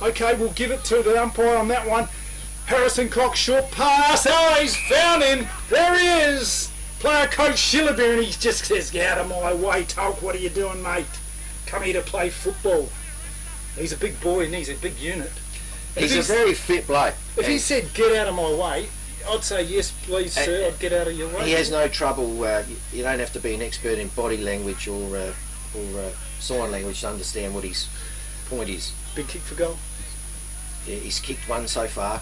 okay, we'll give it to the umpire on that one. Harrison Cox, short pass, he's found him, there he is. Player coach Shillabeer, and he just says, get out of my way, Tulk, what are you doing, mate? Come here to play football. He's a big boy and he's a big unit. He's a very fit bloke. If he said, get out of my way, I'd say, yes, please, sir, I'd get out of your way. He has no trouble. You don't have to be an expert in body language or sign language to understand what his point is. Big kick for goal. Yeah, he's kicked one so far.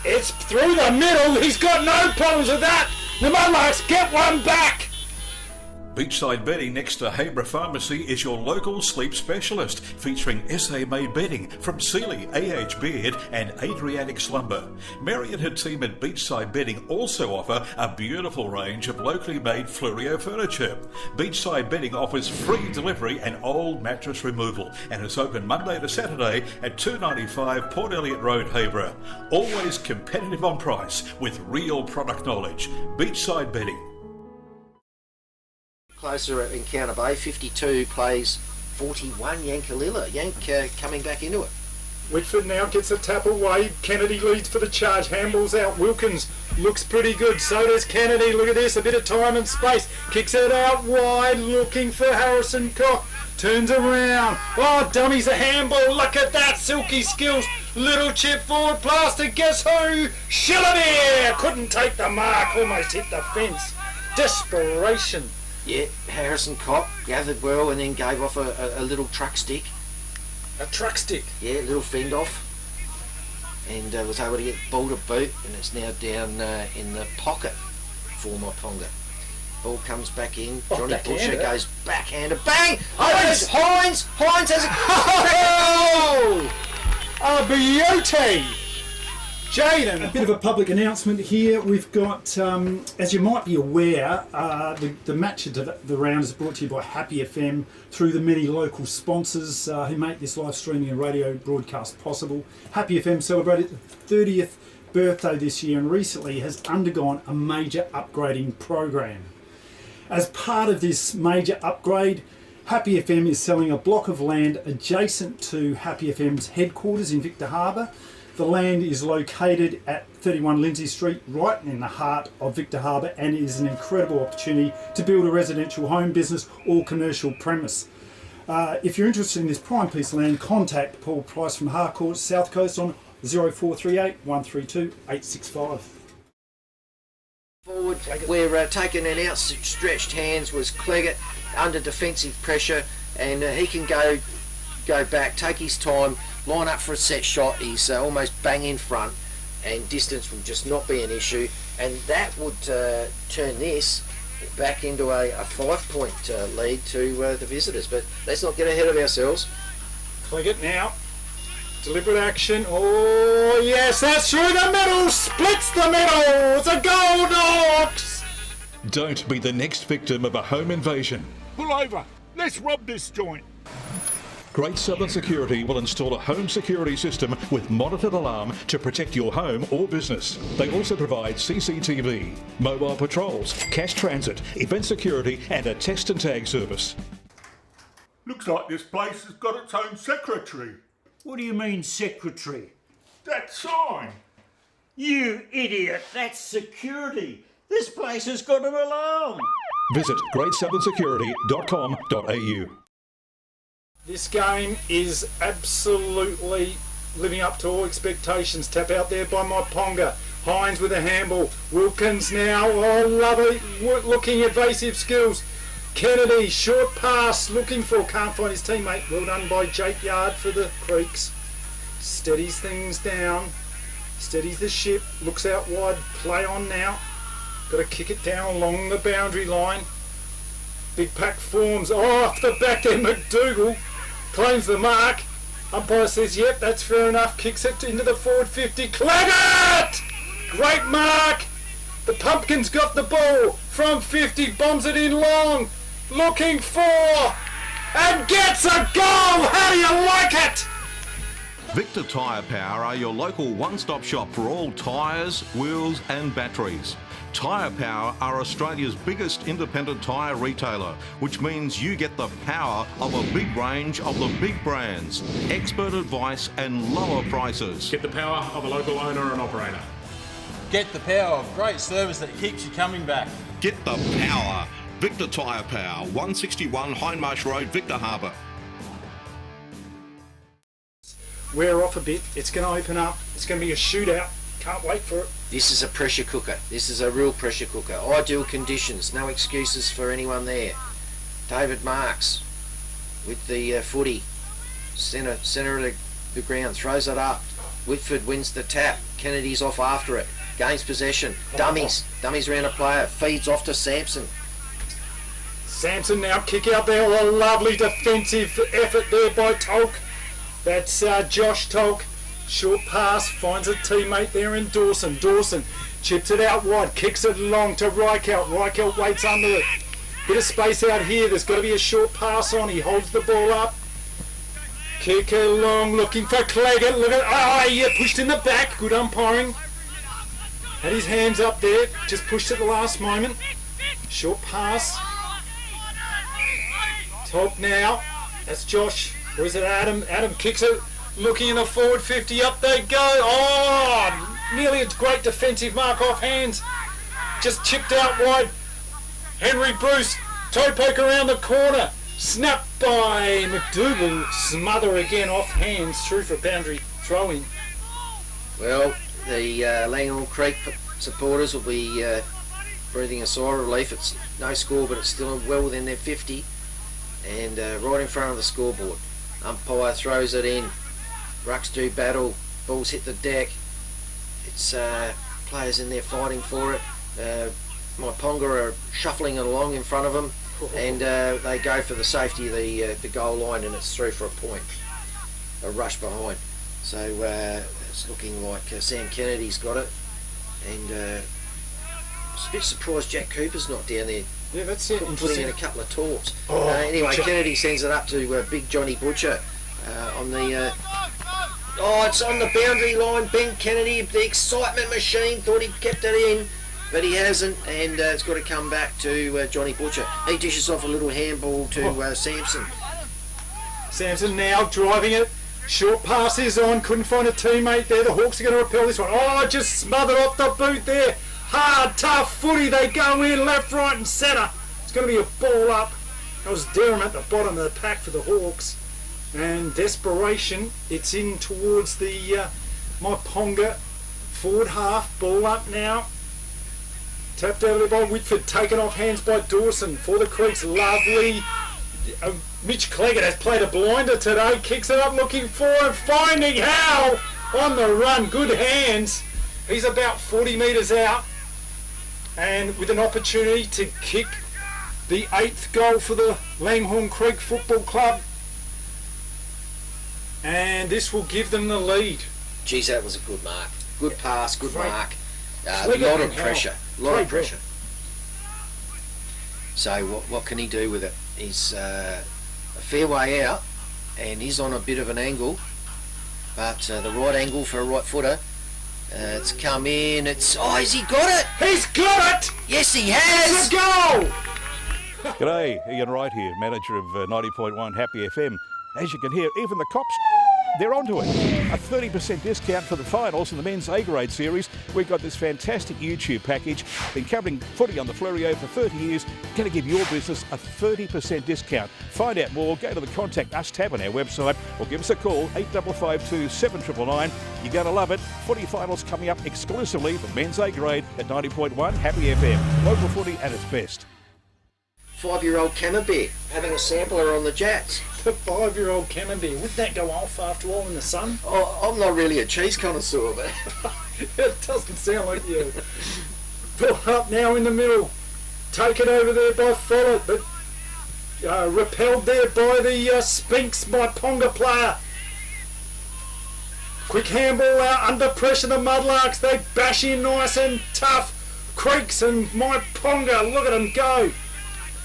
It's through the middle. He's got no problems with that. The Mudlarks get one back. Beachside Bedding next to Habra Pharmacy is your local sleep specialist, featuring SA-made bedding from Sealy, AH Beard and Adriatic Slumber. Mary and her team at Beachside Bedding also offer a beautiful range of locally made Fluorio furniture. Beachside Bedding offers free delivery and old mattress removal and is open Monday to Saturday at 295 Port Elliot Road, Habra. Always competitive on price with real product knowledge. Beachside Bedding. Closer at Encounter Bay, 52 plays 41, Yankalilla. Yank coming back into it. Whitford now gets a tap away. Kennedy leads for the charge. Handballs out. Wilkins looks pretty good. So does Kennedy. Look at this. A bit of time and space. Kicks it out wide. Looking for Harrison Cock. Turns around. Oh, dummies a handball. Look at that. Silky skills. Little chip forward. Plastic. Guess who? Shillabeer. Couldn't take the mark. Almost hit the fence. Desperation. Yeah, Harrison Cock gathered well and then gave off a little truck stick. A truck stick? Yeah, a little fend off. And was able to get ball to boot, and it's now down in the pocket for Myponga. Ball comes back in. Johnny Butcher goes backhander. Bang! Hines! Hines has a... Oh! A beauty! Jaden. A bit of a public announcement here. We've got, as you might be aware, the match of the round is brought to you by Happy FM through the many local sponsors who make this live streaming and radio broadcast possible. Happy FM celebrated the 30th birthday this year and recently has undergone a major upgrading program. As part of this major upgrade, Happy FM is selling a block of land adjacent to Happy FM's headquarters in Victor Harbour. The land is located at 31 Lindsay Street, right in the heart of Victor Harbour, and is an incredible opportunity to build a residential home, business or commercial premise. If you're interested in this prime piece of land, contact Paul Price from Harcourt South Coast on 0438 132 865. Forward, we're taking an outstretched hands was Cleggett under defensive pressure, and he can go back, take his time, line up for a set shot. He's almost bang in front, and distance will just not be an issue, and that would turn this back into a 5-point lead to the visitors. But let's not get ahead of ourselves. Cleggett now. Deliberate action. Oh, yes, that's through the middle. Splits the middle. It's a goal, Dogs. Don't be the next victim of a home invasion. Pull over. Let's rob this joint. Great Southern Security will install a home security system with monitored alarm to protect your home or business. They also provide CCTV, mobile patrols, cash transit, event security and a text and tag service. Looks like this place has got its own secretary. What do you mean, secretary? That sign. You idiot, that's security. This place has got an alarm. Visit greatsouthern.security.com.au. This game is absolutely living up to all expectations. Tap out there by Myponga. Hines with a handball. Wilkins now. Oh, lovely looking evasive skills. Kennedy, short pass, looking for, can't find his teammate. Well done by Jake Yard for the Creeks. Steadies things down, steadies the ship, looks out wide, play on now. Got to kick it down along the boundary line. Big pack forms, off the back there, McDougall claims the mark. Umpire says, yep, that's fair enough, kicks it into the forward 50. Cleggett! Great mark! The Pumpkins got the ball from 50, bombs it in long. Looking for, and gets a goal! How do you like it? Victor Tyre Power are your local one-stop shop for all tyres, wheels and batteries. Tyre Power are Australia's biggest independent tyre retailer, which means you get the power of a big range of the big brands, expert advice and lower prices. Get the power of a local owner and operator. Get the power of great service that keeps you coming back. Get the power. Victor Tyre Power, 161 Hindmarsh Road, Victor Harbour. We're off a bit. It's going to open up. It's going to be a shootout. Can't wait for it. This is a pressure cooker. This is a real pressure cooker. Ideal conditions. No excuses for anyone there. David Marks with the footy. Centre of the ground. Throws it up. Whitford wins the tap. Kennedy's off after it. Gains possession. Dummies around a player. Feeds off to Sampson. Sampson now kick out there. Oh, a lovely defensive effort there by Tolk. That's Josh Tolk. Short pass, finds a teammate there in Dawson. Dawson chips it out wide, kicks it long to Reichelt. Reichelt waits under it. Bit of space out here. There's got to be a short pass on. He holds the ball up. Kick it long, looking for Cleggett. Look at, yeah, pushed in the back. Good umpiring. Had his hands up there. Just pushed at the last moment. Short pass. Tolk now. That's Josh. Or is it Adam? Adam kicks it. Looking in the forward 50. Up they go. Oh, nearly a great defensive mark off hands. Just chipped out wide. Henry Bruce. Toe poke around the corner. Snapped by McDougall. Smother again off hands. Through for boundary throw-in. Well, the Langhorne Creek supporters will be breathing a sigh of relief. It's no score, but it's still well within their 50. And right in front of the scoreboard. Umpire throws it in. Rucks do battle. Balls hit the deck. It's players in there fighting for it. Myponga are shuffling it along in front of them. And they go for the safety of the goal line, and it's through for a point. A rush behind. So it's looking like Sam Kennedy's got it. And I was a bit surprised Jack Cooper's not down there. Yeah, that's it. Putting in a couple of taunts. Oh, anyway, Kennedy sends it up to Big Johnny Butcher on the... it's on the boundary line. Ben Kennedy, the excitement machine, thought he kept it in, but he hasn't, and it's got to come back to Johnny Butcher. He dishes off a little handball to Sampson. Sampson now driving it. Short pass is on. Couldn't find a teammate there. The Hawks are going to repel this one. Oh, just smothered off the boot there. Hard, tough footy. They go in left, right and centre. It's going to be a ball up. That was Durham at the bottom of the pack for the Hawks. And desperation, it's in towards the Myponga forward half. Ball up now. Tapped out by Whitford, taken off hands by Dawson for the Creeks. Lovely. Mitch Cleggett has played a blinder today. Kicks it up, looking for it, finding Howe on the run. Good hands. He's about 40 metres out, and with an opportunity to kick the 8th goal for the Langhorne Creek Football Club. And this will give them the lead. Geez, that was a good mark. Good pass, good mark. A Cleggett lot of and pressure. A lot of pressure. So what can he do with it? He's a fair way out, and he's on a bit of an angle, but the right angle for a right footer. It's come in. Has he got it? He's got it! Yes, he has! Let's go! G'day, Ian Wright here, manager of 90.1 Happy FM. As you can hear, even the cops, they're onto it. A 30% discount for the finals in the men's A-grade series. We've got this fantastic YouTube package. Been covering footy on the Fleurieu for 30 years. Going to give your business a 30% discount. Find out more, go to the Contact Us tab on our website or give us a call, 8552 7999. You're going to love it. Footy finals coming up exclusively for men's A-grade at 90.1 Happy FM. Local footy at its best. 5-year-old Camembert having a sampler on the Jats. The 5-year-old Camembert. Wouldn't that go off after all in the sun? Oh, I'm not really a cheese connoisseur, but it doesn't sound like you. Brought up now in the middle. Taken over there by Follett, but repelled there by the Spinks Myponga player. Quick handball out under pressure. The Mudlarks, they bash in nice and tough. Creeks and Myponga, look at them go.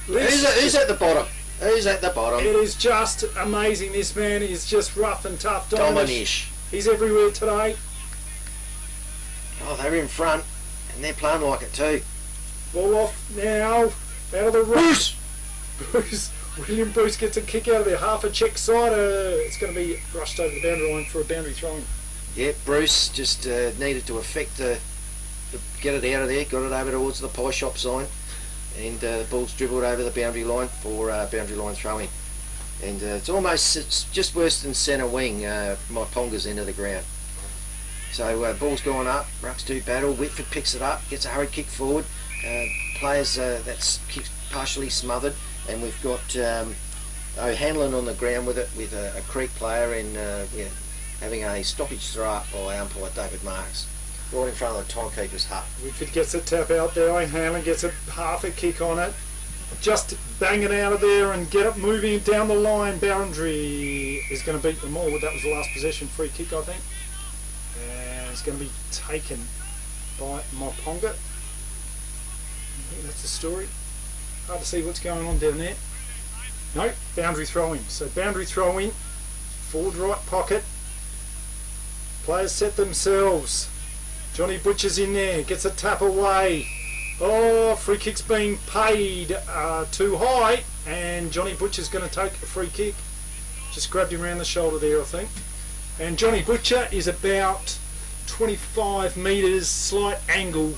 Who's at the bottom? Who's at the bottom? It is just amazing. This man is just rough and tough. Dominish. He's everywhere today. Oh, they're in front, and they're playing like it too. Ball off now. Out of the Bruce. William Bruce gets a kick out of there. Half a check side. It's going to be rushed over the boundary line for a boundary throw-in. Yeah, Bruce just needed to effect get it out of there. Got it over towards the pie shop sign. And the ball's dribbled over the boundary line for boundary line throwing. And it's just worse than centre wing, Myponga's end of the ground. So ball's gone up, rucks to battle, Whitford picks it up, gets a hurried kick forward. Players, that's kick partially smothered, and we've got O'Hanlon on the ground with it, with a Creek player, and having a stoppage throw up by umpire David Marks. Right in front of the timekeeper's hut. Whitford gets a tap out there. O'Hanlon gets a half a kick on it. Just bang it out of there and get it moving down the line. Boundary is going to beat them all. That was the last possession, free kick, I think. And it's going to be taken by Myponga. I think that's the story. Hard to see what's going on down there. No, boundary throwing. So boundary throwing, forward right pocket. Players set themselves. Johnny Butcher's in there, gets a tap away. Oh, free kick's being paid too high, and Johnny Butcher's going to take a free kick. Just grabbed him around the shoulder there, I think. And Johnny Butcher is about 25 metres, slight angle,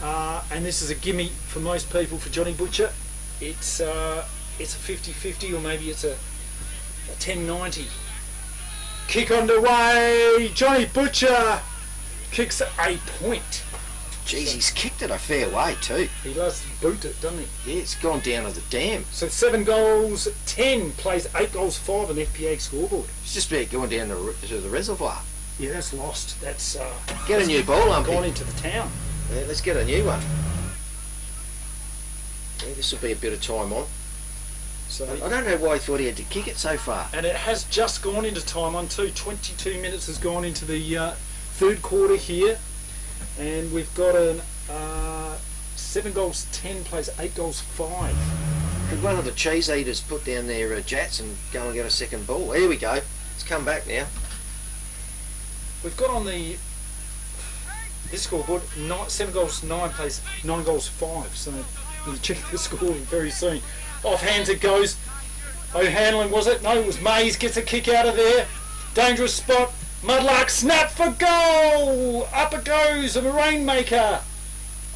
and this is a gimme for most people for Johnny Butcher. It's a 50-50, or maybe it's a 10-90. Kick underway, Johnny Butcher kicks a point. Jeez, he's kicked it a fair way too. He does boot it, doesn't he? Yeah, it's gone down to the dam. So 7 goals, 10 plays 8 goals, 5 on the FPA scoreboard. It's just about going down to the reservoir. Yeah, that's lost. That's get a new ball umpy. Gone into the town. Yeah, let's get a new one. Yeah, this will be a bit of time on. So I don't know why he thought he had to kick it so far. And it has just gone into time on too. 22 minutes has gone into the third quarter here, and we've got an 7 goals 10 plays 8 goals 5. Could one of the cheese eaters put down their jats and go and get a second ball? Here we go. It's come back now. We've got on this scoreboard 7 goals 9 plays 9 goals 5. So we'll check the score very soon. Off hands it goes. O'Hanlon was it? No, it was Mays. Gets a kick out of there. Dangerous spot. Mudlark snap for goal! Up it goes, a rainmaker.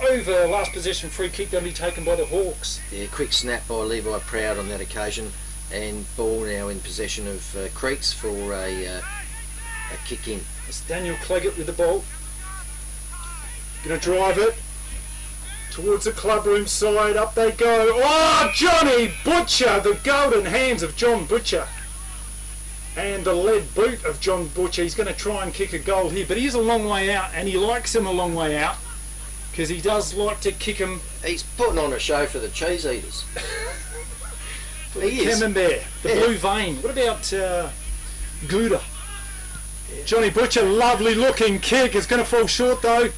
over. Last possession free kick going to be taken by the Hawks. Yeah, quick snap by Levi Proud on that occasion, and ball now in possession of Creeks for a kick in. It's Daniel Cleggett with the ball. Going to drive it towards the clubroom side. Up they go. Oh, Johnny Butcher! The golden hands of John Butcher. And the lead boot of John Butcher. He's going to try and kick a goal here, but he's a long way out, and he likes him a long way out because he does like to kick him. He's putting on a show for the cheese eaters. He is. Camembert, the blue vein. What about Gouda? Johnny Butcher, lovely looking kick. It's going to fall short though.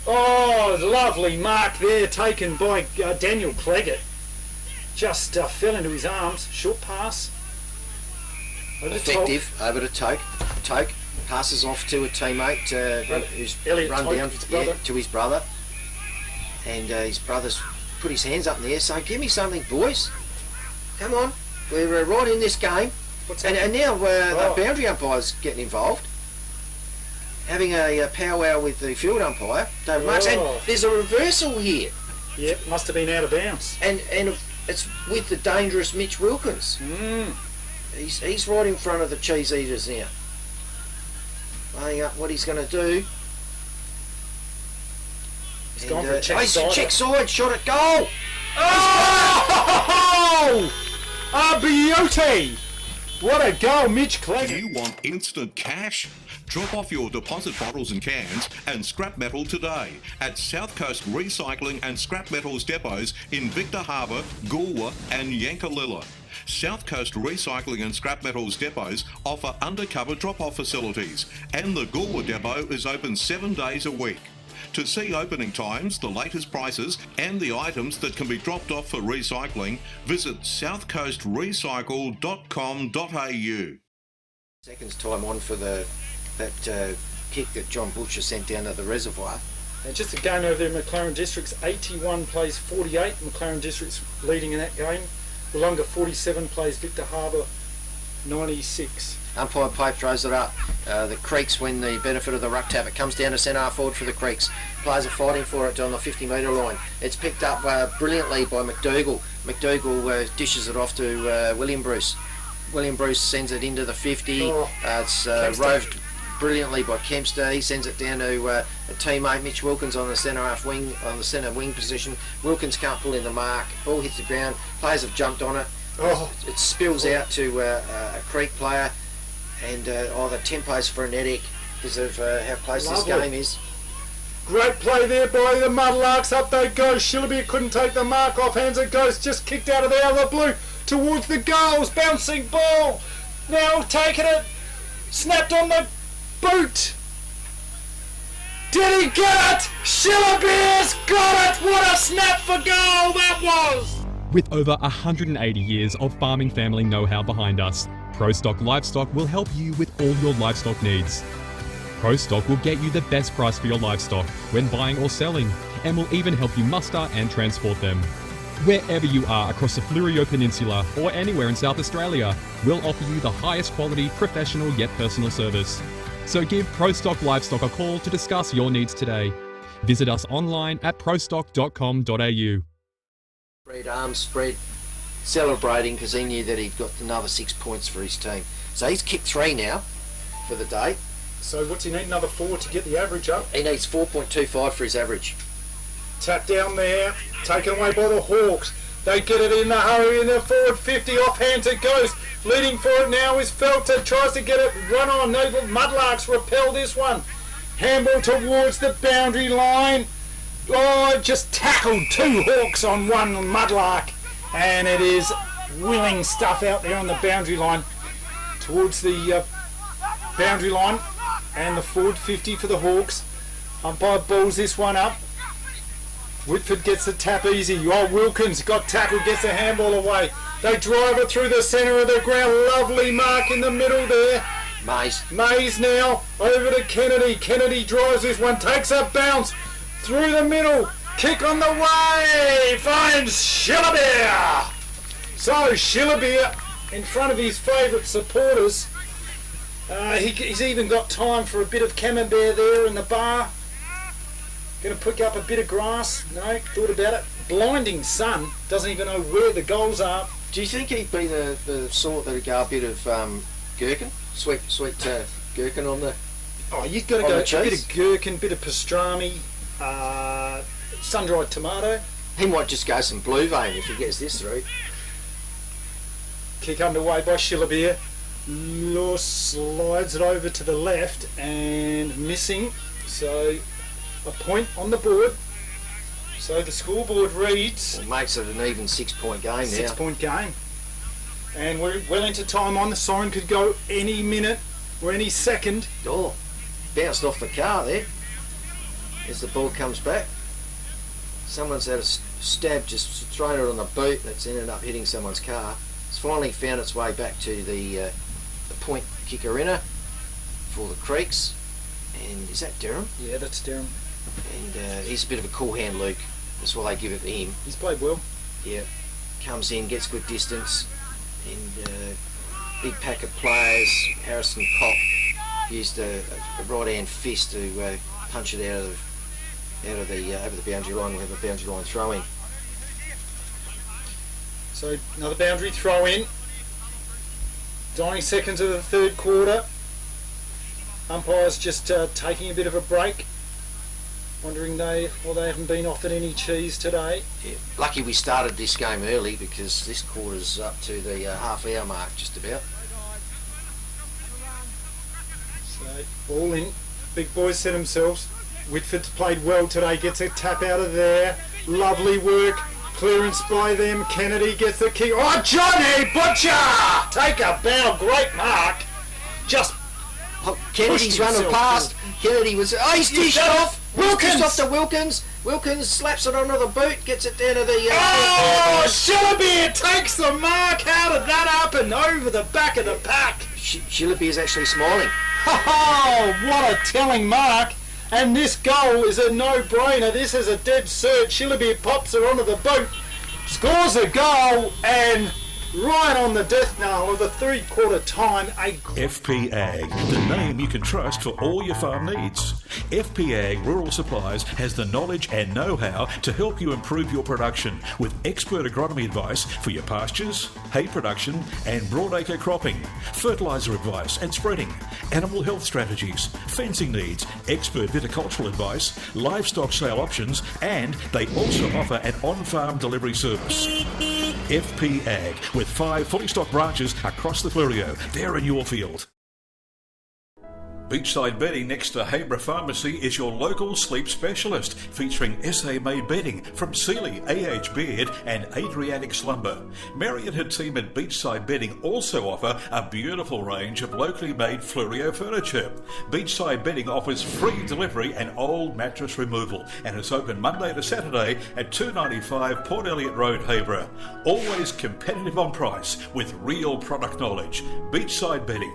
Oh, lovely mark there taken by Daniel Cleggett. Just fell into his arms. Short pass. Effective over to Toke. Toke passes off to a teammate who's run down to his brother. And his brother's put his hands up in the air saying, give me something, boys. Come on. We're right in this game. And now the boundary umpire's getting involved. Having a powwow with the field umpire, David Marks. And there's a reversal here. Yep, must have been out of bounds. And it's with the dangerous Mitch Wilkins. He's right in front of the cheese eaters now. Weighing up what he's going to do. He's gone for a check side, shot at goal. Oh! A beauty! What a goal, Mitch Cleggett. Do you want instant cash? Drop off your deposit bottles and cans and scrap metal today at South Coast Recycling and Scrap Metals depots in Victor Harbour, Goolwa and Yankalilla. South Coast Recycling and Scrap Metals depots offer undercover drop-off facilities, and the Goolwa depot is open 7 days a week. To see opening times, the latest prices and the items that can be dropped off for recycling, visit southcoastrecycle.com.au. Seconds time on for that kick that John Butcher sent down to the reservoir. And just a game over there in McLaren Districts, 81 plays 48. McLaren Districts leading in that game. Wollonga 47 plays Victor Harbour 96. Umpire Pope throws it up. The Creeks win the benefit of the ruck tap. It comes down to centre half forward for the Creeks. Players are fighting for it on the 50-metre line. It's picked up brilliantly by McDougall. McDougall dishes it off to William Bruce. William Bruce sends it into the 50. It's roved brilliantly by Kempster. He sends it down to a teammate, Mitch Wilkins, on the centre half wing, on the centre wing position. Wilkins can't pull in the mark. Ball hits the ground. Players have jumped on it. It spills out to a Creek player. And the tempo's frenetic because of how close this game is. Great play there by the Mudlarks. Up they go. Shillabee couldn't take the mark off hands. It goes just kicked out of the other blue towards the goals. Bouncing ball. Now taking it. Snapped on the boot. Did he get it? Shillabee's got it. What a snap for goal that was. With over 180 years of farming family know-how behind us, ProStock Livestock will help you with all your livestock needs. ProStock will get you the best price for your livestock when buying or selling, and will even help you muster and transport them. Wherever you are across the Fleurieu Peninsula or anywhere in South Australia, we'll offer you the highest quality, professional yet personal service. So give ProStock Livestock a call to discuss your needs today. Visit us online at prostock.com.au. Spread arms spread, celebrating because he knew that he'd got another 6 points for his team. So he's kicked 3 now for the day. So what's he need? Another 4 to get the average up? He needs 4.25 for his average. Tap down there, taken away by the Hawks. They get it in a hurry in the forward 50, off hands it goes. Leading for it now is Felter, tries to get it, run on. No, Mudlarks repel this one. Handball towards the boundary line. Oh, just tackled 2 Hawks on 1 Mudlark. And it is willing stuff out there on the boundary line towards the boundary line. And the forward 50 for the Hawks. Umpire balls this one up. Whitford gets the tap easy. Oh, Wilkins got tackled, gets the handball away. They drive it through the centre of the ground. Lovely mark in the middle there. Mays now over to Kennedy. Kennedy drives this one, takes a bounce through the middle. Kick on the way. Finds Shillabee. So Shillabee in front of his favourite supporters. He's even got time for a bit of camembert there in the bar. Going to pick up a bit of grass. No, thought about it. Blinding sun. Doesn't even know where the goals are. Do you think he'd be the sort that'd go a bit of gherkin? Sweet gherkin on the... Oh, you've got to go a bit of gherkin, bit of pastrami, sun-dried tomato. He might just go some blue vein if he gets this through. Kick underway by Shillabeer. Lure slides it over to the left and missing. So a point on the board. So the scoreboard reads... Well, makes it an even 6-point game now. 6-point game. And we're well into time on. The siren could go any minute or any second. Oh, bounced off the car there as the ball comes back. Someone's had a stab, just thrown it on the boot that's ended up hitting someone's car. It's finally found its way back to the point kick arena for the Creeks. And is that Durham? Yeah, that's Durham. And he's a bit of a cool hand, Luke. That's why they give it to him. He's played well. Yeah. Comes in, gets good distance, and big pack of players. Harrison Copp used a right hand fist to punch it out of the over the boundary line. We have a boundary line throw in. So another boundary throw in. Dying seconds of the third quarter. Umpires just taking a bit of a break. Wondering they haven't been offered any cheese today. Yeah. Lucky we started this game early because this quarter's up to the half-hour mark just about. So ball in. Big boys set themselves. Whitford's played well today. Gets a tap out of there. Lovely work. Clearance by them. Kennedy gets the kick. Oh, Johnny Butcher! Take a bow. Great mark. Just Kennedy's running past. Kennedy was... Oh, he's dished off. Wilkins! Off to Wilkins. Wilkins slaps it onto the boot, gets it down to the... oh, Shillabeer takes the mark out of that up and over the back of the pack. Shillabeer's actually smiling. Oh, what a telling mark. And this goal is a no-brainer. This is a dead cert. Shillabeer pops it onto the boot, scores a goal, and right on the death knell of the three-quarter time. FP Ag, the name you can trust for all your farm needs. FP Ag Rural Supplies has the knowledge and know-how to help you improve your production with expert agronomy advice for your pastures, hay production and broadacre cropping, fertiliser advice and spreading, animal health strategies, fencing needs, expert viticultural advice, livestock sale options, and they also offer an on-farm delivery service. FP Ag, with 5 fully stocked branches across the Fleurieu. They're in your field. Beachside Bedding next to Habra Pharmacy is your local sleep specialist, featuring SA-made bedding from Sealy, AH Beard and Adriatic Slumber. Mary and her team at Beachside Bedding also offer a beautiful range of locally made Fleurieu furniture. Beachside Bedding offers free delivery and old mattress removal, and it's open Monday to Saturday at 295 Port Elliot Road, Habra. Always competitive on price with real product knowledge. Beachside Bedding.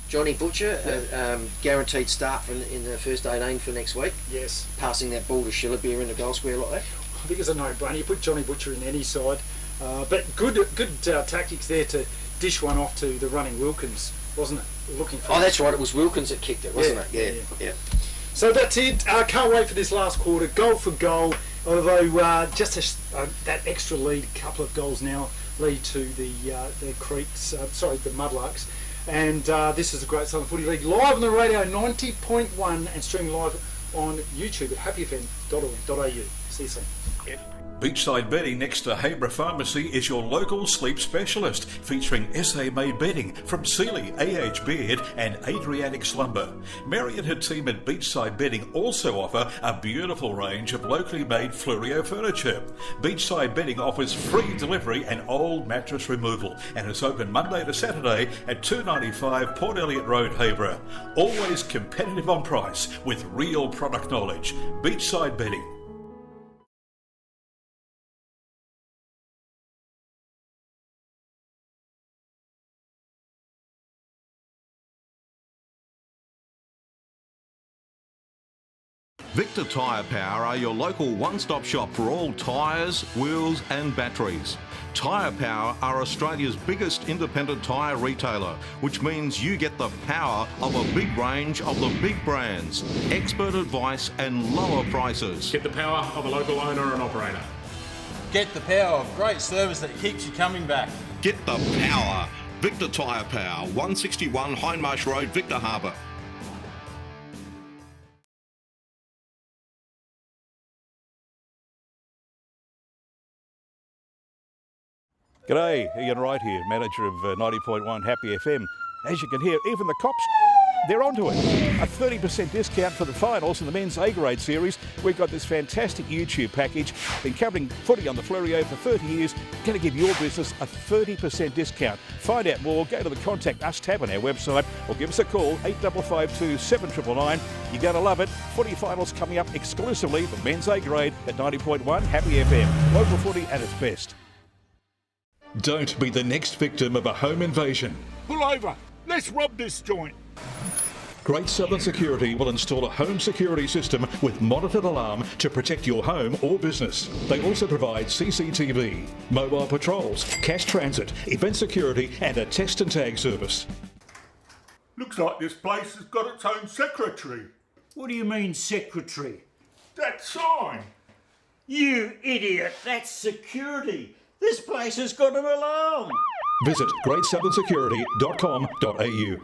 Johnny Butcher, guaranteed start in the first 18 for next week. Yes. Passing that ball to Shillabeer in the goal square like that. I think it's a no-brainer. You put Johnny Butcher in any side. But good tactics there to dish one off to the running Wilkins, wasn't it? Looking for that's right. It was Wilkins that kicked it, wasn't it? Yeah. So that's it. Can't wait for this last quarter. Goal for goal. Although just that extra lead, a couple of goals now lead to the Creeks. The Mudlarks. And this is the Great Southern Footy League live on the radio 90.1 and streaming live on YouTube at happyfm.org.au. See you soon. Beachside Bedding next to Habra Pharmacy is your local sleep specialist, featuring SA-made bedding from Sealy, AH Beard and Adriatic Slumber. Mary and her team at Beachside Bedding also offer a beautiful range of locally made Fleurieu furniture. Beachside Bedding offers free delivery and old mattress removal, and it's open Monday to Saturday at 295 Port Elliot Road, Habra. Always competitive on price with real product knowledge. Beachside Bedding. Victor Tyre Power are your local one-stop shop for all tyres, wheels and batteries. Tyre Power are Australia's biggest independent tyre retailer, which means you get the power of a big range of the big brands, expert advice and lower prices. Get the power of a local owner and operator. Get the power of great service that keeps you coming back. Get the power. Victor Tyre Power, 161 Hindmarsh Road, Victor Harbour. G'day, Ian Wright here, manager of 90.1 Happy FM. As you can hear, even the cops, they're onto it. A 30% discount for the finals in the men's A-grade series. We've got this fantastic YouTube package. Been covering footy on the Fleurieu for 30 years. Going to give your business a 30% discount. Find out more, go to the Contact Us tab on our website or give us a call, 8552 7999. You're going to love it. Footy finals coming up exclusively for men's A-grade at 90.1 Happy FM. Local footy at its best. Don't be the next victim of a home invasion. Pull over. Let's rob this joint. Great Southern Security will install a home security system with monitored alarm to protect your home or business. They also provide CCTV, mobile patrols, cash transit, event security and a test and tag service. Looks like this place has got its own secretary. What do you mean, secretary? That sign. You idiot, that's security. This place has got an alarm. Visit greatsouthern.security.com.au.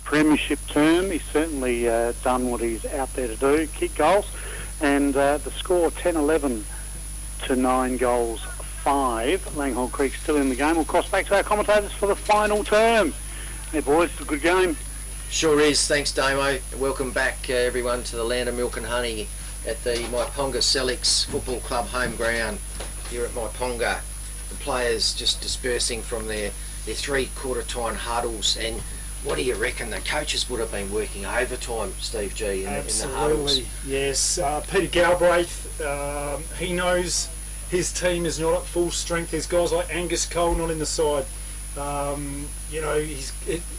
Premiership term, he's certainly done what he's out there to do, kick goals, and the score 10-11 to 9 goals 5. Langhorne Creek still in the game. We'll cross back to our commentators for the final term. Hey boys, it's a good game. Sure is. Thanks, Damo. Welcome back, everyone, to the land of milk and honey at the Myponga Sellicks Football Club home ground here at Myponga. The players just dispersing from their 3 quarter-time huddles. And what do you reckon? The coaches would have been working overtime, Steve G, in the huddles. Absolutely, yes. Peter Galbraith, he knows his team is not at full strength. There's guys like Angus Cole not in the side.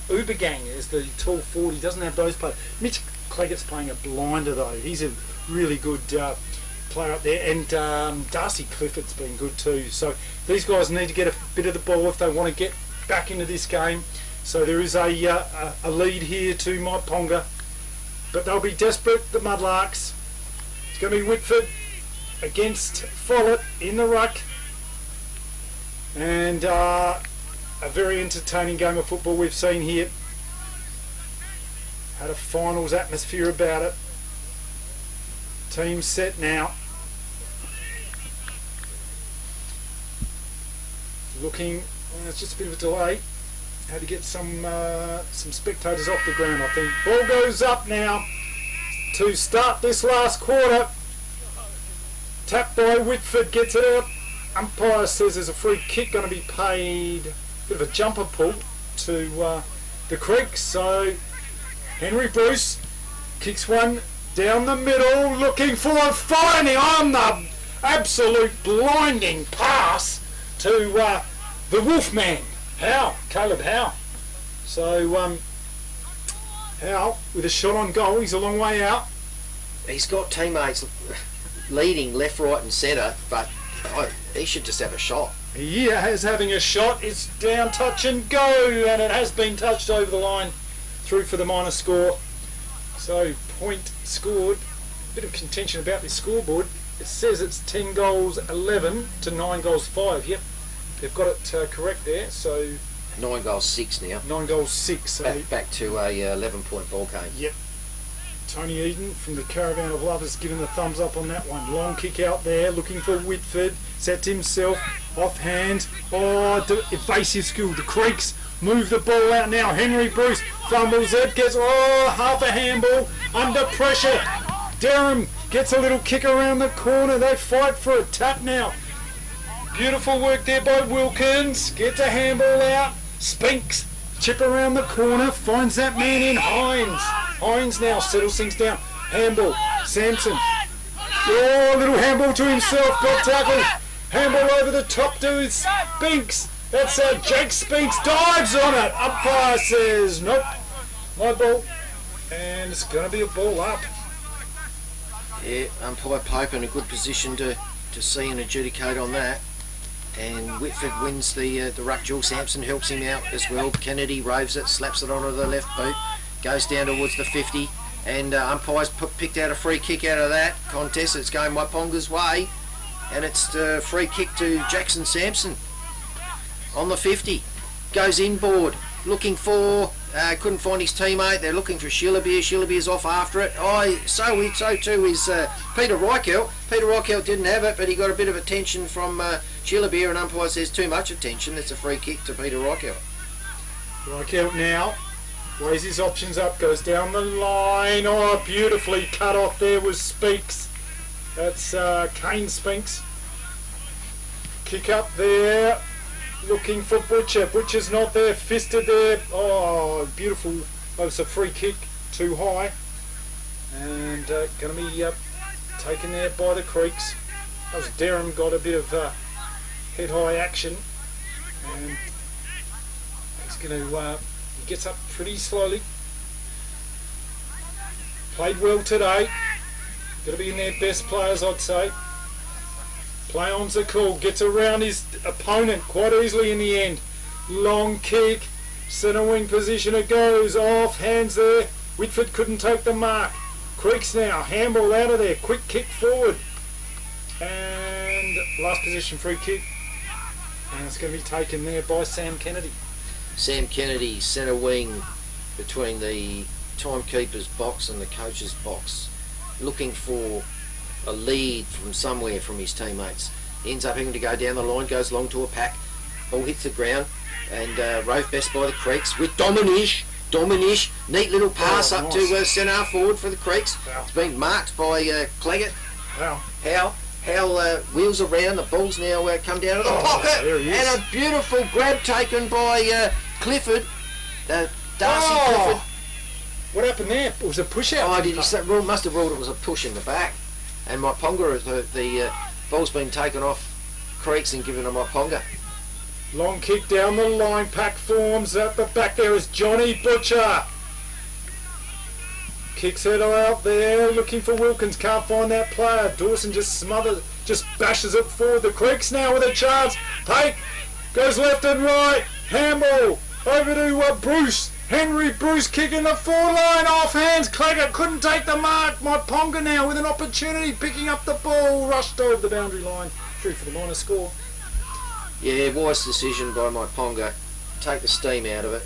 Ubergang is the tall forward. He doesn't have those players. Mitch Cleggett's playing a blinder though. He's a really good player up there, and Darcy Clifford's been good too. So these guys need to get a bit of the ball if they want to get back into this game. So there is a lead here to Myponga, but they'll be desperate. The Mudlarks. It's going to be Whitford against Follett in the ruck, and a very entertaining game of football we've seen here. Had a finals atmosphere about it. Team set now. Looking, it's just a bit of a delay. Had to get some spectators off the ground, I think. Ball goes up now to start this last quarter. Tap by Whitford, gets it out. Umpire says there's a free kick going to be paid. Bit of a jumper pull to the Creek. So Henry Bruce kicks one down the middle, looking for a finding on the absolute blinding pass to the Wolfman. Caleb Howe. So Howe with a shot on goal. He's a long way out. He's got teammates leading left, right and centre, but he should just have a shot. He is having a shot. It's down, touch and go, and it has been touched over the line, through for the minor score. So point scored. Bit of contention about this scoreboard. It says it's 10 goals 11 to 9 goals 5. Yep, they've got it correct there. So 9 goals 6 now. 9 goals 6. So back to a 11-point ball game. Yep. Tony Eden from the Caravan of Love has given the thumbs up on that one. Long kick out there, looking for Whitford. Set himself, offhand. Evasive skill. The Creeks move the ball out now. Henry Bruce fumbles it, gets half a handball under pressure. Durham gets a little kick around the corner. They fight for a tap now. Beautiful work there by Wilkins. Gets a handball out. Spinks. Chip around the corner. Finds that man in Hines. Hines now settles things down. Handball. Sampson. Little handball to himself. Got tackled. Handball over the top to Spinks. That's Jake Spinks dives on it. Umpire says, nope, my ball. And it's going to be a ball up. Yeah, umpire Pope in a good position to see and adjudicate on that. And Whitford wins the ruck duel. Sampson helps him out as well. Kennedy roves it, slaps it onto the left boot, goes down towards the 50. And umpires picked out a free kick out of that contest. It's going Myponga's way. And it's the free kick to Jackson Sampson on the 50. Goes inboard, looking for, couldn't find his teammate. They're looking for Shillabeer. Shillabeer's off after it. So too is Peter Reichelt. Peter Reichelt didn't have it, but he got a bit of attention from Shillabeer, and umpire says too much attention. It's a free kick to Peter Reichelt. Reichelt now weighs his options up, goes down the line. Oh, beautifully cut off there was Speaks. That's Kane Spinks. Kick up there. Looking for Butcher. Butcher's not there. Fisted there. Oh, beautiful. Oh, it's a free kick. Too high. And going to be taken there by the Creeks. As Derham got a bit of head-high action. And he's going to... he gets up pretty slowly. Played well today. Got to be in their best players, I'd say. Play on's the call. Gets around his opponent quite easily in the end. Long kick. Centre wing position it goes. Off. Hands there. Whitford couldn't take the mark. Creeks now. Handball out of there. Quick kick forward. And last position free kick. And it's going to be taken there by Sam Kennedy. Sam Kennedy, centre wing between the timekeeper's box and the coach's box, looking for a lead from somewhere from his teammates. He ends up having to go down the line, goes long to a pack, ball hits the ground, and rove best by the Creeks with Dominish, neat little pass up to centre half forward for the Creeks. Wow. It's been marked by Claggett. Wow. Howell wheels around, the ball's now come down to the pocket, and a beautiful grab taken by Clifford, Darcy Clifford. What happened there? It was a push out. He must have ruled it was a push in the back. And Myponga, the ball's been taken off Creeks and given to Myponga. Long kick down the line, pack forms up the back there is Johnny Butcher. Kicks it out there, looking for Wilkins, can't find that player. Dawson just bashes it forward. The Creeks now with a chance. Pake goes left and right. Handball over to Bruce. Henry Bruce kicking the forward line off hands. Claggett couldn't take the mark. Myponga now with an opportunity, picking up the ball, rushed over the boundary line, through for the minor score. Yeah, wise decision by Myponga. Take the steam out of it.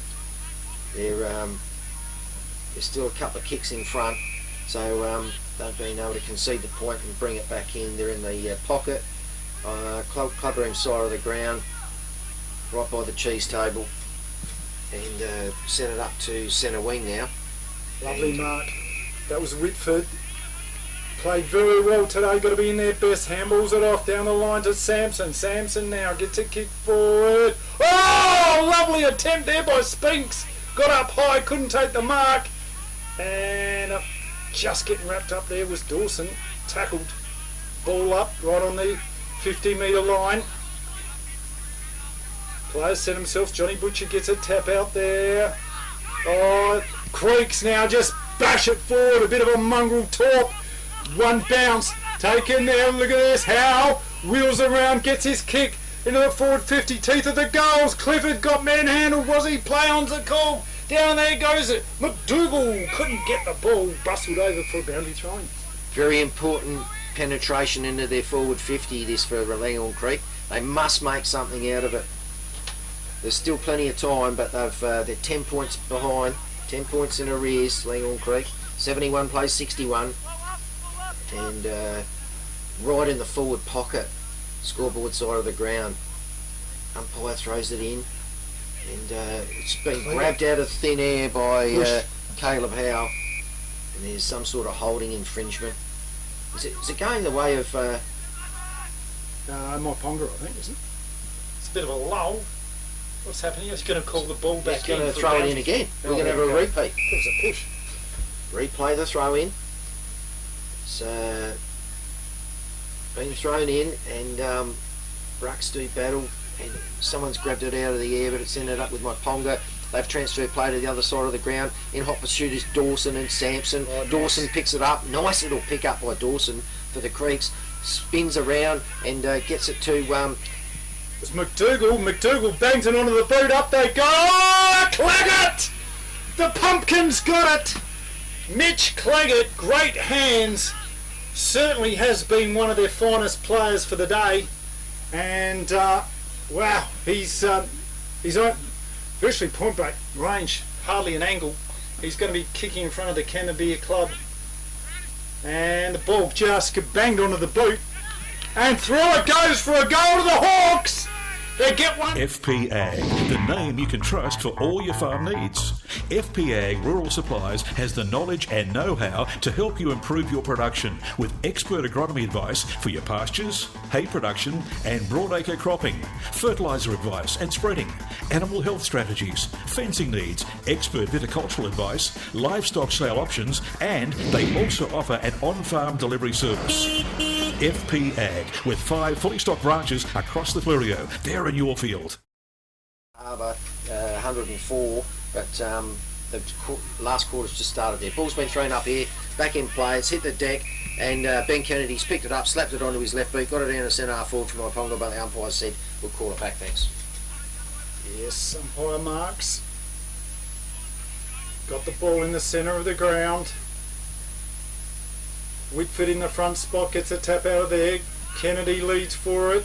There's still a couple of kicks in front, so they've been able to concede the point and bring it back in. They're in the pocket, clubroom side of the ground, right by the cheese table. And sent it up to centre wing now. Lovely mark. That was Whitford. Played very well today. Got to be in their best. Handballs it off down the line to Sampson. Sampson now gets a kick forward. Oh, lovely attempt there by Spinks. Got up high, couldn't take the mark. And just getting wrapped up there was Dawson. Tackled. Ball up right on the 50-metre line. Players set himself. Johnny Butcher gets a tap out there. Oh, Creeks now just bash it forward. A bit of a mongrel torp. One bounce taken there. Look at this. Howe wheels around, gets his kick into the forward 50. Teeth of the goals. Clifford got manhandled. Was he? Play on's the call. Down there goes it. McDougall couldn't get the ball. Bustled over for a boundary throwing. Very important penetration into their forward 50. This for Langhorne Creek. They must make something out of it. There's still plenty of time, but they're 10 points behind, 10 points in arrears, Langhorne Creek. 71 plays 61. And right in the forward pocket, scoreboard side of the ground. Umpire throws it in. And it's been grabbed out of thin air by Caleb Howe. And there's some sort of holding infringement. Is it going the way of... Myponga, I think, isn't it? It's a bit of a lull. What's happening? He's going to call the ball back. He's going to throw it in again. We're going to have a repeat. It was a push. Replay the throw in. It's been thrown in, and Rucks do battle and someone's grabbed it out of the air, but it's ended up with Myponga. They've transferred play to the other side of the ground. In hot pursuit is Dawson and Sampson. Dawson picks it up. Nice little pick up by Dawson for the Creeks. Spins around and gets it to... It's McDougall. McDougall bangs it onto the boot. Up they go. Oh, Claggett! The Pumpkins got it. Mitch Claggett, great hands. Certainly has been one of their finest players for the day. And, wow, he's on virtually point blank range, hardly an angle. He's going to be kicking in front of the Canterbury Club. And the ball just banged onto the boot. And through it goes for a goal to the Hawks. They get one. FP Ag, the name you can trust for all your farm needs. FP Ag Rural Supplies has the knowledge and know-how to help you improve your production with expert agronomy advice for your pastures, hay production and broadacre cropping, fertiliser advice and spreading, animal health strategies, fencing needs, expert viticultural advice, livestock sale options, and they also offer an on-farm delivery service. FP Ag, with 5 fully stocked branches across the Fleurieu. They're in your field. Harbour, 104, but the last quarter's just started there. Ball's been thrown up here, back in play, it's hit the deck, and Ben Kennedy's picked it up, slapped it onto his left boot, got it down to centre half forward for Myponga, but the umpire said, we'll call it back, thanks. Yes, umpire marks. Got the ball in the centre of the ground. Whitford in the front spot, gets a tap out of there. Kennedy leads for it.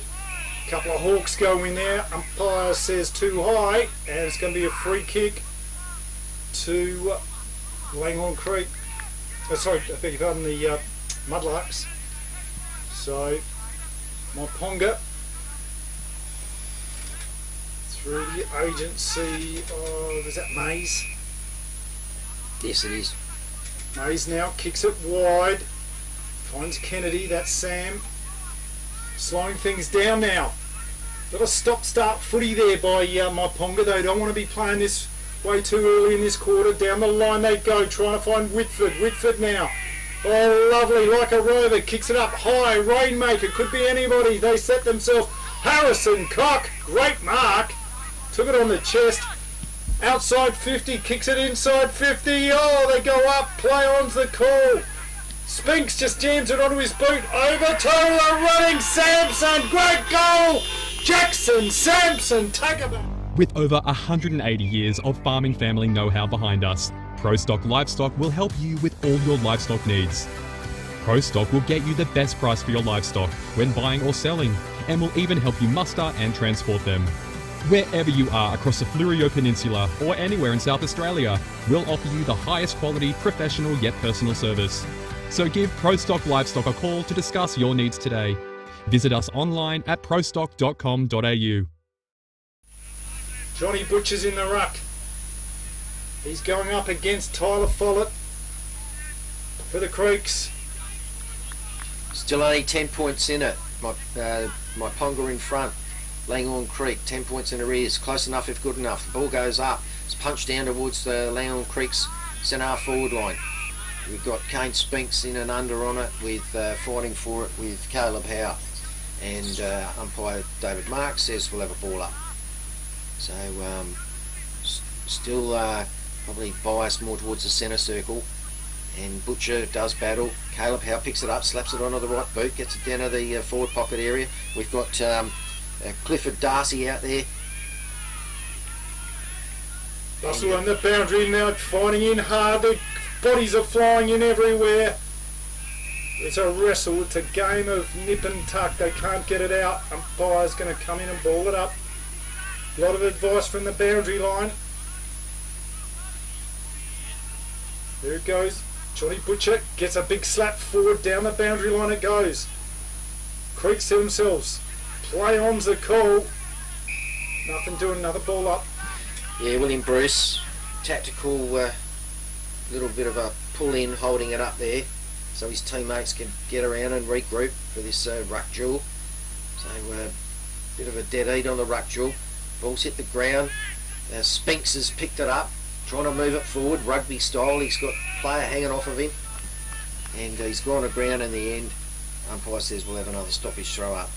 A couple of Hawks go in there. Umpire says too high, and it's going to be a free kick to Langhorne Creek. Sorry, I beg your pardon, the Mudlarks. So, Myponga through the agency of, is that Mays? Yes, it is. Mays now kicks it wide. Finds Kennedy, that's Sam. Slowing things down now. Little stop-start footy there by Myponga. They don't want to be playing this way too early in this quarter. Down the line they go, trying to find Whitford. Whitford now. Oh, lovely, like a rover. Kicks it up high. Rainmaker, could be anybody. They set themselves. Harrison Cock, great mark. Took it on the chest. Outside 50, kicks it inside 50. Oh, they go up. Play on's the call. Spinks just jams it onto his boot. Over to the running Sampson. Great goal. Jackson Sampson, take it back. With over 180 years of farming family know-how behind us, ProStock Livestock will help you with all your livestock needs. ProStock will get you the best price for your livestock when buying or selling, and will even help you muster and transport them. Wherever you are across the Fleurieu Peninsula or anywhere in South Australia, we'll offer you the highest quality, professional yet personal service. So give ProStock Livestock a call to discuss your needs today. Visit us online at prostock.com.au. Johnny Butcher's in the ruck. He's going up against Tyler Follett for the Creeks. Still only 10 points in it. Myponga in front. Langhorne Creek, 10 points in arrears. Close enough if good enough. The ball goes up. It's punched down towards the Langhorne Creek's centre half forward line. We've got Kane Spinks in and under on it with fighting for it with Caleb Howe. And umpire David Marks says we'll have a ball up. So still probably biased more towards the centre circle. And Butcher does battle. Caleb Howe picks it up, slaps it onto the right boot, gets it down to the forward pocket area. We've got Clifford Darcy out there. Russell on the boundary now, finding in hard. The bodies are flying in everywhere. It's a wrestle. It's a game of nip and tuck. They can't get it out. Umpire's going to come in and ball it up. A lot of advice from the boundary line. There it goes. Johnny Butcher gets a big slap forward. Down the boundary line it goes. Creeks to themselves. Play on's the call. Nothing doing, another ball up. Yeah, William Bruce, tactical, little bit of a pull in, holding it up there, so his teammates can get around and regroup for this ruck duel. So bit of a dead heat on the ruck duel. Ball's hit the ground. Spinks has picked it up, trying to move it forward, rugby style. He's got a player hanging off of him, and he's gone to ground in the end. Umpire says we'll have another stoppage throw up.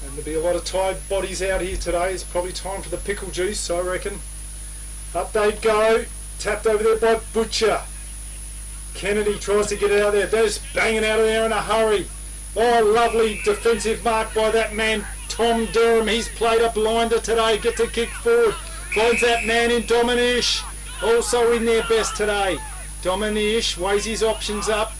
And there'll be a lot of tired bodies out here today. It's probably time for the pickle juice, I reckon. Up they go. Tapped over there by Butcher. Kennedy tries to get out there. They're just banging out of there in a hurry. Oh, lovely defensive mark by that man, Tom Durham. He's played a blinder today. Gets a kick forward. Finds that man in Dominish. Also in their best today. Dominish weighs his options up.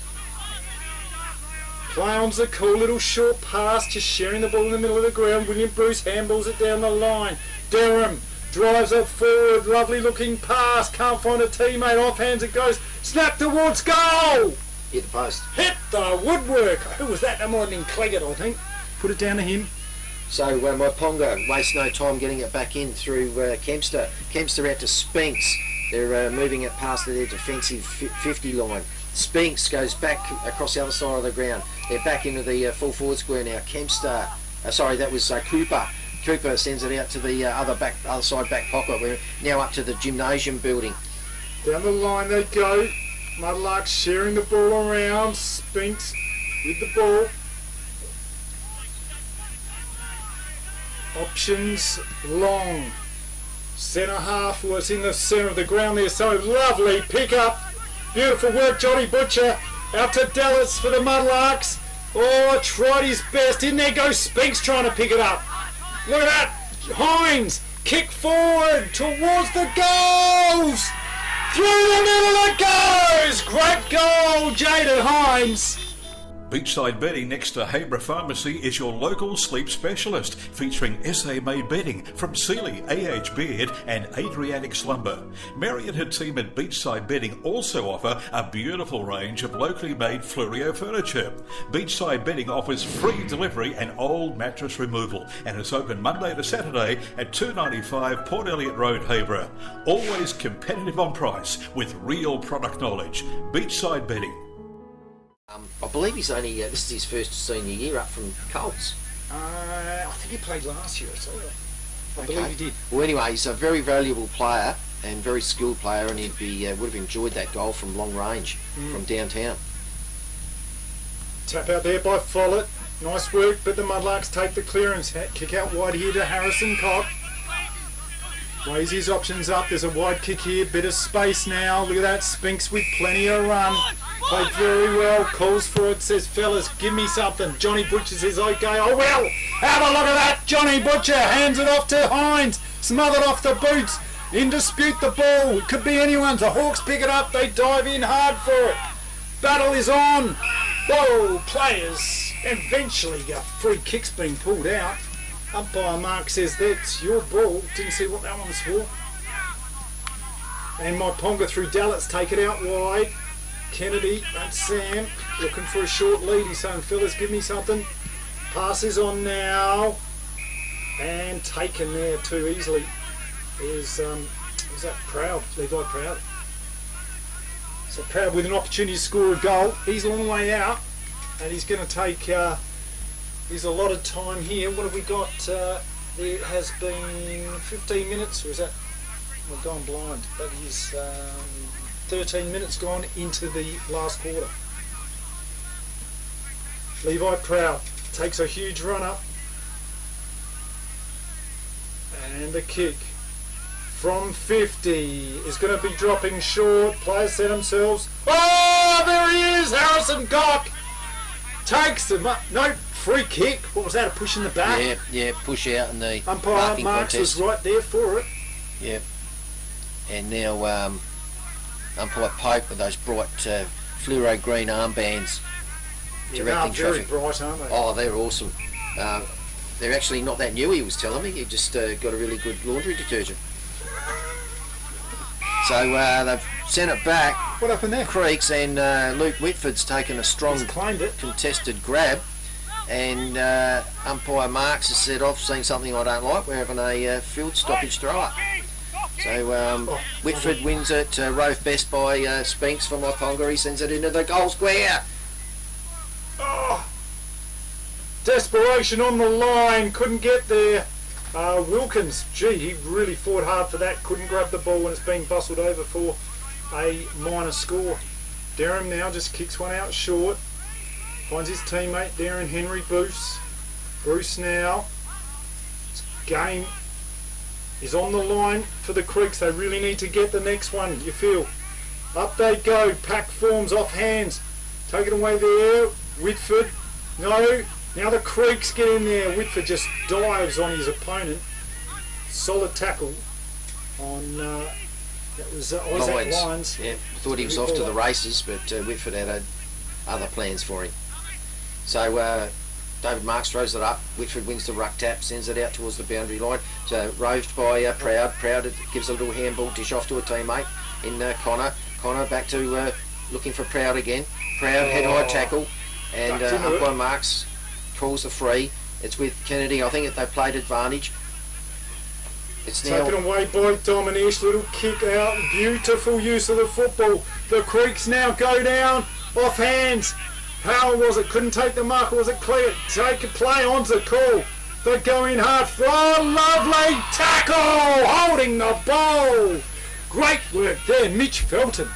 Clowns a cool little short pass, just sharing the ball in the middle of the ground. William Bruce handballs it down the line. Durham drives it forward, lovely looking pass, can't find a teammate, offhands it goes, snap towards goal! Hit the post. Hit the woodwork! Who was that? That might have been Cleggett, I think. Put it down to him. So Myponga wastes no time getting it back in through Kempster. Kempster out to Spinks. They're moving it past their defensive 50 line. Spinks goes back across the other side of the ground. They're back into the full forward square now. Kempster, sorry, that was Cooper. Cooper sends it out to the other side back pocket. We're now up to the gymnasium building. Down the line they go. Mudlark sharing the ball around. Spinks with the ball. Options long. Centre half was in the centre of the ground there. So lovely pick up. Beautiful work, Johnny Butcher. Out to Dallas for the Mudlarks. Oh, tried his best. In there goes Spinks trying to pick it up. Look at that. Hines, kick forward towards the goals. Through the middle it goes. Great goal, Jaden Hines. Beachside Bedding next to Habra Pharmacy is your local sleep specialist, featuring SA-made bedding from Sealy, AH Beard and Adriatic Slumber. Mary and her team at Beachside Bedding also offer a beautiful range of locally made Fluorio furniture. Beachside Bedding offers free delivery and old mattress removal and is open Monday to Saturday at 295 Port Elliot Road, Habra. Always competitive on price with real product knowledge. Beachside Bedding. I believe he's only, this is his first senior year up from Colts. I think he played last year, so I believe he did. Well, anyway, he's a very valuable player and very skilled player, and he'd be would have enjoyed that goal from long range from downtown. Tap out there by Follett. Nice work, but the Mudlarks take the clearance. Kick out wide here to Harrison Cock. Weighs his options up. There's a wide kick here. Bit of space now. Look at that. Spinks with plenty of run. Played very well. Calls for it. Says, fellas, give me something. Johnny Butcher says, okay, I will. Have a look at that. Johnny Butcher hands it off to Hines. Smothered off the boots. In dispute the ball. It could be anyone's. The Hawks pick it up. They dive in hard for it. Battle is on. Whoa, players. Eventually a free kick's been pulled out. Umpire Mark says that's your ball. Didn't see what that one was for. And Myponga through Dallas, take it out wide. Kennedy, that's Sam, looking for a short lead. He's saying, fellas, give me something. Pass is on now. And taken there too easily is that Proud, Levi Proud. So Proud with an opportunity to score a goal. He's a long way out, and he's going to take his allotted time here. What have we got? There has been 15 minutes, or is that? We've gone blind. That is 13 minutes gone into the last quarter. Levi Proud takes a huge run up. And the kick from 50 is going to be dropping short. Players set themselves. Oh, there he is, Harrison Cock. Takes the no free kick. What was that? A push in the back? Yeah, push out in the umpire Marks was right there for it. Yeah, and now umpire Pope with those bright fluoro green armbands directing very traffic. Bright, aren't they? Oh, they're awesome. They're actually not that new. He was telling me he just got a really good laundry detergent. So they've sent it back. What happened there? Creeks, and Luke Whitford's taken a strong contested grab, and umpire Marks has said, I've seen something I don't like, we're having a field stoppage throw up. So Whitford wins it, rove best by Spinks from Myponga. He sends it into the goal square. Oh, desperation on the line, couldn't get there. Wilkins, gee, he really fought hard for that, couldn't grab the ball when it's being bustled over for a minor score. Durham now just kicks one out short, finds his teammate Darren Henry Booth, Bruce now. This game is on the line for the Creeks. They really need to get the next one, you feel. Up they go. Pack forms off hands. Taken away there. Whitford. No. Now the Creeks get in there. Whitford just dives on his opponent. Solid tackle on, that was Isaac Lyons. Yeah, thought he was off to the races, but Whitford had other plans for him. So David Marks throws it up. Whitford wins the ruck tap, sends it out towards the boundary line. So roved by Proud. Proud gives a little handball dish off to a teammate in Connor. Connor back to looking for Proud again. Proud head high tackle, and up by Marks calls the free. It's with Kennedy. I think they played advantage. It's now taken away by Dominish. Little kick out. Beautiful use of the football. The Creeks now go down off hands. How was it? Couldn't take the mark. Was it clear? Take a play onto the call. They go in hard. Oh, lovely tackle! Holding the ball. Great work there, Mitch Felton.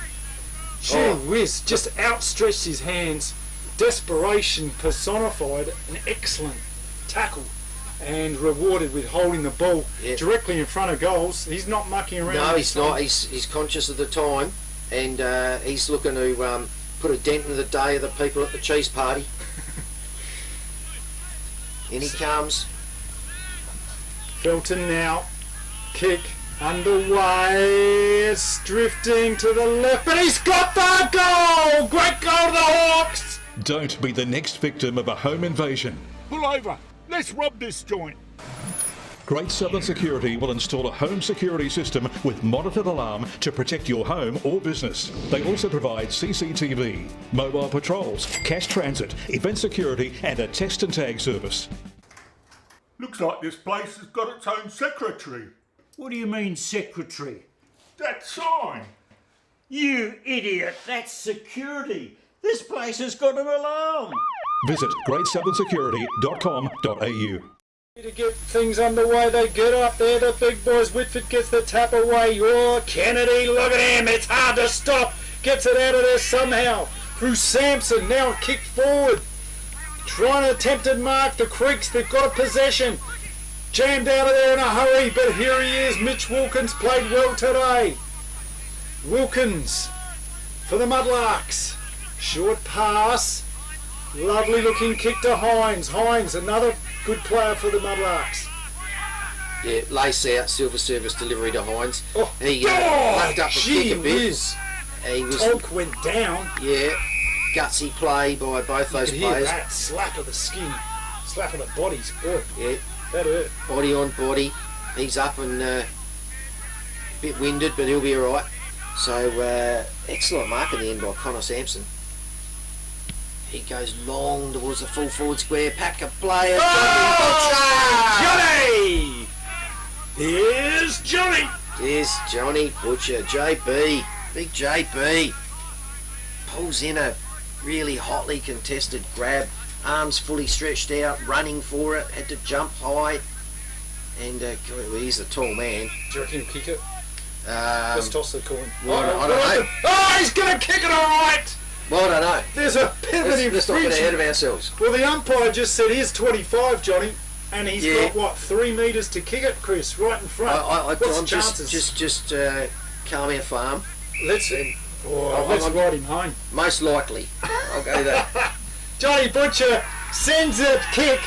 Gee whiz, just outstretched his hands. Desperation personified. An excellent tackle. And rewarded with holding the ball directly in front of goals. He's not mucking around. No, he's not. He's conscious of the time, and he's looking to put a dent in the day of the people at the cheese party. In he comes. Felton now. Kick underway. It's drifting to the left, but he's got the goal! Great goal to the Hawks! Don't be the next victim of a home invasion. Pull over. Let's rob this joint. Great Southern Security will install a home security system with monitored alarm to protect your home or business. They also provide CCTV, mobile patrols, cash transit, event security and a test and tag service. Looks like this place has got its own secretary. What do you mean, secretary? That sign. You idiot, that's security. This place has got an alarm. Visit greatsouthern.security.com.au. To get things underway, they get up there, the big boys. Whitford gets the tap away. Oh, Kennedy, look at him, it's hard to stop. Gets it out of there somehow. Through Sampson, now a kick forward. Trying to attempted mark, the Creeks, they've got a possession. Jammed out of there in a hurry, but here he is. Mitch Wilkins played well today. Wilkins for the Mudlarks. Short pass. Lovely looking kick to Hines. Hines, another good player for the Mudlarks. Yeah, lace out, silver service delivery to Hines. He left up the kick a bit. Tonk went down. Yeah, gutsy play by both those You could hear players. that slap of the skin, slap of the bodies. Boy, Yeah, that hurt. body on body. He's up and a bit winded, but he'll be all right. So excellent mark in the end by Connor Sampson. He goes long towards the full forward square. Pack a player. Johnny! Here's Johnny! There's Johnny Butcher. JB. Big JB. Pulls in a really hotly contested grab. Arms fully stretched out. Running for it. Had to jump high. And he's a tall man. Do you reckon he'll kick it? Let's toss the coin. Well, I don't know. Oh, he's going to kick it all right! Well, I don't know. There's a bit of an Let's not get ahead of ourselves. Well, the umpire just said, here's 25, Johnny. And he's got, what, 3 metres to kick it, Chris, right in front. What's the chances? Just calm our farm. Let's ride him home. Most likely. I'll go that. Johnny Butcher sends it kick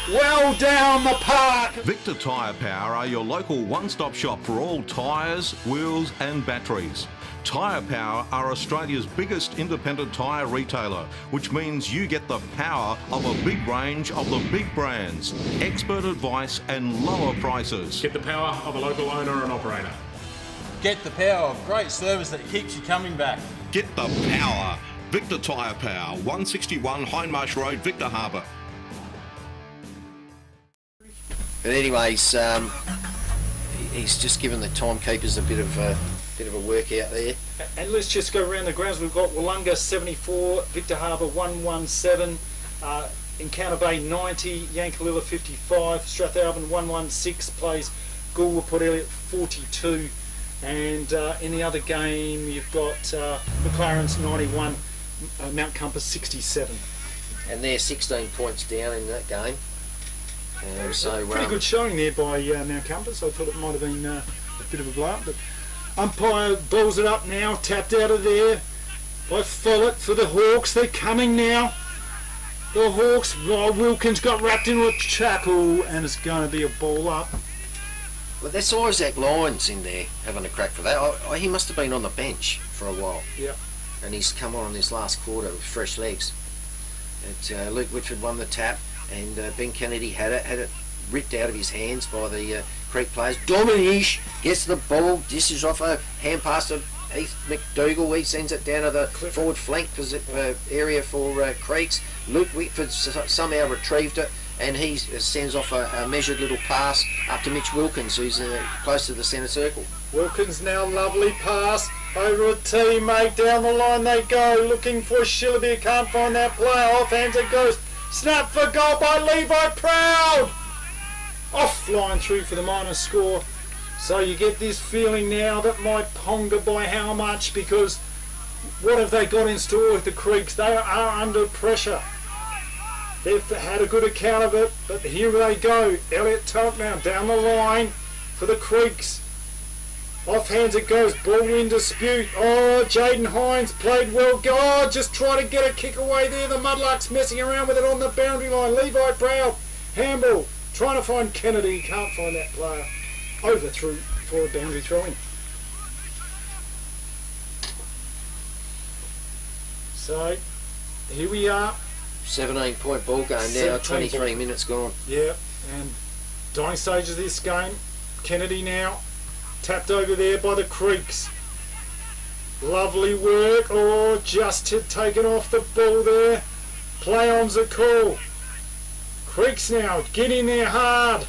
well down the park. Victor Tyre Power are your local one-stop shop for all tyres, wheels and batteries. Tyre Power are Australia's biggest independent tyre retailer, which means you get the power of a big range of the big brands, expert advice and lower prices. Get the power of a local owner and operator. Get the power of great service that keeps you coming back. Get the power. Victor Tyre Power, 161 Hindmarsh Road, Victor Harbour. But anyways, he's just given the timekeepers a bit of a workout there. And let's just go around the grounds. We've got Wollonga 74, Victor Harbour 117, Encounter Bay 90, Yankalilla 55, Strathalbyn 116 plays Goolwa Port Elliot 42, and in the other game you've got McLaren's 91, Mount Compass 67. And they're 16 points down in that game. Pretty good showing there by Mount Compass. I thought it might have been a bit of a blow-up, but umpire balls it up now, tapped out of there by Follett for the Hawks. They're coming now. The Hawks, Wilkins got wrapped into a tackle, and it's going to be a ball up. Well, that's Isaac Lyons in there having a crack for that. He must have been on the bench for a while. Yeah. And he's come on this last quarter with fresh legs. Luke Whitford won the tap, and Ben Kennedy had it ripped out of his hands by the Creek players. Dominish gets the ball, dishes off a hand pass to Heath McDougall. He sends it down to the forward flank area for Creeks. Luke Whitford somehow retrieved it, and he sends off a measured little pass up to Mitch Wilkins, who's close to the centre circle. Wilkins now, lovely pass over a teammate, down the line they go, looking for Shillaby, can't find that player, offhands it goes, snap for goal by Levi Proud, off line through for the minor score. So you get this feeling now that Myponga, by how much, because what have they got in store with the Creeks? They are under pressure. They've had a good account of it, but here they go. Elliot Tulk now down the line for the Creeks. Off hands it goes, ball in dispute. Oh, Jaden Hines played well. God, just try to get a kick away there. The Mudlarks messing around with it on the boundary line. Levi Proud, handball, trying to find Kennedy. Can't find that player. Overthrew for a boundary throw-in. So, here we are. 17-point ball game now, 23 minutes gone. Yeah, and dying stage of this game. Kennedy now, tapped over there by the Creeks. Lovely work. Oh, just taken off the ball there. Play on's a call. Creeks now, get in there hard.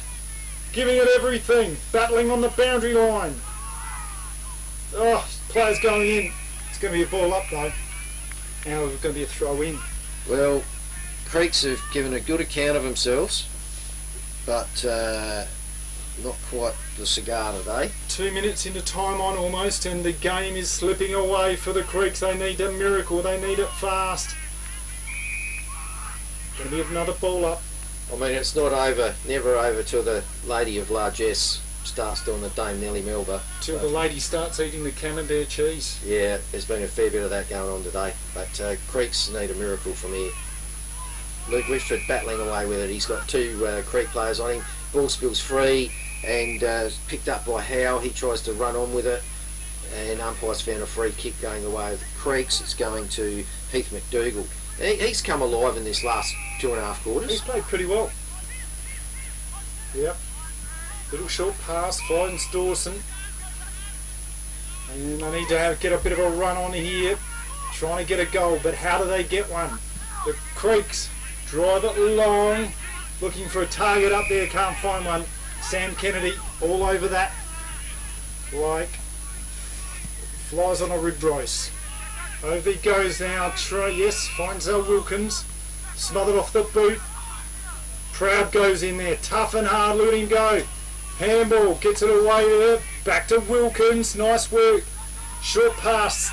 Giving it everything. Battling on the boundary line. Oh, players going in. It's going to be a ball up though. Now it's going to be a throw in. Well, Creeks have given a good account of themselves, but not quite the cigar today. 2 minutes into time on almost, and the game is slipping away for the Creeks. They need a miracle. They need it fast. Going to be another ball up. I mean, it's not over, never over till the Lady of Largesse starts doing the Dame Nellie Melba. Till the lady starts eating the camembert cheese. Yeah, there's been a fair bit of that going on today, but Creeks need a miracle from here. Luke Whitford battling away with it. He's got two Creek players on him. Ball spills free and picked up by Howe. He tries to run on with it, and umpire's found a free kick going the way of the Creeks. It's going to Heath McDougall. He's come alive in this last 2.5 quarters. He's played pretty well. Yep. Little short pass, finds Dawson. And I need to get a bit of a run on here. Trying to get a goal, but how do they get one? The Creeks drive it long. Looking for a target up there, can't find one. Sam Kennedy all over that. Like flies on a rib roast. Over he goes now. Yes, finds Wilkins. Smothered off the boot. Proud goes in there. Tough and hard. Let him go. Handball. Gets it away there. Back to Wilkins. Nice work. Short pass.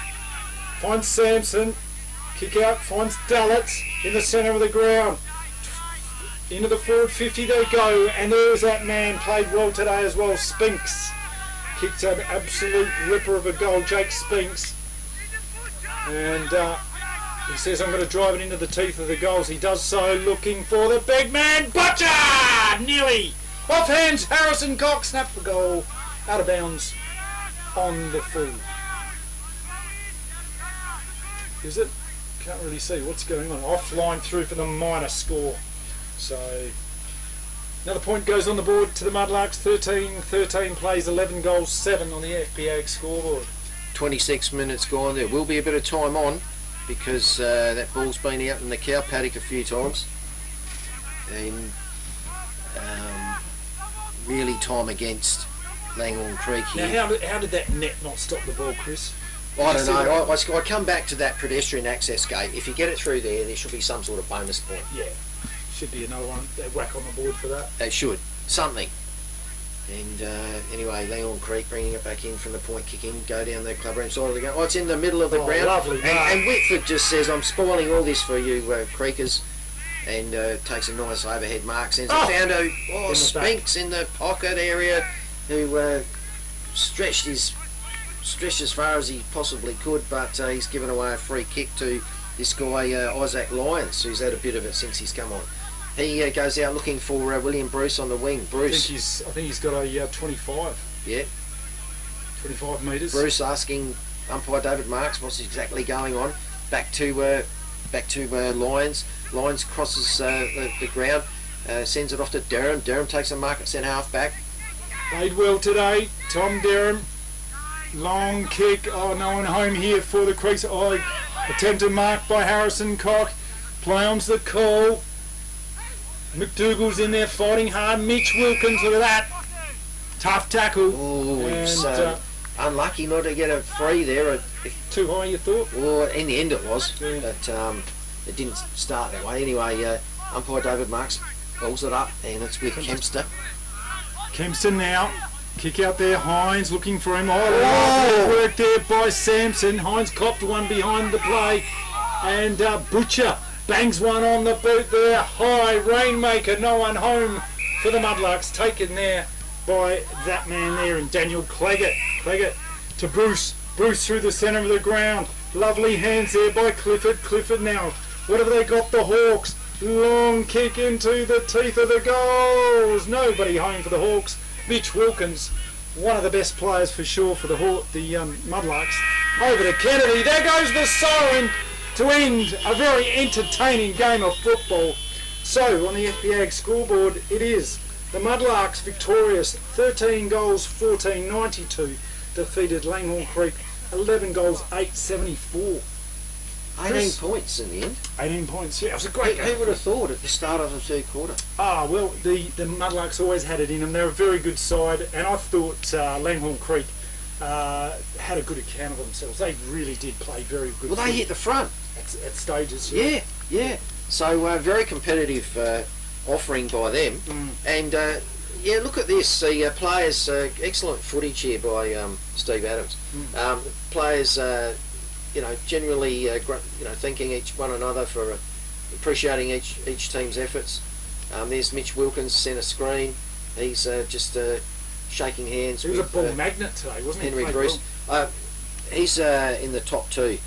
Finds Sampson. Kick out. Finds Dallett in the centre of the ground. Into the forward 50 they go. And there's that man. Played well today as well. Spinks. Kicked an absolute ripper of a goal. Jake Spinks. And he says, I'm going to drive it into the teeth of the goals. He does so, looking for the big man. Butcher! Nearly! Off hands, Harrison Cox. Snap for goal. Out of bounds on the full. Is it? Can't really see what's going on. Offline through for the minor score. So, another point goes on the board to the Mudlarks. 13 plays, 11 goals, 7 on the FPA scoreboard. 26 minutes gone. There will be a bit of time on because that ball's been out in the cow paddock a few times, and really time against Langhorne Creek here. Now how did that net not stop the ball, Chris? I don't know. I come back to that pedestrian access gate. If you get it through there should be some sort of bonus point. Yeah, should be another one. They whack on the board for that. They should. Something. And anyway, Langhorne Creek bringing it back in from the point kick in, go down the clubroom side of the game. Oh, it's in the middle of the ground. Lovely. And Whitford just says, I'm spoiling all this for you, Creekers. and takes a nice overhead mark, sends it down to Spinks in the pocket area, who stretched as far as he possibly could, but he's given away a free kick to this guy Isaac Lyons, who's had a bit of it since he's come on. He goes out looking for William Bruce on the wing. Bruce, I think he's got a 25. Yeah, 25 metres. Bruce asking umpire David Marks what's exactly going on. Back to Lyons. Lyons crosses the ground, sends it off to Derham. Derham takes a mark at centre half back. Played well today, Tom Derham. Long kick. Oh, no one home here for the Creeks. Oh, attempted mark by Harrison Cock. Play on's the call. McDougall's in there fighting hard. Mitch Wilkins, look at that. Tough tackle. Oh, he's unlucky not to get a free there. Too high, you thought? Well, in the end it was, but it didn't start that way. Anyway, umpire David Marks pulls it up, and it's with Kempster. Kempster now. Kick out there, Hines looking for him. Oh, lovely work there by Sampson. Hines copped one behind the play, and Butcher bangs one on the boot there. High Rainmaker, no one home for the Mudlarks. Taken there by that man there, and Daniel Claggett. Claggett to Bruce. Bruce through the centre of the ground. Lovely hands there by Clifford. Clifford now. What have they got, the Hawks? Long kick into the teeth of the goals. Nobody home for the Hawks. Mitch Wilkins, one of the best players for sure for the Mudlarks. Over to Kennedy. There goes the siren to end a very entertaining game of football. So on the FPAG scoreboard, it is the Mudlarks victorious, 13 goals, 14-92. Defeated Langhorne Creek, 11 goals, 8-74. 18 points in the end. 18 points, yeah. It was a great game. Who would have thought at the start of the third quarter? Well, the Mudlarks always had it in them. They're a very good side, and I thought Langhorne Creek had a good account of themselves. They really did play very good. Well, they hit the front. At stages, yeah. So, very competitive offering by them. And, look at this. The players, excellent footage here by Steve Adams. Players... generally, thanking each one another for appreciating each team's efforts. There's Mitch Wilkins, centre screen. He's just shaking hands. He was a ball magnet today, wasn't he? Henry Bruce. He's in the top two.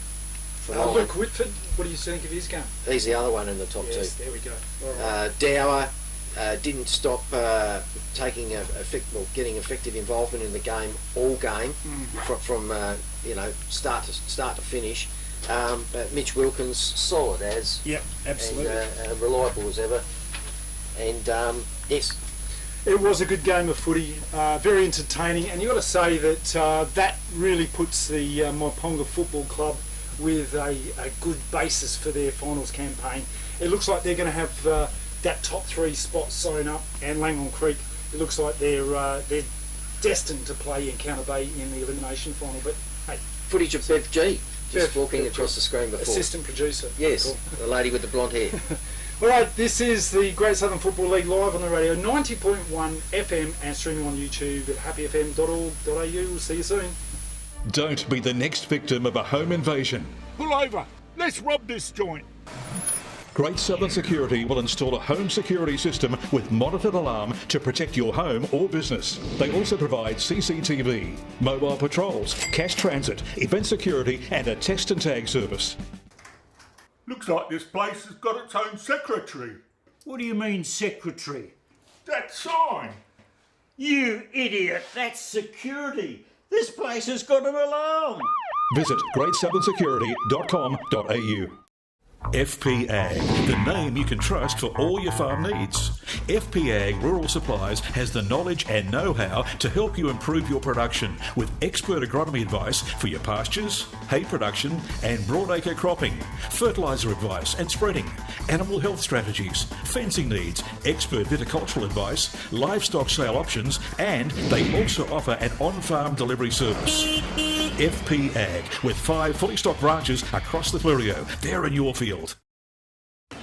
Luke Whitford, what do you think of his game? He's the other one in the top two. There we go. Dower didn't stop getting effective involvement in the game all game from start to finish. But Mitch Wilkins, solid as, absolutely, and reliable as ever. And yes, it was a good game of footy, very entertaining, and you got to say that that really puts the Myponga Football Club with a good basis for their finals campaign. It looks like they're going to have that top three spot sewn up, and Langhorne Creek, it looks like they're destined to play Encounter Bay in the elimination final. But hey, footage of Bev G just walking across the screen before. Assistant producer. Yes, cool. The lady with the blonde hair. All right, this is the Great Southern Football League live on the radio, 90.1 FM, and streaming on YouTube at happyfm.org.au. We'll see you soon. Don't be the next victim of a home invasion. Pull over. Let's rob this joint. Great Southern Security will install a home security system with monitored alarm to protect your home or business. They also provide CCTV, mobile patrols, cash transit, event security, and a text and tag service. Looks like this place has got its own secretary. What do you mean, secretary? That sign. You idiot, that's security. This place has got an alarm. Visit greatsouthern.security.com.au. FPAG, the name you can trust for all your farm needs. FPAG Rural Supplies has the knowledge and know-how to help you improve your production with expert agronomy advice for your pastures, hay production and broadacre cropping, fertiliser advice and spreading, animal health strategies, fencing needs, expert viticultural advice, livestock sale options, and they also offer an on-farm delivery service. FPAG, with 5 fully stocked branches across the Fleurieu. They're in your field.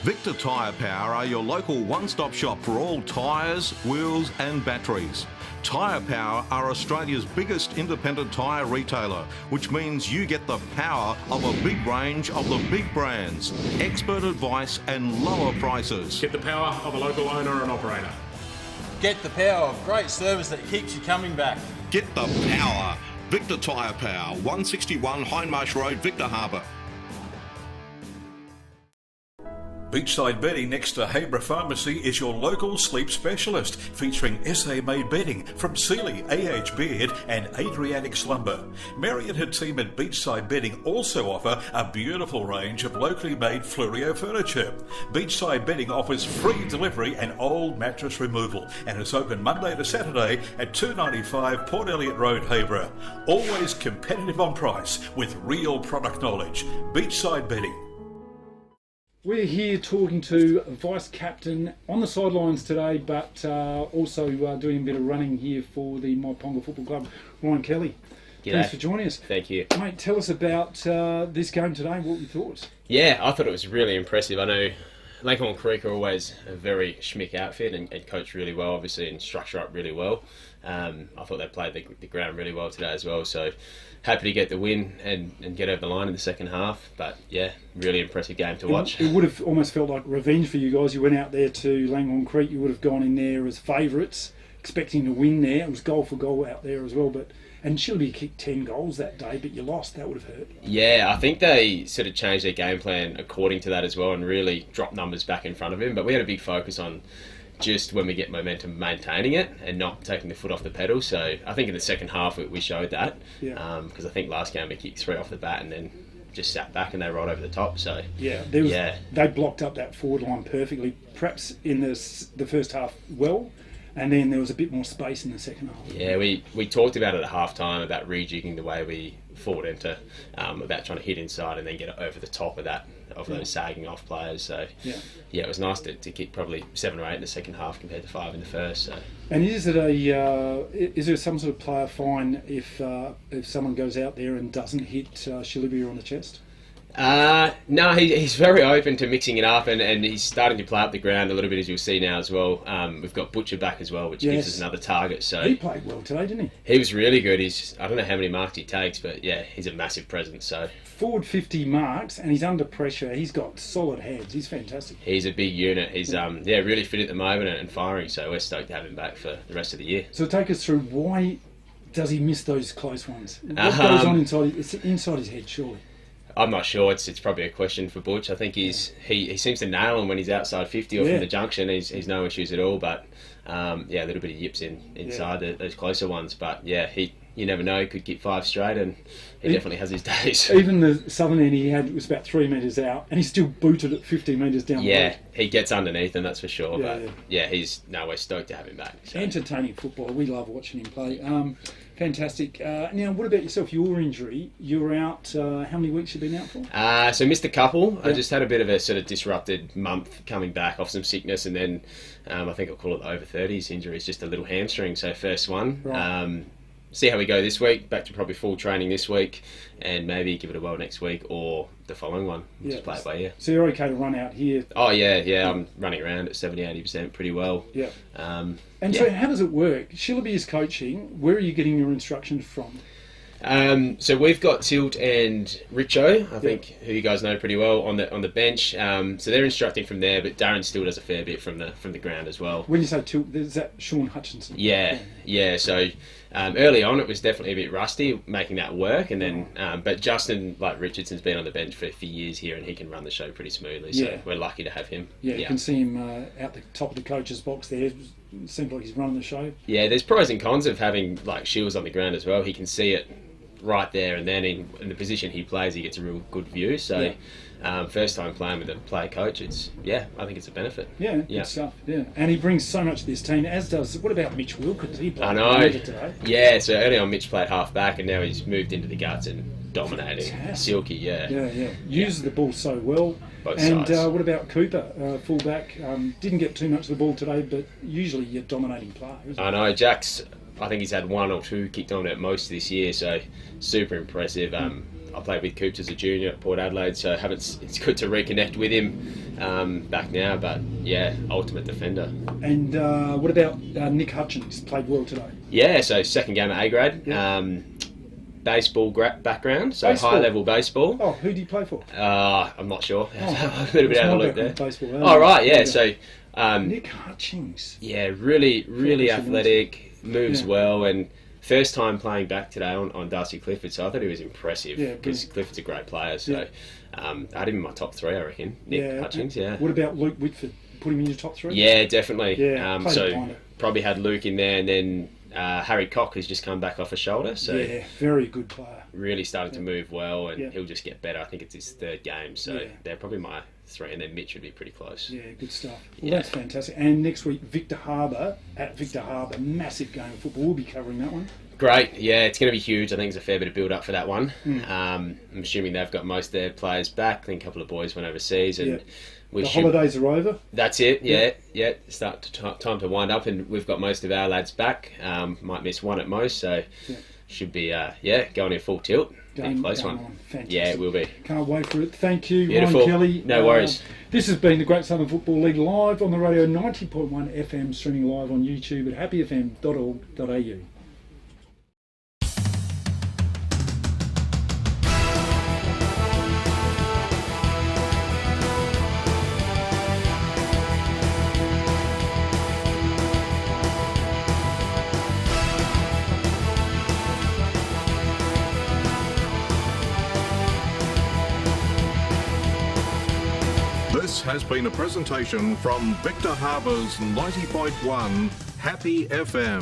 Victor Tyre Power are your local one-stop shop for all tyres, wheels and batteries. Tyre Power are Australia's biggest independent tyre retailer, which means you get the power of a big range of the big brands, expert advice and lower prices. Get the power of a local owner and operator. Get the power of great service that keeps you coming back. Get the power. Victor Tyre Power, 161 Hindmarsh Road, Victor Harbour. Beachside Bedding next to Habra Pharmacy is your local sleep specialist, featuring SA-made bedding from Sealy, AH Beard and Adriatic Slumber. Mary and her team at Beachside Bedding also offer a beautiful range of locally made Fluorio furniture. Beachside Bedding offers free delivery and old mattress removal and is open Monday to Saturday at 295 Port Elliot Road, Habra. Always competitive on price with real product knowledge. Beachside Bedding. We're here talking to Vice Captain on the sidelines today, but also doing a bit of running here for the Myponga Football Club, Ryan Kelly. G'day. Thanks for joining us. Thank you. Mate, tell us about this game today, what your thoughts? Yeah, I thought it was really impressive. I know Langhorne Creek are always a very schmick outfit and coach really well, obviously, and structure up really well. I thought they played the ground really well today as well, so happy to get the win and get over the line in the second half. But yeah, really impressive game to watch. It would have almost felt like revenge for you guys. You went out there to Langhorne Creek, you would have gone in there as favourites, expecting to win there. It was goal for goal out there as well, and Shilby kicked 10 goals that day, but you lost. That would have hurt. Yeah, I think they sort of changed their game plan according to that as well and really dropped numbers back in front of him. But we had a big focus on just when we get momentum, maintaining it and not taking the foot off the pedal. So I think in the second half we showed that. Yeah. Because I think last game we kicked 3 off the bat and then just sat back and they rolled over the top. So they blocked up that forward line perfectly. Perhaps in the first half well. And then there was a bit more space in the second half. Yeah, we talked about it at half time about rejigging the way we forward enter, about trying to hit inside and then get it over the top of those sagging off players. So it was nice to kick probably 7 or 8 in the second half compared to 5 in the first. So. And is there some sort of player fine if someone goes out there and doesn't hit Shilibia on the chest? No, he's very open to mixing it up and he's starting to play up the ground a little bit, as you'll see now as well. We've got Butcher back as well, which gives us another target. So he played well today, didn't he? He was really good. I don't know how many marks he takes, but yeah, he's a massive presence. So forward 50 marks and he's under pressure. He's got solid hands. He's fantastic. He's a big unit. He's really fit at the moment and firing. So we're stoked to have him back for the rest of the year. So take us through, why does he miss those close ones? What goes on inside? It's inside his head, surely. I'm not sure. It's probably a question for Butch. I think he seems to nail him when he's outside 50 or from the junction. He's no issues at all. But a little bit of yips inside those closer ones. But yeah, you never know. He could get 5 straight, and he definitely has his days. Even the southern end he had was about 3 metres out, and he still booted it 50 metres down. Yeah, he gets underneath him, that's for sure. We're stoked to have him back. So. Entertaining footballer. We love watching him play. Fantastic. Now, what about yourself? Your injury, you were out, how many weeks have you been out for? So missed a couple. I just had a bit of a sort of disrupted month coming back off some sickness, and then I think I'll call it the over 30s injury. It's just a little hamstring, so first one. Right. See how we go this week, back to probably full training this week, and maybe give it a whirl next week or the following one. Just play it by ear. So you're okay to run out here? Oh yeah, I'm running around at 70-80% pretty well. Yeah. So how does it work? Shillaby is coaching. Where are you getting your instructions from? So we've got Tilt and Richo, I think, who you guys know pretty well, on the bench. So they're instructing from there, but Darren still does a fair bit from the ground as well. When you say Tilt, is that Sean Hutchinson? Yeah. So early on, it was definitely a bit rusty making that work, and then but Justin, like Richardson's been on the bench for years here, and he can run the show pretty smoothly. So we're lucky to have him. Yeah, you can see him out the top of the coach's box there. It seems like he's running the show. Yeah, there's pros and cons of having like Shields on the ground as well. He can see it right there, and then in the position he plays, he gets a real good view. So first time playing with a player coach, I think it's a benefit. Good stuff. And he brings so much to this team, as does, what about Mitch Wilkins? He played today. Yeah, so early on Mitch played half back, and now he's moved into the guts and dominating. Fantastic. Silky. Uses the ball so well. Both and sides. What about Cooper, fullback? Didn't get too much of the ball today, but usually you're dominating player, isn't I know, Jack's, I think he's had 1 or 2 kicked on at most this year, so super impressive. I played with Coops as a junior at Port Adelaide, so it's good to reconnect with him back now. But yeah, ultimate defender. And what about Nick Hutchins? Played well today. Yeah, so second game at A grade. Yeah. Baseball background, so Baseball. high level baseball. Oh, who do you play for? I'm not sure. Oh, a little bit out of the loop there. Baseball, Oh right, yeah. So Nick Hutchins. Yeah, really athletic, moves well, and first time playing back today on Darcy Clifford, so I thought he was impressive because Clifford's a great player. So I had him in my top 3, I reckon. Nick Hutchins, yeah. What about Luke Whitford? Put him in your top 3? Yeah, definitely. Yeah, so probably had Luke in there, and then Harry Cock, who's just come back off a shoulder. So yeah, very good player. Really started to move well, and he'll just get better. I think it's his 3rd game, so they're probably my 3, and then Mitch would be pretty close. Yeah, good stuff. Well, that's fantastic. And next week, Victor Harbour at Victor Harbour. Massive game of football. We'll be covering that one. Great, yeah, it's going to be huge. I think there's a fair bit of build up for that one. I'm assuming they've got most of their players back. I think a couple of boys went overseas, and the holidays are over. That's it. Yeah. Time to wind up, and we've got most of our lads back. Might miss one at most, so should be going in full tilt. Big close one. Fantastic. Yeah, it will be. Can't wait for it. Thank you, Beautiful. Ryan Kelly. No worries. This has been the Great Southern Football League live on the radio 90.1 FM, streaming live on YouTube at happyfm.org.au. This has been a presentation from Victor Harbour's 90.1 Happy FM.